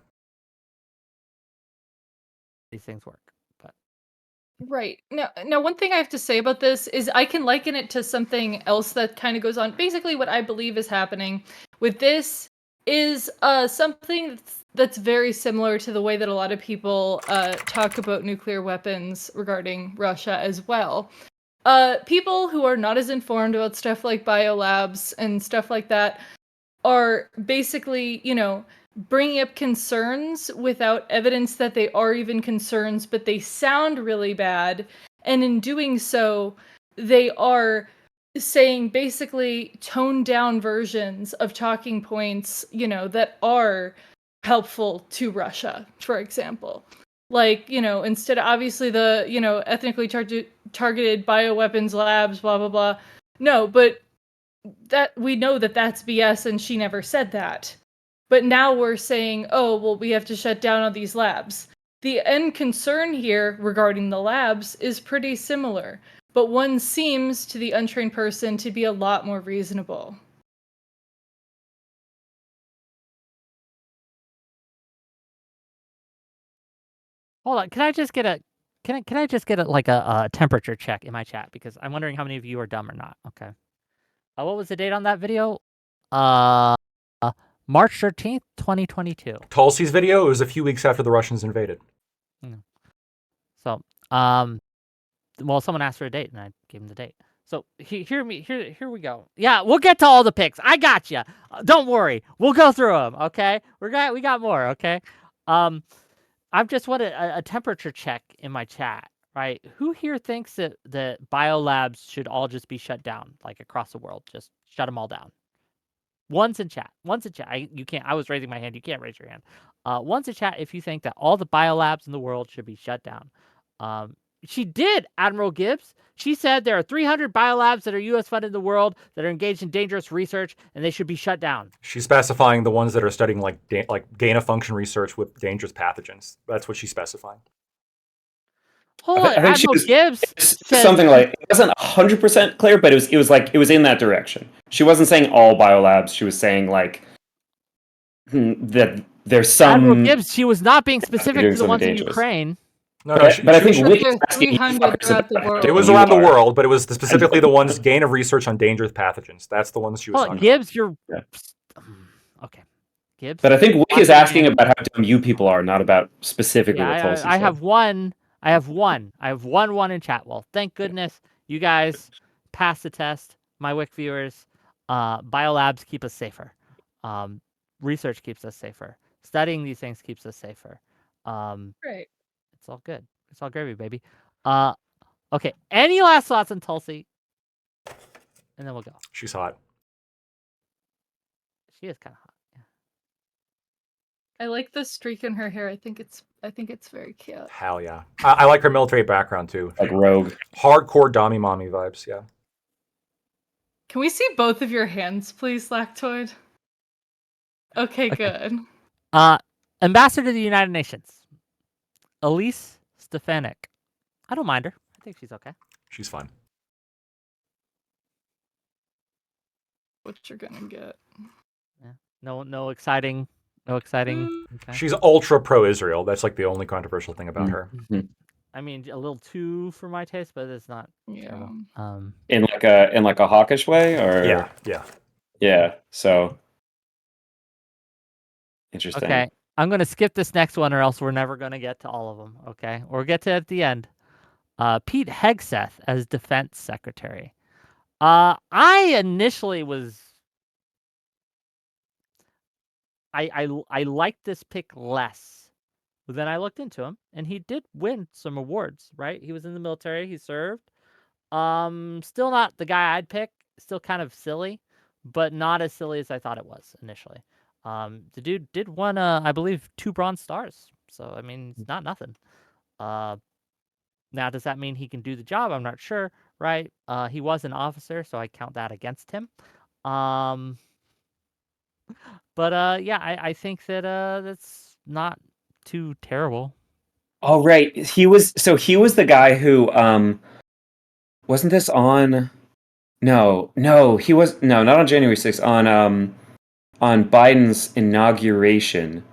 These things work. But Right. Now, one thing I have to say about this is I can liken it to something else that kind of goes on. Basically, what I believe is happening with this is something that's very similar to the way that a lot of people talk about nuclear weapons regarding Russia as well. People who are not as informed about stuff like biolabs and stuff like that are basically, bringing up concerns without evidence that they are even concerns, but they sound really bad. And in doing so, they are saying basically toned down versions of talking points, that are helpful to Russia, for example. Like, instead of obviously the, ethnically targeted bioweapons labs, blah, blah, blah. No, but that we know that that's BS and she never said that. But now we're saying, oh, well, we have to shut down all these labs. The end concern here regarding the labs is pretty similar, but one seems to the untrained person to be a lot more reasonable. Hold on, can I just get a like a temperature check in my chat, because I'm wondering how many of you are dumb or not. Okay. What was the date on that video? Uh, March 13th, 2022. Tulsi's video, it was a few weeks after the Russians invaded. So, well, someone asked for a date, and I gave him the date. So here we go. Yeah, we'll get to all the picks. I got you. Don't worry, we'll go through them. Okay, we got more. Okay, I've just wanted a temperature check in my chat. Right, who here thinks that biolabs should all just be shut down, like across the world? Just shut them all down. One's in chat. You can't. I was raising my hand. You can't raise your hand. One's in chat if you think that all the biolabs in the world should be shut down. She did, Admiral Gibbs. She said there are 300 biolabs that are U.S. funded in the world that are engaged in dangerous research, and they should be shut down. She's specifying the ones that are studying like gain-of-function research with dangerous pathogens. That's what she's specifying. Hold on, I think Admiral Gibbs said something like, it wasn't 100% clear, but it was in that direction. She wasn't saying all biolabs. She was saying like that there's some. Admiral Gibbs. She was not being specific to the ones in dangerous. Ukraine. No, but I think Whick is There's asking you 300 fuckers throughout the about world. how it was you around the are. world, but it was specifically the ones gain of research on dangerous pathogens. That's the ones she was Hold talking on, Gibbs, you're Yeah. okay. Gibbs. But I think Whick is I'm asking gonna- about how dumb you people are, not about specifically what Tulsi I said. have one. I have one in chat. Well, thank goodness you guys passed the test. My Wick viewers, biolabs keep us safer. Research keeps us safer. Studying these things keeps us safer. Right. It's all good. It's all gravy, baby. Okay. Any last thoughts on Tulsi? And then we'll go. She's hot. She is kind of hot. Yeah. I like the streak in her hair. I think it's very cute. Hell yeah. I like her military background too. Like Rogue. Hardcore Dommy Mommy vibes, yeah. Can we see both of your hands, please, Lactoid? Okay, good. Ambassador to the United Nations, Elise Stefanik. I don't mind her. I think she's okay. She's fun. What you're gonna get? Yeah. No exciting. Okay. She's ultra pro-Israel. That's like the only controversial thing about her. I mean, a little too for my taste, but it's not Yeah. terrible. In like a hawkish way, or Yeah. So interesting. Okay, I'm gonna skip this next one, or else we're never gonna get to all of them. Okay, or get to it at the end. Pete Hegseth as Defense Secretary. I initially was. I liked this pick less. But then I looked into him, and he did win some awards. Right, he was in the military. He served. Still not the guy I'd pick. Still kind of silly, but not as silly as I thought it was initially. The dude did won, I believe, 2 Bronze Stars. So I mean, it's not nothing. Now, does that mean he can do the job? I'm not sure. Right? He was an officer, so I count that against him. But yeah, I think that that's not too terrible. Oh right, he was the guy who wasn't this on? No, he was not on January 6th. On Biden's inauguration,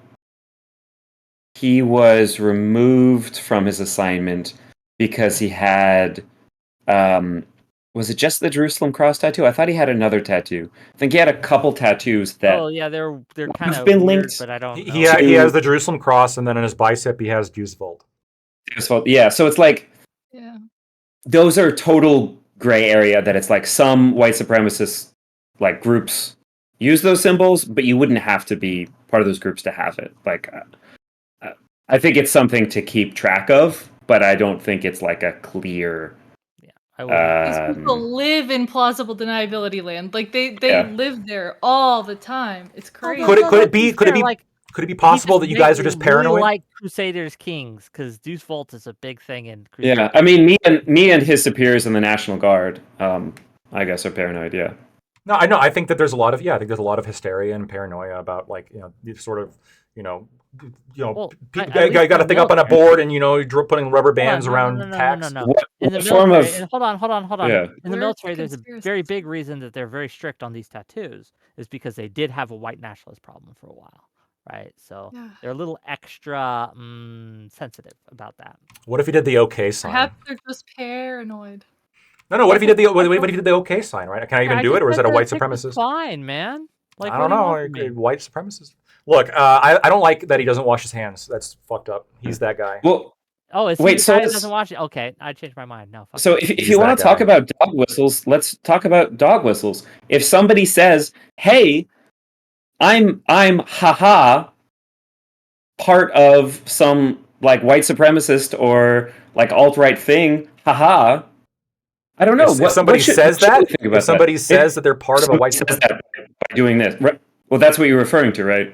he was removed from his assignment because he had was it just the Jerusalem cross tattoo? I thought he had another tattoo. I think he had a couple tattoos that. Oh yeah, they're kind of been weird, linked. but I don't know. He has the Jerusalem cross, and then in his bicep he has Jewsvold. Yeah, so it's like, Yeah. those are total gray area that it's like some white supremacist like groups use those symbols, but you wouldn't have to be part of those groups to have it. Like, I think it's something to keep track of, but I don't think it's like a clear. These people live in plausible deniability land. Like they live there all the time. It's crazy. Could it be possible that you guys are just paranoid? Really like Crusaders Kings, because Deuce Volt is a big thing in Crusaders. Yeah, I mean, me and his superiors in the National Guard, I guess, are paranoid. Yeah. No, I know. I think that there's a lot of I think there's a lot of hysteria and paranoia about like these sort of you know Well, people at least got in to the think up on a military. board and putting rubber Hold on, bands no, no, no, around no, no, no, tax. no. In the What form military, of and hold on. yeah? In the Where's military, the there's a conspiracy? very big reason that they're very strict on these tattoos is because they did have a white nationalist problem for a while, right? So Yeah. they're a little extra sensitive about that. What if he did the OK sign? Perhaps they're just paranoid. No. What if he did the That's what if he did the OK sign? Right? Can I even I do just it, or is said that a that white a picture's supremacist? fine, man. Like, I what don't do you know. want from me? White supremacist. Look, I don't like that he doesn't wash his hands. That's fucked up. He's that guy. Well, Oh, is he wait. the So guy that doesn't let's. watch it? Okay, I changed my mind. No, fuck So him. if He's you want that to talk guy. about dog whistles, let's talk about dog whistles. If somebody says, "Hey, I'm haha part of some like white supremacist or like alt-right thing," haha. I don't know If somebody what says should we that, think if about that. somebody says that they're If part of a somebody white says that by doing this, right? Well, that's what you're referring to, right?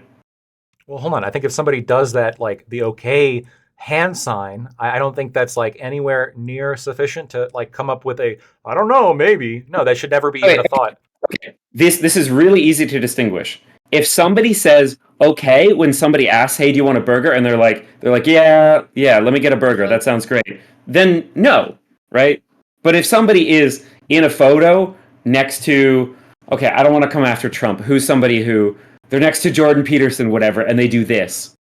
well, hold on. I think if somebody does that, like the OK hand sign, I don't think that's like anywhere near sufficient to like come up with a, I don't know, maybe. No, that should never be even Okay, a thought. okay. This is really easy to distinguish. If somebody says okay when somebody asks, "Hey, do you want a burger?" and they're like, yeah, let me get a burger. That sounds great. Then no, right? But if somebody is in a photo next to, okay, I don't want to come after Trump. Who's somebody who they're next to Jordan Peterson, whatever, and they do this.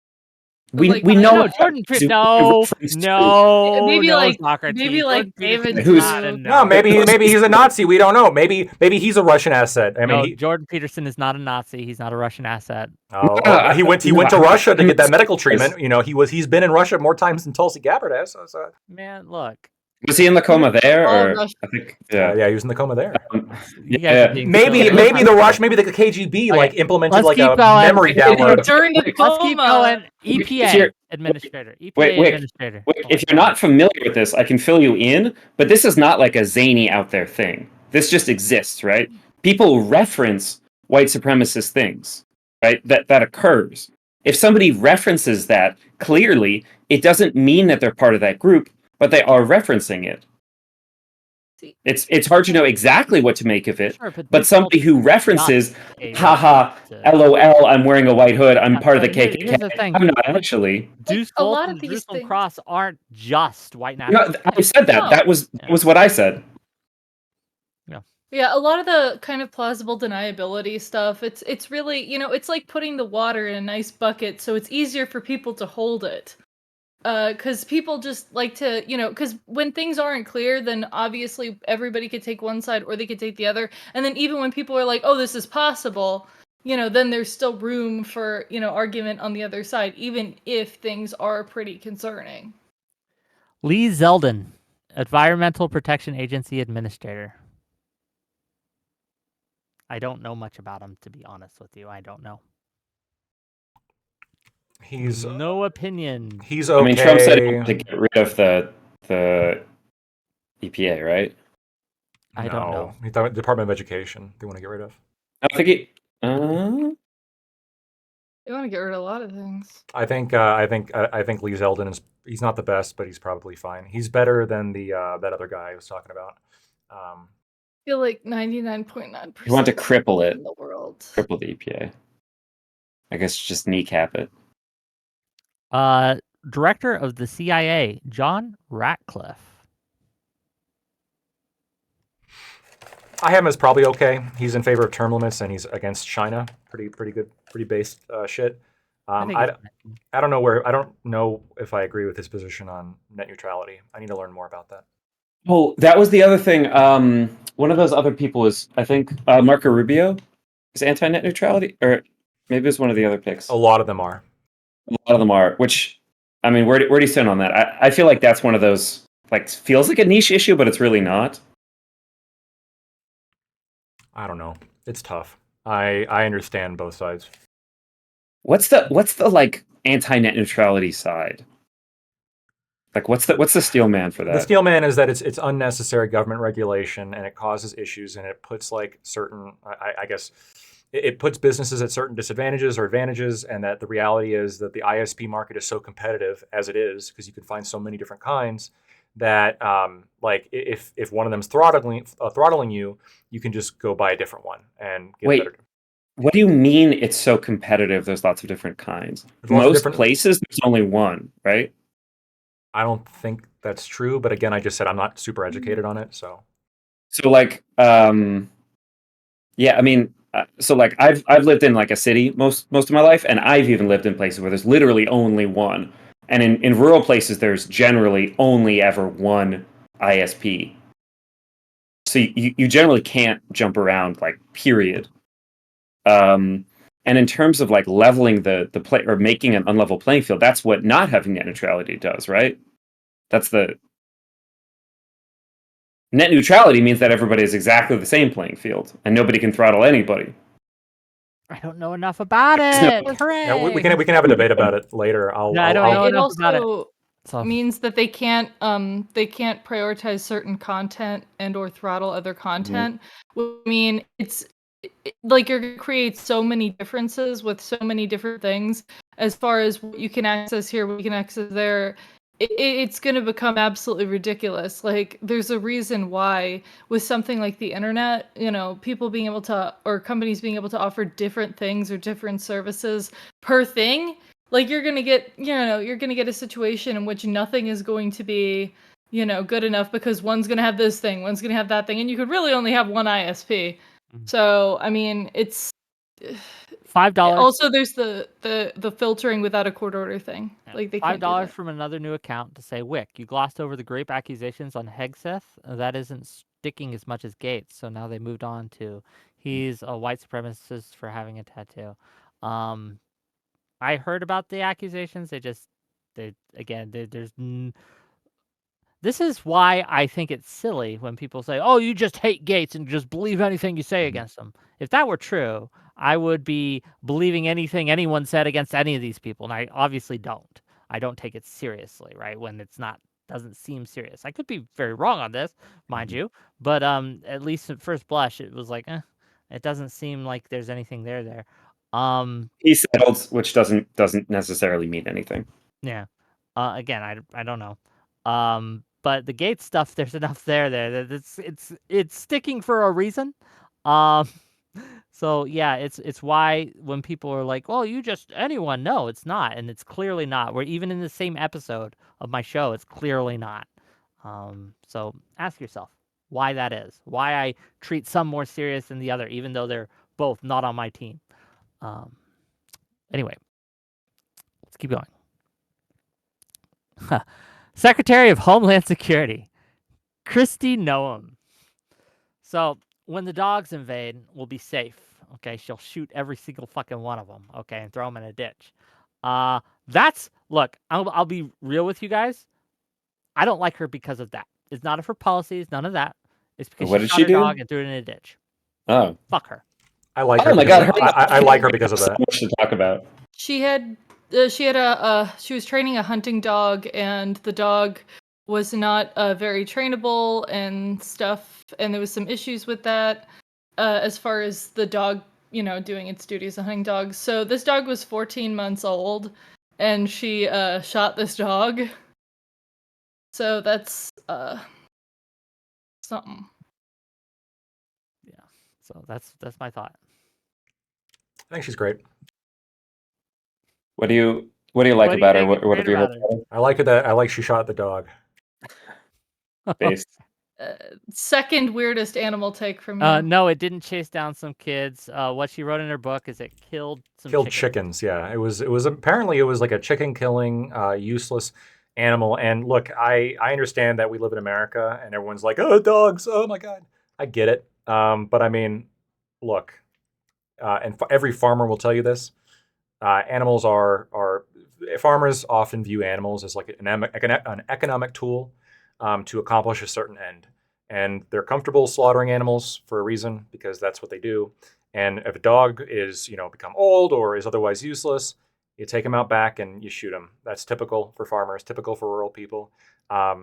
But like We know No, what Jordan. that is. No, Reference to. no, maybe no, like Socrates. Jordan Peterson David is not a Duke. No, no. maybe he's a Nazi. We don't know. Maybe he's a Russian asset. I mean, No, Jordan Peterson is not a Nazi. He's not a Russian asset. he went to Russia to get that medical treatment. He's been in Russia more times than Tulsi Gabbard has. So, Man, look, Was he in the coma there, All or Russian. I think yeah. yeah, he was in the coma there. you guys are being Maybe so maybe the KGB like Okay, implemented let's like keep a going. memory download. During the Let's keep coma. going. If EPA you're administrator. EPA wait, administrator. wait, if you're not familiar with this, I can fill you in, but this is not like a zany out there thing. This just exists, right? People reference white supremacist things, right? That occurs. If somebody references that clearly, it doesn't mean that they're part of that group, but they are referencing it. See, It's hard to know exactly what to make of it, Sure, but but these somebody who cultures are not references, a haha, reference to. LOL, I'm wearing a white hood, I'm Yeah, part of so the KKK. here's the thing. I'm not actually. like Deuce a Volt lot and of the these Jerusalem things. Cross aren't just white No, nationalists. I said that. No. That was what I said. Yeah, a lot of the kind of plausible deniability stuff, it's really, it's like putting the water in a nice bucket so it's easier for people to hold it. Cuz people just like to, cuz when things aren't clear, then obviously everybody could take one side or they could take the other. And then even when people are like, "Oh, this is possible," then there's still room for, argument on the other side even if things are pretty concerning. Lee Zeldin, Environmental Protection Agency Administrator. I don't know much about him, to be honest with you. I don't know. He's no opinion. He's okay. I mean, Trump said he wanted to get rid of the EPA, right? I don't know. He thought Department of Education they want to get rid of. I think he. They want to get rid of a lot of things. I think Lee Zeldin he's not the best, but he's probably fine. He's better than the that other guy I was talking about. I feel like 99.9% You want to cripple it. in the world. Cripple the EPA. I guess just kneecap it. Director of the CIA, John Ratcliffe. I have him as probably okay. He's in favor of term limits and he's against China. Pretty good, pretty based shit. I don't know if I agree with his position on net neutrality. I need to learn more about that. Oh, that was the other thing. One of those other people was, I think, Marco Rubio is anti-net neutrality, or maybe it's one of the other picks. A lot of them are. A lot of them are. Which, I mean, where do you stand on that? I feel like that's one of those feels like a niche issue, but it's really not. I don't know. It's tough. I understand both sides. What's the anti-net neutrality side? What's the steel man for that? The steel man is that it's unnecessary government regulation and it causes issues and it puts certain I guess it puts businesses at certain disadvantages or advantages, and that the reality is that the ISP market is so competitive as it is because you can find so many different kinds that like if one of them's throttling you, you can just go buy a different one and get a Wait, better. what do you mean it's so competitive? There's lots of different kinds. There's lots of Most different. places, there's only one, right? I don't think that's true, but again, I just said I'm not super educated on it, so. So like, yeah, I mean, so like I've lived in like a city most of my life, and I've even lived in places where there's literally only one. And in rural places, there's generally only ever one ISP. So you generally can't jump around, like, period. And in terms of like leveling the play or making an unlevel playing field, that's what not having net neutrality does, right? That's the net neutrality means that everybody is exactly the same playing field, and nobody can throttle anybody. I don't know enough about There's no- it. Yeah, Hooray! we can have a debate about it later. Yeah, I don't know It enough about it. also So means that they can't prioritize certain content and or throttle other content. I mean, like you're gonna create so many differences with so many different things as far as what you can access here, what you can access there. It's gonna become absolutely ridiculous. Like there's a reason why with something like the internet, people being able to or companies being able to offer different things or different services per thing. Like you're gonna get a situation in which nothing is going to be good enough because one's gonna have this thing, one's gonna have that thing, and you could really only have one ISP. So I mean, it's $5. also there's the filtering without a court order thing. Like they can't do $5 that. from another new account to say, Wick, you glossed over the grape accusations on Hegseth. That isn't sticking as much as Gates. So now they moved on to he's a white supremacist for having a tattoo. I heard about the accusations. This is why I think it's silly when people say, "Oh, you just hate Gates and just believe anything you say against him." If that were true, I would be believing anything anyone said against any of these people, and I obviously don't. I don't take it seriously, right? When it's not doesn't seem serious. I could be very wrong on this, mind you, but at least at first blush, it was like, it doesn't seem like there's anything there. He settled, which doesn't necessarily mean anything. Yeah. Again, I don't know. But the Gates stuff, there's enough there that it's sticking for a reason. Um, so yeah, it's why when people are like, "Well, you just anyone," no, it's not, and it's clearly not. We're even in the same episode of my show, it's clearly not. So ask yourself why that is. Why I treat some more serious than the other, even though they're both not on my team. Anyway, let's keep going. Secretary of Homeland Security, Kristi Noem. So when the dogs invade, we'll be safe. Okay, she'll shoot every single fucking one of them. Okay, and throw them in a ditch. Look. I'll be real with you guys. I don't like her because of that. It's not of her policies, none of that. It's because What she did shot she her do? dog and threw it in a ditch. Oh, Fuck her. I like her oh my because God! I like her because of So that. much to talk about. She was training a hunting dog, and the dog was not very trainable and stuff, and there was some issues with that as far as the dog doing its duty as a hunting dog. So this dog was 14 months old, and she shot this dog. So that's something. Yeah. So that's my thought. I think she's great. What do you like What do you about her? think is What great have you heard about her? about I like it that I like she shot the dog. her? Based. Second weirdest animal take from you. No, it didn't chase down some kids. What she wrote in her book is it killed some Killed chickens. chickens. Yeah, it was apparently it was like a chicken killing, useless animal. And look, I understand that we live in America and everyone's like, oh, dogs. Oh my God, I get it. But I mean, look, and every farmer will tell you this. Animals are farmers often view animals as like an economic tool to accomplish a certain end, and they're comfortable slaughtering animals for a reason because that's what they do. And if a dog is become old or is otherwise useless, you take him out back and you shoot him. That's typical for farmers, typical for rural people. I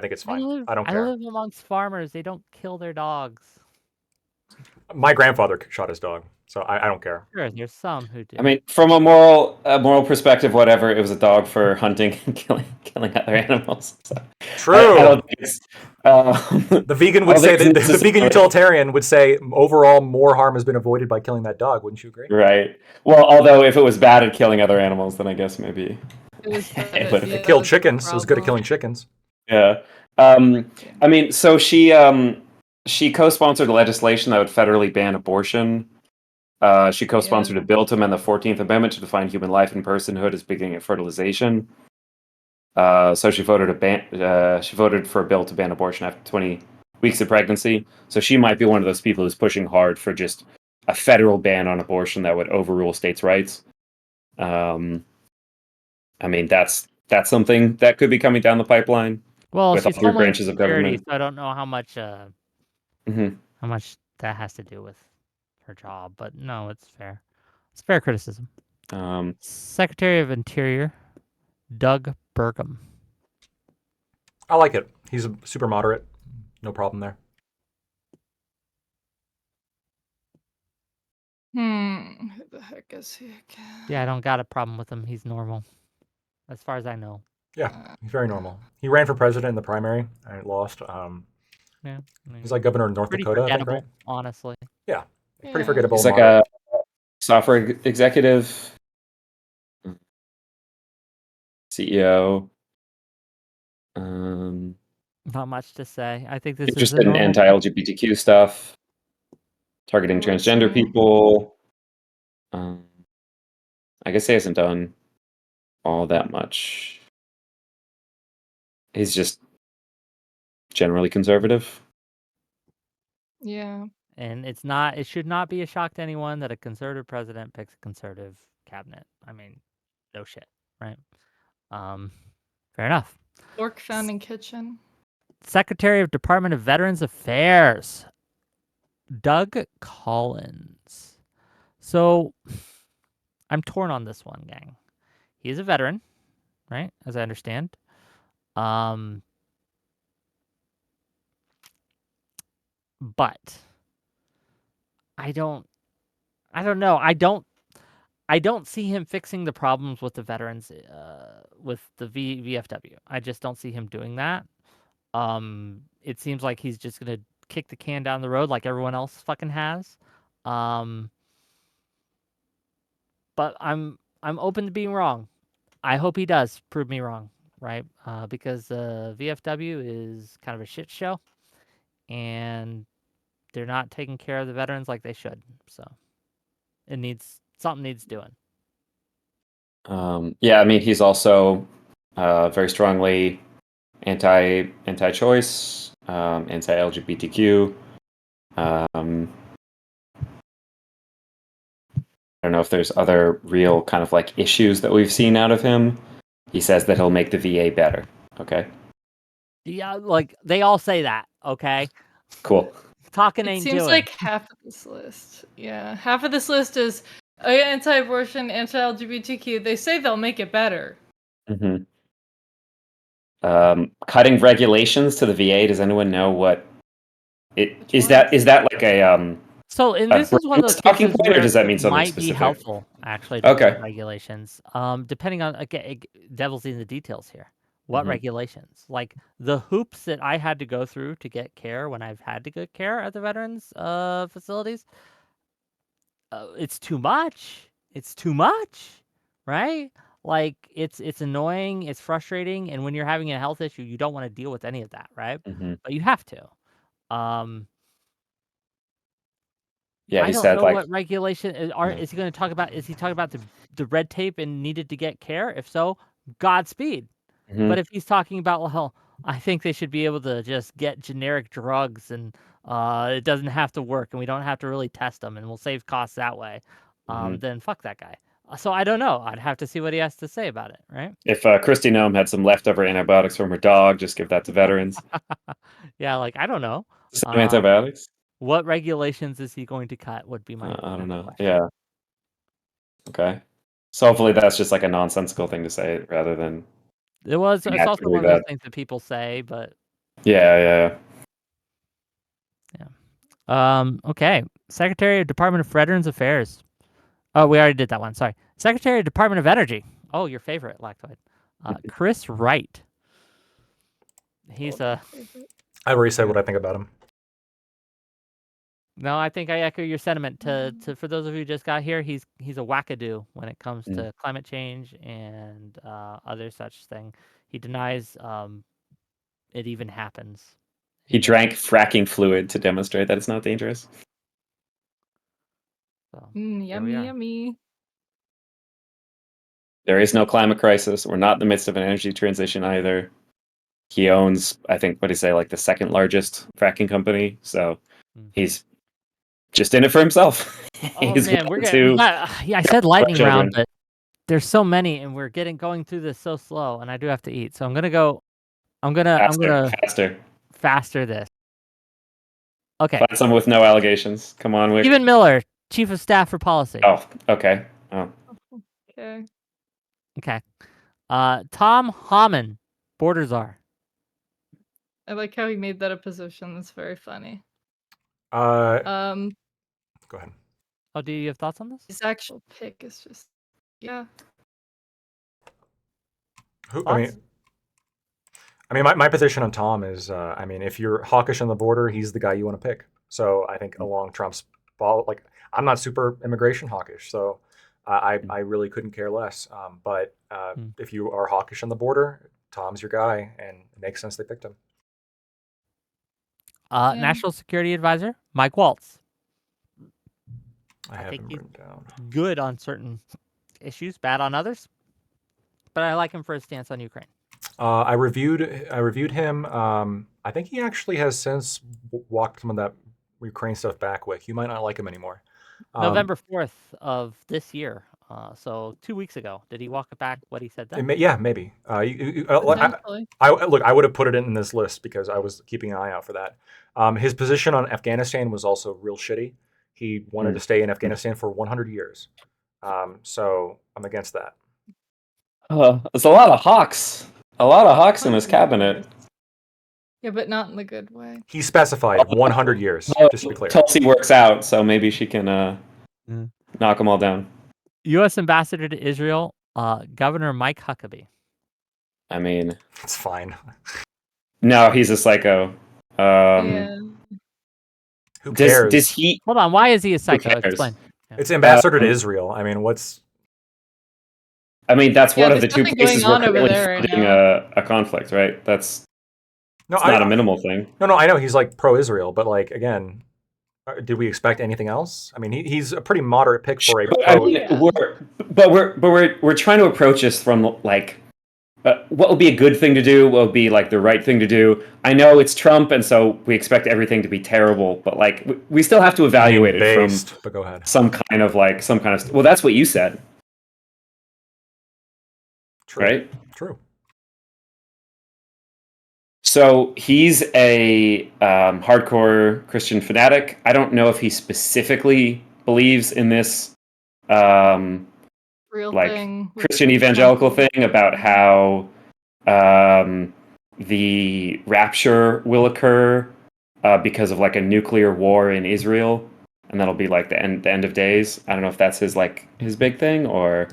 think it's fine. I don't I care. live amongst farmers. They don't kill their dogs. My grandfather shot his dog. So I don't care. Sure, there's some who do. I mean, from a moral perspective, whatever. It was a dog for hunting and killing other animals. So True. I don't think it's. The vegan I would don't say think that it's the vegan necessarily- utilitarian would say overall more harm has been avoided by killing that dog. Wouldn't you agree? Right. Well, although if it was bad at killing other animals, then I guess maybe It was it bad would at, have It killed that's the chickens. It was good at problem. killing chickens. Yeah. I mean, so she co-sponsored legislation that would federally ban abortion. She co-sponsored a bill to amend the 14th Amendment to define human life and personhood as beginning at fertilization. So she voted for a bill to ban abortion after 20 weeks of pregnancy. So she might be one of those people who's pushing hard for just a federal ban on abortion that would overrule states' rights. I mean, that's something that could be coming down the pipeline. Well, with all she's three Homeland branches of Security, government. so I don't know how much Mhm. that has to do with her job. But no, it's fair. It's fair criticism. Secretary of Interior, Doug Burgum. I like it. He's super moderate. No problem there. Who the heck is he again? Yeah, I don't got a problem with him. He's normal, as far as I know. Yeah, he's very normal. He ran for president in the primary and lost. Yeah, He's like governor of North pretty Dakota, I think, forgettable, right? honestly. Yeah, pretty Yeah. forgettable. He's like moderate. a software executive, CEO. Not much to say. I think this is Interested a in normal. anti-LGBTQ stuff, targeting Oh, let's transgender see. people. I guess he hasn't done all that much. He's just generally conservative. Yeah. And it should not be a shock to anyone that a conservative president picks a conservative cabinet. I mean, no shit, right? Fair enough. Fork Founding Kitchen. Secretary of Department of Veterans Affairs, Doug Collins. So I'm torn on this one, gang. He is a veteran, right? As I understand. But I don't know. I don't see him fixing the problems with the veterans, with the VFW. I just don't see him doing that. It seems like he's just gonna kick the can down the road like everyone else fucking has. But I'm open to being wrong. I hope he does prove me wrong, right? Because VFW is kind of a shit show, and they're not taking care of the veterans like they should. So something needs doing. Yeah, I mean, he's also very strongly anti-choice, anti-LGBTQ. I don't know if there's other real kind of like issues that we've seen out of him. He says that he'll make the VA better. Okay. Yeah, like they all say that. Okay. Cool. Talking It ain't seems doing. like half of this list. Yeah, half of this list is anti-abortion, anti-LGBTQ. They say they'll make it better. Mm-hmm. Cutting regulations to the VA. Does anyone know what it is? That like a So, and this is one of those talking cases point, or where does that it mean something might be specific? helpful, actually, to Okay. cut regulations. Depending on, again, devil's in the details here. What regulations? Like the hoops that I had to go through to get care when I've had to get care at the veterans facilities. It's too much. It's too much, right? Like it's annoying, it's frustrating, and when you're having a health issue, you don't want to deal with any of that, right? But you have to. Yeah, I he don't said know like what regulation is he going to talk about? Is he talking about the red tape and needed to get care? If so, Godspeed. But if he's talking about, well, I think they should be able to just get generic drugs and it doesn't have to work and we don't have to really test them and we'll save costs that way, then fuck that guy. So I don't know. I'd have to see what he has to say about it, right? if Christy Nome had some leftover antibiotics from her dog, just give that to veterans. Yeah, like I don't know. Some antibiotics. What regulations is he going to cut? Would be my I don't know. question. Yeah. Okay. So hopefully that's just like a nonsensical thing to say rather than. It's also actually one of those bad. things that people say, but Yeah. okay. Secretary of Department of Veterans Affairs. Oh, we already did that one. Sorry. Secretary of Department of Energy. Oh, your favorite, Lactoid. Chris Wright. He's a. I've already said what I think about him. No, I think I echo your sentiment. To for those of you who just got here, he's a wackadoo when it comes to climate change and other such thing. He denies it even happens. He drank fracking fluid to demonstrate that it's not dangerous. So here we Yummy, are. yummy. There is no climate crisis. We're not in the midst of an energy transition either. He owns, I think, what do you say, like the second largest fracking company. So he's just in it for himself. Oh He's man, we're going getting. to Yeah, I said lightning children. round, but there's so many, and we're going through this so slow, and I do have to eat, so I'm gonna faster this. Okay. Find someone with no allegations. Come on, Whick. Stephen Miller, Chief of Staff for Policy. Oh, okay. Oh. Okay. Okay. Tom Hammond, Border Czar. I like how he made that a position. That's very funny. Go Um, ahead. Oh, do you have thoughts on this? his actual pick is just, yeah. Thoughts? I mean, my position on Tom is, I mean, if you're hawkish on the border, he's the guy you want to pick. So I think along Trump's ball, like I'm not super immigration hawkish, so I really couldn't care less. But if you are hawkish on the border, Tom's your guy, and it makes sense they picked him. Yeah. National Security Advisor, Mike Waltz. I have think him he's written down. good on certain issues, bad on others. But I like him for his stance on Ukraine. I reviewed him. I think he actually has since walked some of that Ukraine stuff back. With you might not like him anymore. November 4th of this year. So 2 weeks ago, did he walk it back? What he said then? Yeah, maybe. Potentially. Look, I would have put it in this list because I was keeping an eye out for that. His position on Afghanistan was also real shitty. He wanted to stay in Afghanistan for 100 years. So I'm against that. There's a lot of hawks. A lot of hawks in his cabinet. Yeah, but not in the good way. He specified 100 years, just to be clear. Tulsi works out, so maybe she can knock them all down. U.S. Ambassador to Israel, Governor Mike Huckabee. I mean, It's fine. no, he's a psycho. Yeah. Who cares? Does he? Hold on, why is he a psycho? cares? Explain. It's ambassador to Israel. I mean, what's? I mean, that's Yeah, one of the there's two nothing places going we're on over currently there right fighting now. a conflict, right? That's No, not a minimal thing. No, I know he's like pro-Israel, but like again, did we expect anything else? I mean, he's a pretty moderate pick for a But, pro. I mean, we're trying to approach this from like what would be a good thing to do, what would be like the right thing to do. I know it's Trump, and so we expect everything to be terrible, but like we still have to evaluate it from But go ahead. some kind of. Well, that's what you said, True. right? True. So he's a hardcore Christian fanatic. I don't know if he specifically believes in this Real like thing. Christian evangelical thing about how the rapture will occur because of like a nuclear war in Israel, and that'll be like the end of days. I don't know if that's his big thing or.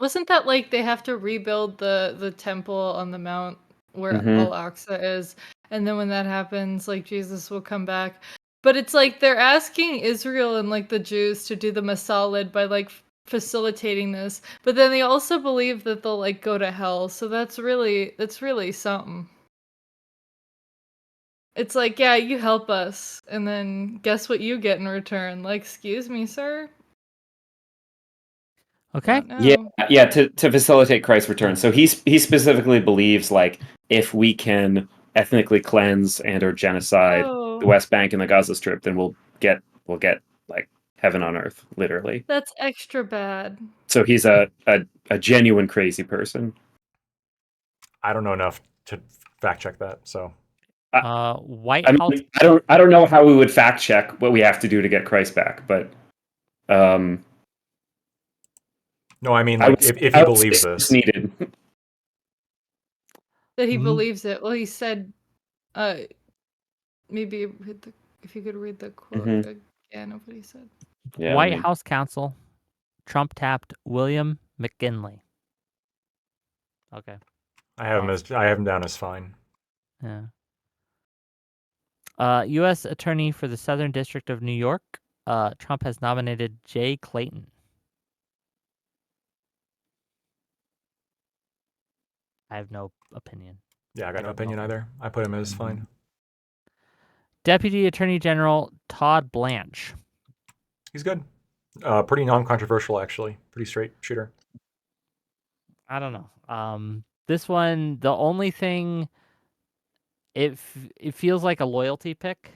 Wasn't that like they have to rebuild the temple on the mount where Al-Aqsa is, and then when that happens, like Jesus will come back. But it's like they're asking Israel and like the Jews to do them a solid by like facilitating this, but then they also believe that they'll like go to hell. So that's really something. It's like, yeah, you help us, and then guess what you get in return? Like, excuse me, sir. Okay. Yeah, to facilitate Christ's return. So he specifically believes like if we can ethnically cleanse and or genocide the West Bank and the Gaza Strip, then we'll get like heaven on earth, literally. That's extra bad. So he's a genuine crazy person. I don't know enough to fact check that. So White House. I don't know how we would fact check what we have to do to get Christ back, but no, I mean like if he believes this. Needed. That he believes it. Well, he said maybe if you could read the quote again of what he said. Yeah, White House counsel, Trump tapped William McGinley. Okay. I have him down as fine. Yeah. U.S. Attorney for the Southern District of New York, Trump has nominated Jay Clayton. I have no opinion. Yeah, I got no don't know opinion him. either. I put him as fine. Deputy Attorney General Todd Blanche. He's good. Pretty non-controversial, actually. Pretty straight shooter. I don't know. This one, the only thing, it feels like a loyalty pick,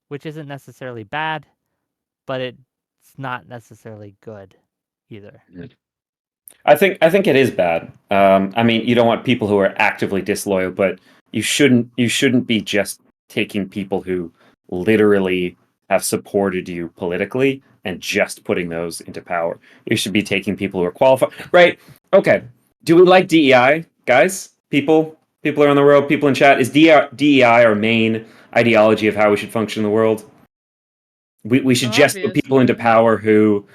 which isn't necessarily bad, but it's not necessarily good either. I think it is bad. I mean, you don't want people who are actively disloyal, but you shouldn't be just taking people who literally have supported you politically and just putting those into power. You should be taking people who are qualified. Right? Okay. Do we like DEI, guys? People around the world, people in chat. Is DEI our main ideology of how we should function in the world? We should just put people into power who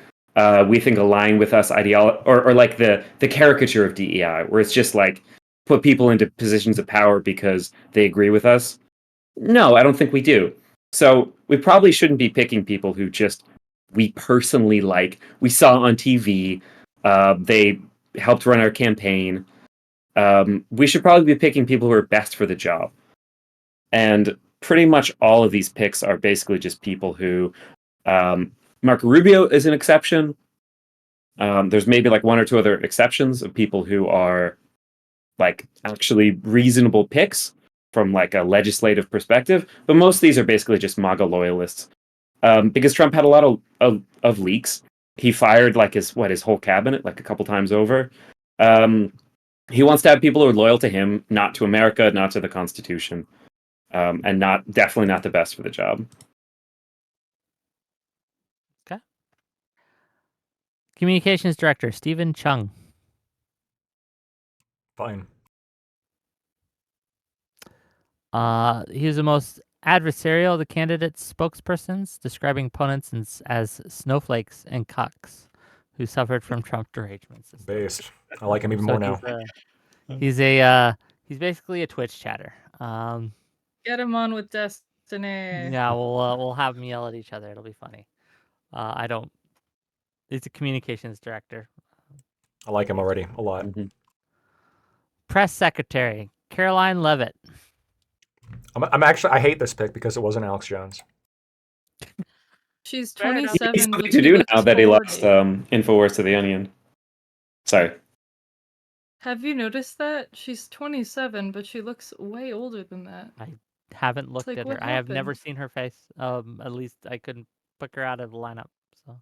we think align with us ideology, or like the caricature of DEI, where it's just like put people into positions of power because they agree with us. No, I don't think we do. So we probably shouldn't be picking people who just we personally like. We saw on TV. They helped run our campaign. We should probably be picking people who are best for the job. And pretty much all of these picks are basically just people who Marco Rubio is an exception. There's maybe like one or two other exceptions of people who are like actually reasonable picks from like a legislative perspective, but most of these are basically just MAGA loyalists. Because Trump had a lot of leaks. He fired like his whole cabinet like a couple times over. He wants to have people who are loyal to him, not to America, not to the Constitution, and definitely not the best for the job. Okay. Communications Director Stephen Chung. Fine. He was the most adversarial of the candidates' spokespersons, describing opponents as snowflakes and cucks who suffered from Trump derangement system. Based. I like him even more now. He's basically a Twitch chatter. Get him on with Destiny. Yeah, we'll have them yell at each other. It'll be funny. He's a communications director. I like him already a lot. Mm-hmm. Press secretary Caroline Levitt. I hate this pick because it wasn't Alex Jones. She's Fair enough. 27. He's but something she to do looks now that he 40. lost Infowars to the Onion. Sorry. Have you noticed that? She's 27, but she looks way older than that. I haven't looked like, at what her. I have never happened? seen her face. At least I couldn't pick her out of the lineup. So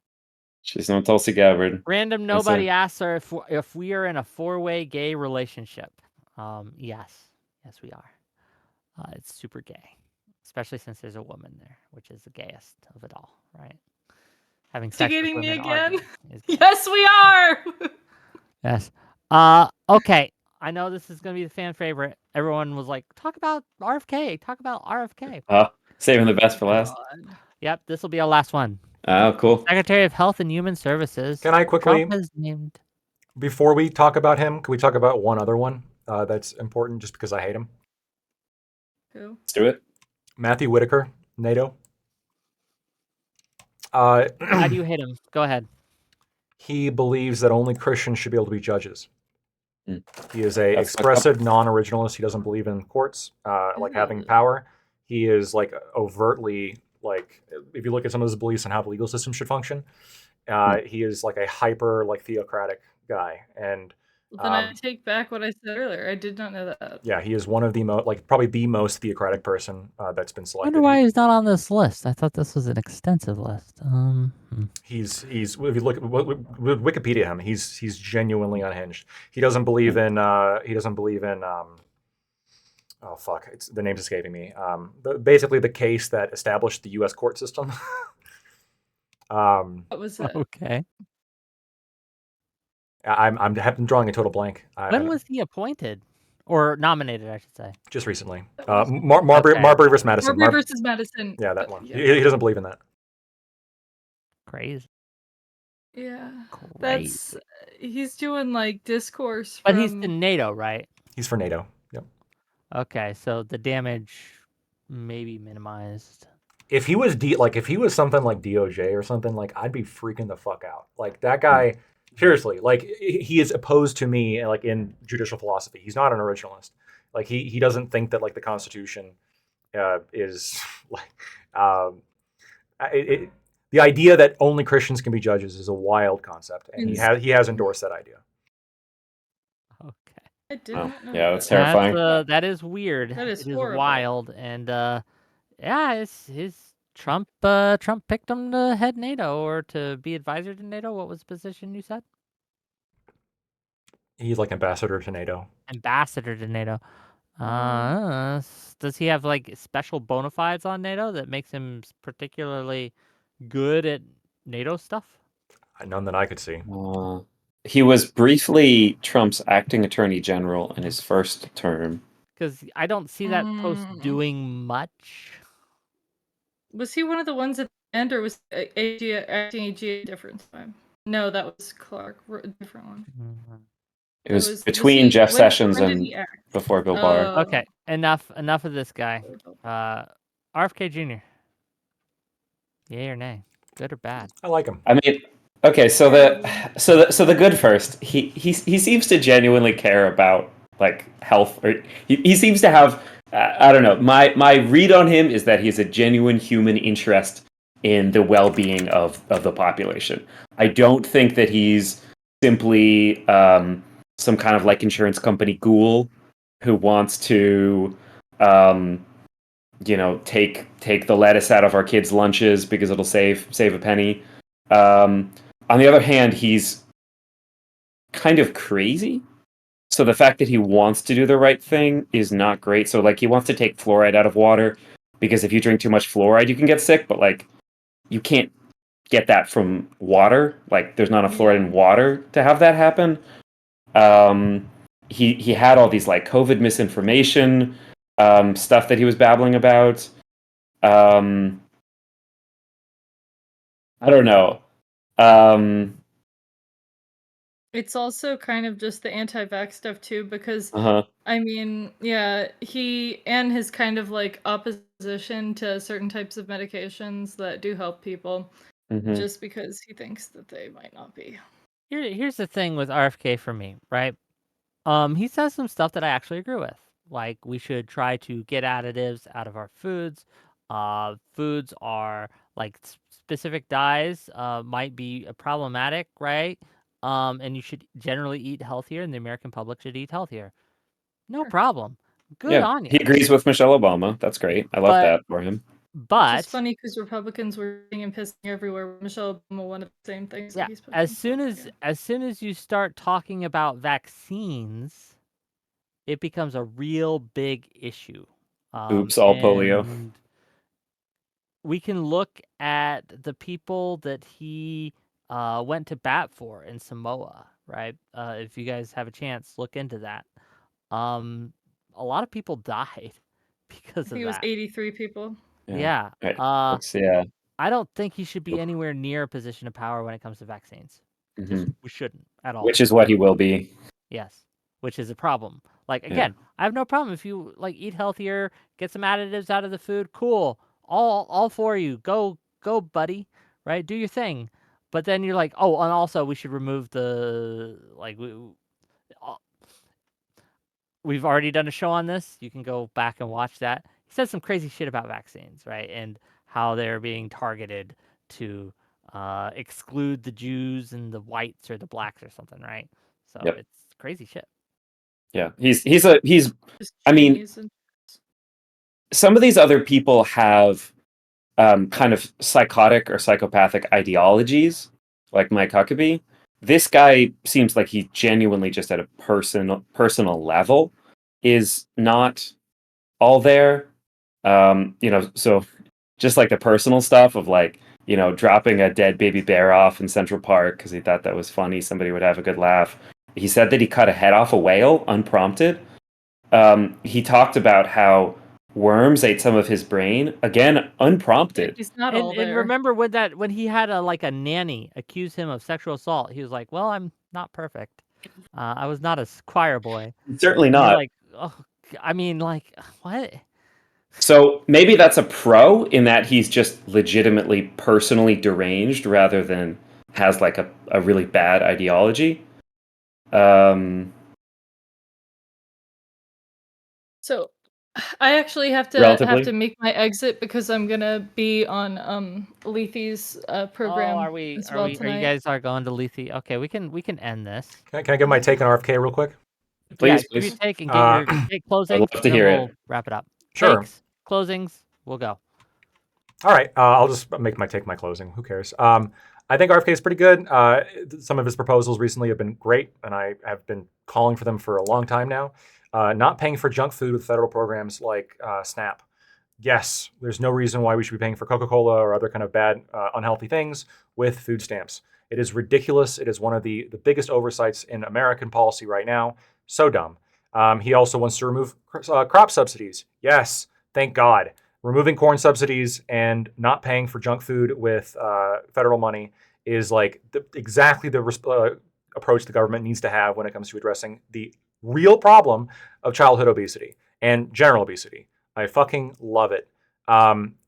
She's no Tulsi Gabbard. random That's nobody it. asks her if we are in a 4-way gay relationship. Yes, we are. It's super gay, especially since there's a woman there, which is the gayest of it all, right? Having sex with Instigating me women again? is gay. Yes, we are! Yes. Okay. I know this is gonna be the fan favorite. Everyone was like, "Talk about RFK. Talk about RFK." Saving the best for last. God. Yep, this will be our last one. Oh, cool. Secretary of Health and Human Services. Can I quickly, Trump has named. before we talk about him, can we talk about one other one that's important just because I hate him? Who? Let's do it. Matthew Whitaker, NATO. How do you hate him? Go ahead. He believes that only Christians should be able to be judges. Mm. He is a That's expressive non-originalist. He doesn't believe in courts, like having power. He is like overtly like, if you look at some of his beliefs on how the legal system should function, he is like a hyper like theocratic guy. And Then I take back what I said earlier. I did not know that. yeah, he is one of the most, like probably the most theocratic person that's been I selected. wonder why he's not on this list. I thought this was an extensive list. He's if you look at with Wikipedia him, he's genuinely unhinged. He doesn't believe in oh fuck, the name's escaping me. Basically the case that established the U.S. court system. What was it? Okay. I'm drawing a total blank. When was he appointed? or nominated, I should say. Just recently. Marbury versus Madison. Marbury versus Madison. Yeah, that one. Yeah. He doesn't believe in that. Crazy. Yeah. Crazy. That's he's doing like discourse But he's from in NATO, right? He's for NATO. Yep. Okay, so the damage may be minimized. If he was if he was something like DOJ or something, like I'd be freaking the fuck out. Like that guy, seriously, like he is opposed to me like in judicial philosophy. He's not an originalist. Like he doesn't think that like the Constitution is like the idea that only Christians can be judges is a wild concept, and he has endorsed that idea. Okay. I did Oh, not know yeah, that's that. terrifying. That is weird. That is It is horrible. wild, and yeah, his Trump picked him to head NATO or to be advisor to NATO. What was the position you said? He's like ambassador to NATO. Ambassador to NATO. Does he have like special bona fides on NATO that makes him particularly good at NATO stuff? None that I could see. He was briefly Trump's acting attorney general in his first term. Because I don't see that post doing much. Was he one of the ones at the end, or was AG acting AG a different time? No, that was Clark, a different one. It was between Jeff Sessions and before Bill Barr. Okay, enough of this guy. RFK Jr. Yay or nay? Good or bad? I like him. I mean, okay, so the good first. He seems to genuinely care about like health, or he seems to have. I don't know. My read on him is that he has a genuine human interest in the well-being of the population. I don't think that he's simply some kind of like insurance company ghoul who wants to take the lettuce out of our kids' lunches because it'll save a penny. On the other hand, he's kind of crazy. So the fact that he wants to do the right thing is not great. So like he wants to take fluoride out of water because if you drink too much fluoride, you can get sick. But like you can't get that from water. Like there's not enough fluoride in water to have that happen. He had all these like COVID misinformation stuff that he was babbling about. I don't know. It's also kind of just the anti-vax stuff too, because I mean, yeah, he and his kind of like opposition to certain types of medications that do help people, just because he thinks that they might not be. Here's the thing with RFK for me, right? He says some stuff that I actually agree with. Like we should try to get additives out of our foods. Foods are like specific dyes might be problematic, right? And you should generally eat healthier, and the American public should eat healthier. No problem. Good on you. He agrees with Michelle Obama. That's great. I love that for him. But it's funny because Republicans were and pissing everywhere. Michelle Obama wanted the same things. Yeah. As soon as you start talking about vaccines, it becomes a real big issue. Oops, all polio. We can look at the people that he went to bat for in Samoa, right? If you guys have a chance, look into that. A lot of people died because of that. It was 83 people. Yeah. Yeah. I don't think he should be anywhere near a position of power when it comes to vaccines. We shouldn't at all. Which is what he will be. Yes, which is a problem. Like again, I have no problem if you like eat healthier, get some additives out of the food. Cool, all for you. Go, buddy. Right, do your thing. But then you're like, oh, and also we should remove the like. We've already done a show on this. You can go back and watch that. He says some crazy shit about vaccines, right, and how they're being targeted to exclude the Jews and the whites or the blacks or something, right? So it's crazy shit. Yeah, he's. I mean, some of these other people have kind of psychotic or psychopathic ideologies, like Mike Huckabee. This guy seems like he genuinely just at a personal level is not all there. So just like the personal stuff of like, dropping a dead baby bear off in Central Park because he thought that was funny. Somebody would have a good laugh. He said that he cut a head off a whale unprompted. he talked about how worms ate some of his brain, again, unprompted. He's not all And there. remember when he had a nanny accuse him of sexual assault, he was like, "Well, I'm not perfect. I was not a choir boy." Certainly And you're not. like, oh, I mean, like, what? So maybe that's a pro in that he's just legitimately personally deranged rather than has like a really bad ideology. So I actually have to Relatively. make my exit because I'm gonna be on Lethe's program Oh, as well you tonight. guys are going to Lethe? Okay, we can end this. Can I give my take on RFK real quick? Please, Give your please. take and get your take I'd closings, love to and then hear we'll it. wrap it up. Sure. Takes, closings, we'll go. All right, I'll just make my closing. Who cares? I think RFK is pretty good. Some of his proposals recently have been great, and I have been calling for them for a long time now. Not paying for junk food with federal programs like SNAP. Yes, there's no reason why we should be paying for Coca-Cola or other kind of bad, unhealthy things with food stamps. It is ridiculous. It is one of the biggest oversights in American policy right now. So dumb. He also wants to remove crop subsidies. Yes, thank God. Removing corn subsidies and not paying for junk food with federal money is like exactly the approach the government needs to have when it comes to addressing the real problem of childhood obesity and general obesity. I fucking love it.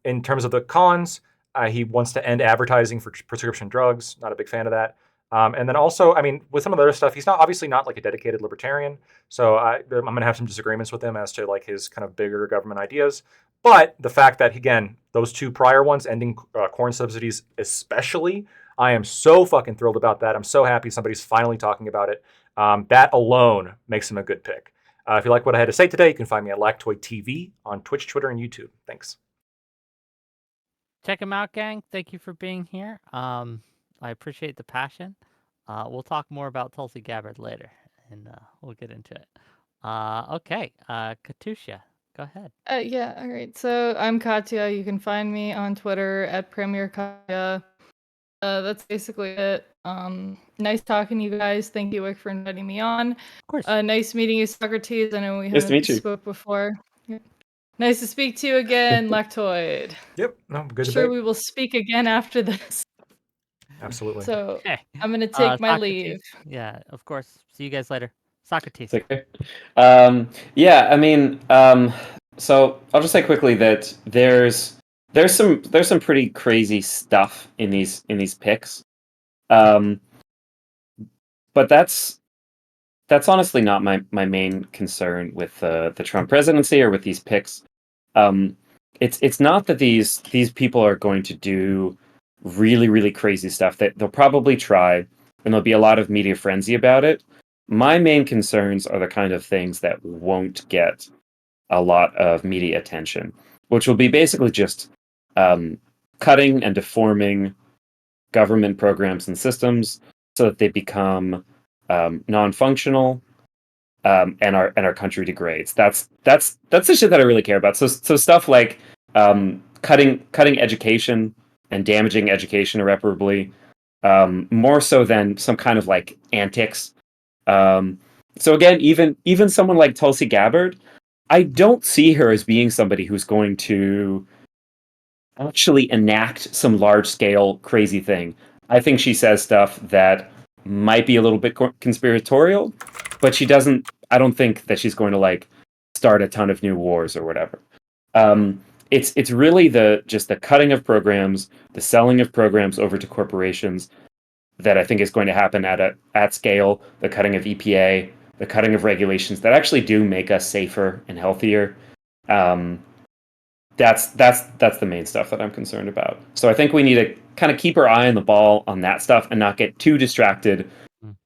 In terms of the cons, he wants to end advertising for prescription drugs. Not a big fan of that. And then also, I mean, with some of the other stuff, he's not obviously not like a dedicated libertarian. So I'm going to have some disagreements with him as to like his kind of bigger government ideas. But the fact that, again, those two prior ones, ending corn subsidies especially, I am so fucking thrilled about that. I'm so happy somebody's finally talking about it. That alone makes him a good pick. If you like what I had to say today, you can find me at Lactoid TV on Twitch, Twitter, and YouTube. Thanks. Check him out, gang. Thank you for being here. I appreciate the passion. We'll talk more about Tulsi Gabbard later, and we'll get into it. Okay, Katusha, go ahead. Yeah, all right. So I'm Katya. You can find me on Twitter at Premier Katya. That's basically it. Nice talking to you guys. Thank you, Wick, for inviting me on. Of course. Nice meeting you, Socrates. I know we Nice to meet haven't you. spoke before. Yeah. Nice to speak to you again, Lactoid. Yep. No, good Sure, debate. we will speak again after this. Absolutely. So Okay. I'm gonna take my Socrates. leave. Yeah, of course. See you guys later. Socrates. It's okay. Yeah, I mean, so I'll just say quickly that there's some pretty crazy stuff in these picks, but that's honestly not my main concern with the Trump presidency or with these picks. It's not that these people are going to do really crazy stuff that they'll probably try, and there'll be a lot of media frenzy about it. My main concerns are the kind of things that won't get a lot of media attention, which will be basically just cutting and deforming government programs and systems so that they become non-functional, and our country degrades. That's the shit that I really care about. So stuff like cutting education and damaging education irreparably, more so than some kind of like antics. So again, even someone like Tulsi Gabbard, I don't see her as being somebody who's going to actually enact some large scale crazy thing. I think she says stuff that might be a little bit conspiratorial, but she doesn't. I don't think that she's going to like start a ton of new wars or whatever. It's really just the cutting of programs, the selling of programs over to corporations that I think is going to happen at scale. The cutting of EPA, the cutting of regulations that actually do make us safer and healthier. That's the main stuff that I'm concerned about. So I think we need to kind of keep our eye on the ball on that stuff and not get too distracted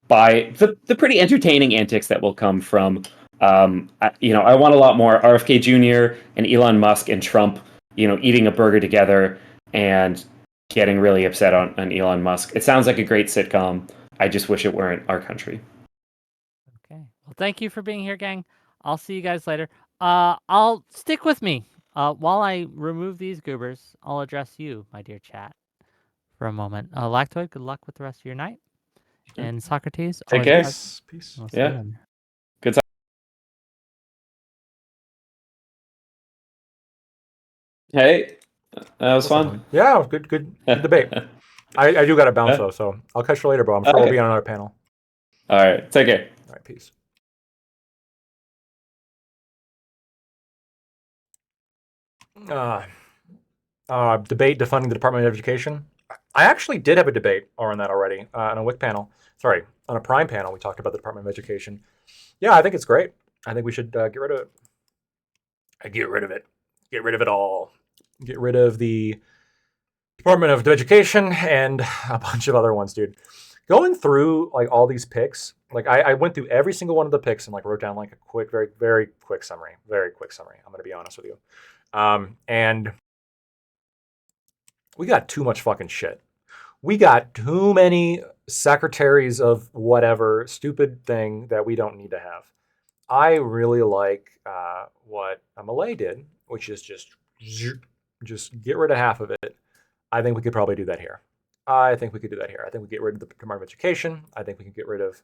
by the pretty entertaining antics that will come from. I want a lot more RFK Jr. and Elon Musk and Trump, eating a burger together and getting really upset on Elon Musk. It sounds like a great sitcom. I just wish it weren't our country. Okay. Well, thank you for being here, gang. I'll see you guys later. I'll stick with me. While I remove these goobers, I'll address you, my dear chat, for a moment. Lactoid, good luck with the rest of your night. And Socrates, Take always care. a pleasure. Peace. I'll see you Yeah. later. Good Hey, that was What's up, fun. homie? Yeah, it was good debate. I do got to bounce though, so I'll catch you later, bro. I'm sure we'll Okay. be on another panel. All right. Take care. All right, peace. Debate defunding the Department of Education. I actually did have a debate on that already on a Whick panel. Sorry, on a Prime panel. We talked about the Department of Education. Yeah, I think it's great. I think we should get rid of it. Get rid of it. Get rid of it all. Get rid of the Department of Education and a bunch of other ones, dude. Going through like all these picks, like I went through every single one of the picks and like wrote down like a quick, very, very quick summary. Very quick summary. I'm gonna be honest with you. And we got too much fucking shit. We got too many secretaries of whatever stupid thing that we don't need to have. I really like what Malay did, which is just get rid of half of it. I think we could probably do that here. I think we could do that here. I think we get rid of the Department of Education. I think we can get rid of.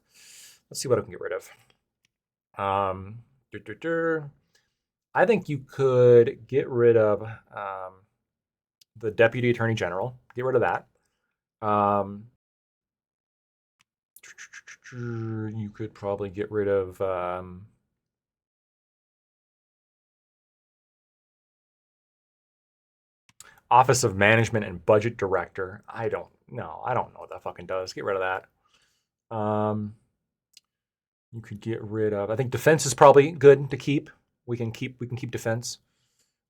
Let's see what I can get rid of. I think you could get rid of the Deputy Attorney General. Get rid of that. You could probably get rid of Office of Management and Budget Director. I don't know what that fucking does. Get rid of that. You could get rid of. I think defense is probably good to keep. We can keep defense.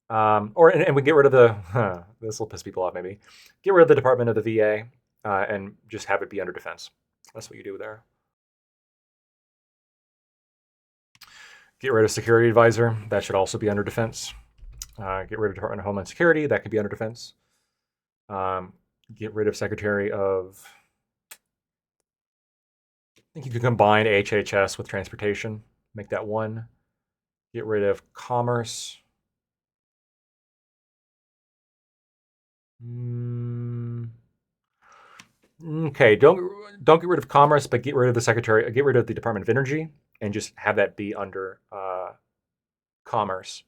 And we get rid of the. This will piss people off. Maybe get rid of the Department of the VA and just have it be under defense. That's what you do there. Get rid of Security Advisor. That should also be under defense. Get rid of Department of Homeland Security. That could be under defense. Get rid of Secretary of. I think you could combine HHS with Transportation. Make that one. Get rid of Commerce. Okay, don't get rid of Commerce, but get rid of the Secretary. Get rid of the Department of Energy, and just have that be under Commerce.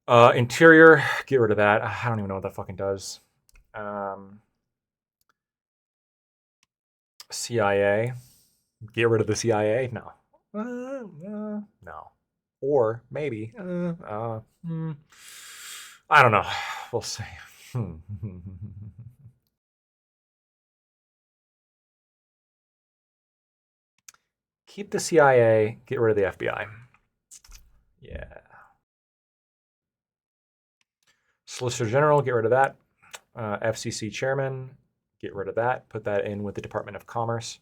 Interior, get rid of that. I don't even know what that fucking does. CIA, get rid of the CIA. No, no, or maybe. I don't know. We'll see. Keep the CIA. Get rid of the FBI. Yeah. Solicitor General, get rid of that. FCC Chairman, get rid of that. Put that in with the Department of Commerce.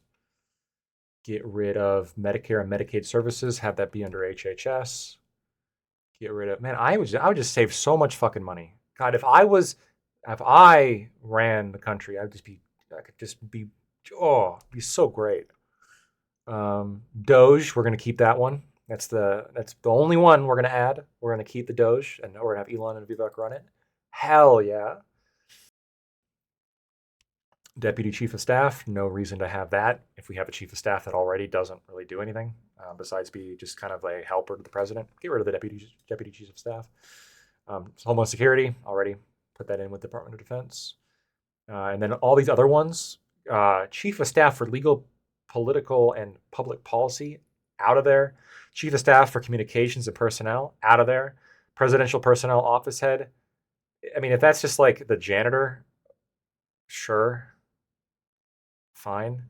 Get rid of Medicare and Medicaid services. Have that be under HHS. Get rid of, man, I would just save so much fucking money. God, if I ran the country, I could just be so great. Doge, we're gonna keep that one. That's the only one we're gonna add. We're gonna keep the Doge, and we're gonna have Elon and Vivek run it. Hell yeah. Deputy Chief of Staff, no reason to have that if we have a Chief of Staff that already doesn't really do anything besides be just kind of a helper to the president. Get rid of the Deputy Chief of Staff. Homeland Security, already put that in with Department of Defense. And then all these other ones, Chief of Staff for Legal, Political, and Public Policy, out of there. Chief of Staff for Communications and Personnel, out of there. Presidential Personnel Office Head. I mean, if that's just like the janitor, sure. Fine.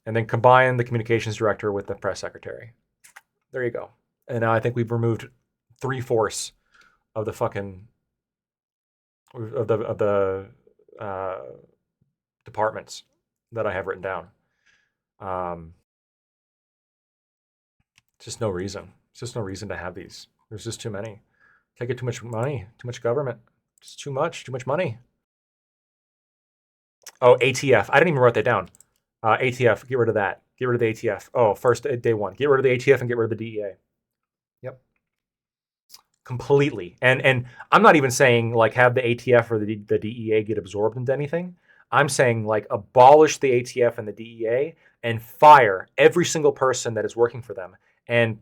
And then combine the communications director with the press secretary. There you go. And now I think we've removed 3/4 of the fucking of the departments that I have written down. Just no reason. It's just no reason to have these. There's just too many. Take it too much money, too much government. Just too much money. Oh, ATF. I didn't even write that down. ATF, get rid of that. Get rid of the ATF. Oh, first day one. Get rid of the ATF and get rid of the DEA. Yep. Completely. And I'm not even saying like have the ATF or the DEA get absorbed into anything. I'm saying like abolish the ATF and the DEA and fire every single person that is working for them, and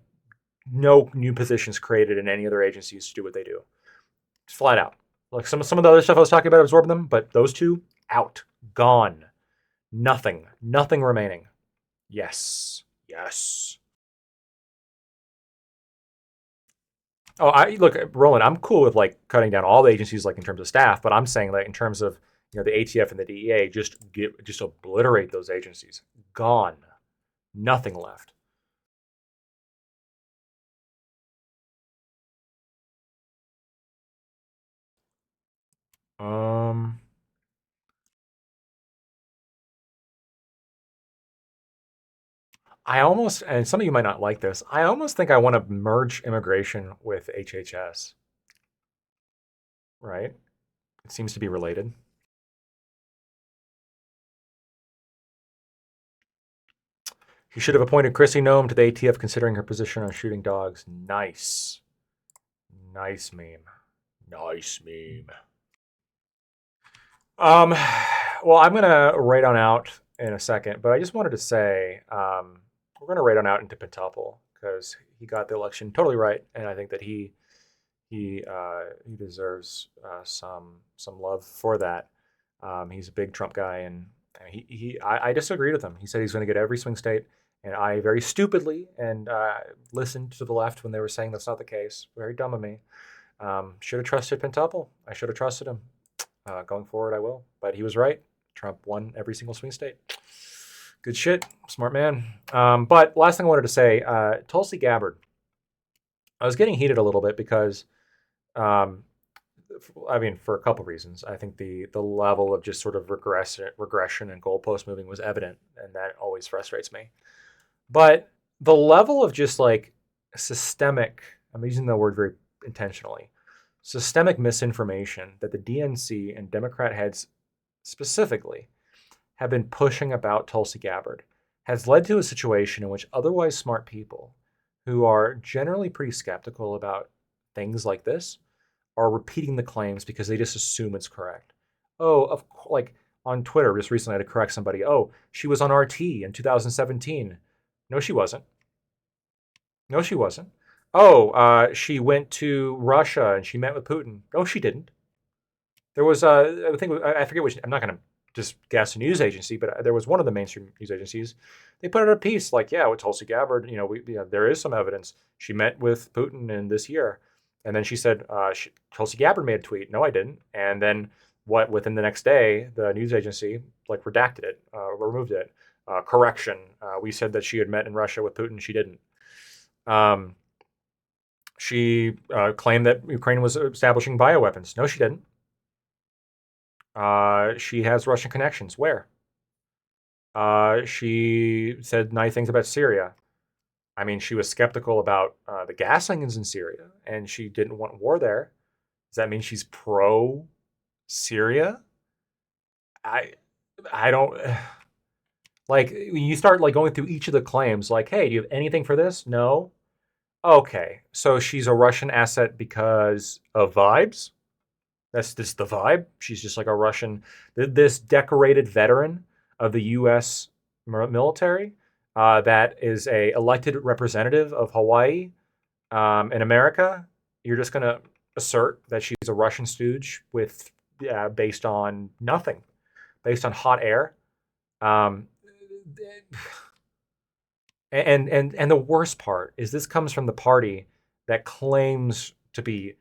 no new positions created in any other agencies to do what they do. Just flat out. Like some of the other stuff I was talking about absorbing them, but those two out, gone, nothing remaining. Yes, yes. Oh, I look, Roland. I'm cool with like cutting down all the agencies, like in terms of staff, but I'm saying like in terms of the ATF and the DEA, just obliterate those agencies. Gone, nothing left. Um, I almost, and some of you might not like this, I almost think I want to merge immigration with HHS, right? It seems to be related. He should have appointed Chrissy Nome to the ATF considering her position on shooting dogs. Nice. Nice meme. Nice meme. Well, I'm going to raid on out in a second, but I just wanted to say we're going to raid on out into Pentuple because he got the election totally right, and I think that he deserves some love for that. He's a big Trump guy, and I disagreed with him. He said he's going to get every swing state, and I very stupidly and listened to the left when they were saying that's not the case. Very dumb of me. Should have trusted Pentuple. I should have trusted him. Going forward, I will. But he was right. Trump won every single swing state. Good shit. Smart man. But last thing I wanted to say, Tulsi Gabbard. I was getting heated a little bit because, I mean, for a couple reasons. I think the level of just sort of regression and goalpost moving was evident, and that always frustrates me. But the level of just like systemic, I'm using the word very intentionally, systemic misinformation that the DNC and Democrat heads specifically have been pushing about Tulsi Gabbard has led to a situation in which otherwise smart people who are generally pretty skeptical about things like this are repeating the claims because they just assume it's correct. Oh, like on Twitter just recently I had to correct somebody. Oh, she was on RT in 2017. No, she wasn't. No, she wasn't. Oh, she went to Russia and she met with Putin. No, she didn't. There was, I think, I forget which, I'm not going to just guess a news agency, but there was one of the mainstream news agencies. They put out a piece like, yeah, with Tulsi Gabbard, there is some evidence. She met with Putin in this year. And then she said, Tulsi Gabbard made a tweet. No, I didn't. And then within the next day, the news agency like redacted it, removed it. Correction. We said that she had met in Russia with Putin. She didn't. She claimed that Ukraine was establishing bioweapons. No, she didn't. She has Russian connections. Where? She said nice things about Syria. I mean, she was skeptical about the gas onions in Syria, and she didn't want war there. Does that mean she's pro Syria? I don't like when you start like going through each of the claims. Like, hey, do you have anything for this? No. Okay, so she's a Russian asset because of vibes. That's just the vibe. She's just like a Russian, this decorated veteran of the U.S. military that is a elected representative of Hawaii in America. You're just going to assert that she's a Russian stooge based on nothing, based on hot air. And the worst part is this comes from the party that claims to be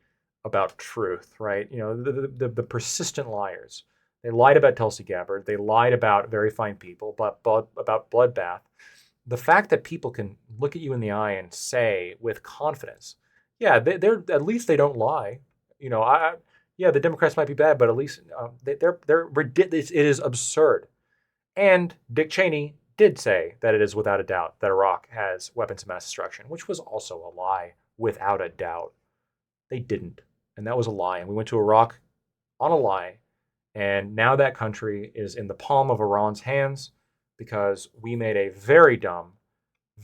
about truth, right? The persistent liars. They lied about Tulsi Gabbard. They lied about very fine people, but about Bloodbath. The fact that people can look at you in the eye and say with confidence, yeah, they're at least they don't lie. Yeah, the Democrats might be bad, but at least they're it is absurd. And Dick Cheney did say that it is without a doubt that Iraq has weapons of mass destruction, which was also a lie without a doubt. They didn't. And that was a lie. And we went to Iraq on a lie. And now that country is in the palm of Iran's hands because we made a very dumb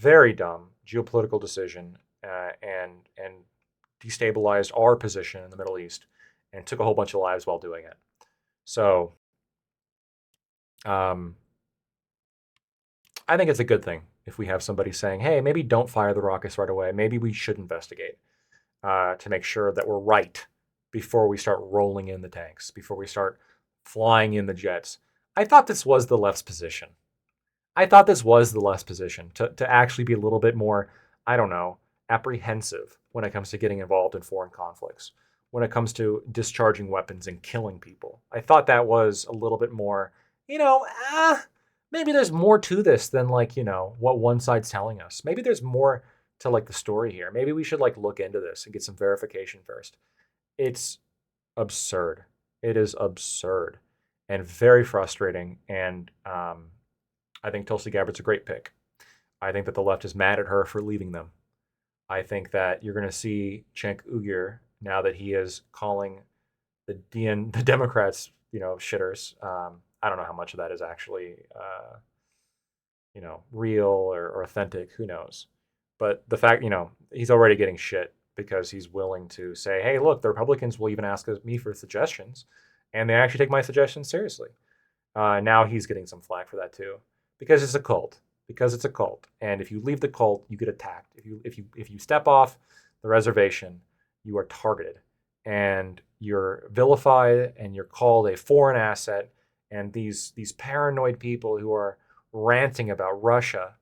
geopolitical decision and destabilized our position in the Middle East and took a whole bunch of lives while doing it. So I think it's a good thing if we have somebody saying, hey, maybe don't fire the rockets right away. Maybe we should investigate to make sure that we're right before we start rolling in the tanks, before we start flying in the jets. I thought this was the left's position. I thought this was the left's position to actually be a little bit more, I don't know, apprehensive when it comes to getting involved in foreign conflicts, when it comes to discharging weapons and killing people. I thought that was a little bit more, maybe there's more to this than like, what one side's telling us. Maybe there's more to like the story here. Maybe we should like look into this and get some verification first. It's absurd. It is absurd and very frustrating. And I think Tulsi Gabbard's a great pick. I think that the left is mad at her for leaving them. I think that you're going to see Cenk Uygur, now that he is calling the Democrats, shitters. I don't know how much of that is actually, real or authentic. Who knows? But the fact, he's already getting shit because he's willing to say, hey, look, the Republicans will even ask me for suggestions, and they actually take my suggestions seriously. Now he's getting some flack for that too, because it's a cult. Because it's a cult, and if you leave the cult, you get attacked. If you step off the reservation, you are targeted, and you're vilified, and you're called a foreign asset. And these paranoid people who are ranting about Russia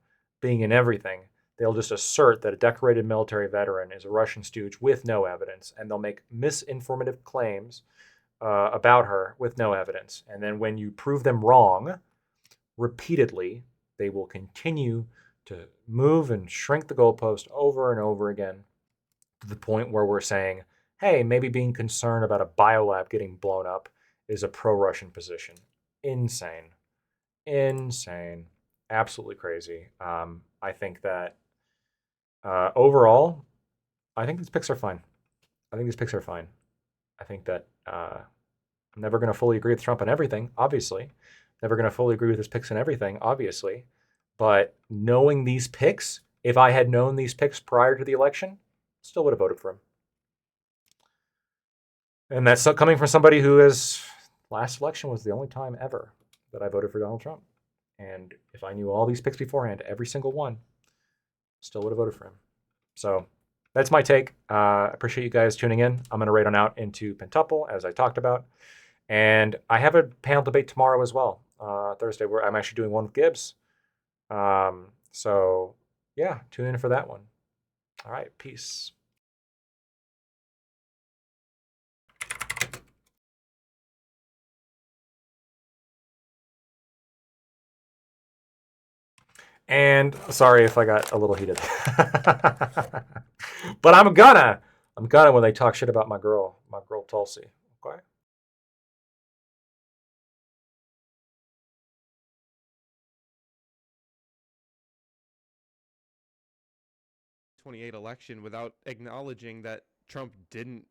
being in everything, they'll just assert that a decorated military veteran is a Russian stooge with no evidence, and they'll make misinformative claims about her with no evidence. And then when you prove them wrong repeatedly, they will continue to move and shrink the goalpost over and over again to the point where we're saying, hey, maybe being concerned about a biolab getting blown up is a pro-Russian position. Insane. Insane. Absolutely crazy. I think that overall, I think these picks are fine. I think that I'm never going to fully agree with Trump on everything, obviously. Never going to fully agree with his picks on everything, obviously. But knowing these picks, if I had known these picks prior to the election, still would have voted for him. And that's coming from somebody who is, last election was the only time ever that I voted for Donald Trump. And if I knew all these picks beforehand, every single one, still would have voted for him. So that's my take. Appreciate you guys tuning in. I'm going to raid on out into Pentuple, as I talked about. And I have a panel debate tomorrow as well, Thursday, where I'm actually doing one with Gibbs. So yeah, tune in for that one. All right, peace. And sorry if I got a little heated. But I'm gonna when they talk shit about my girl Tulsi. Okay. 28 election without acknowledging that Trump didn't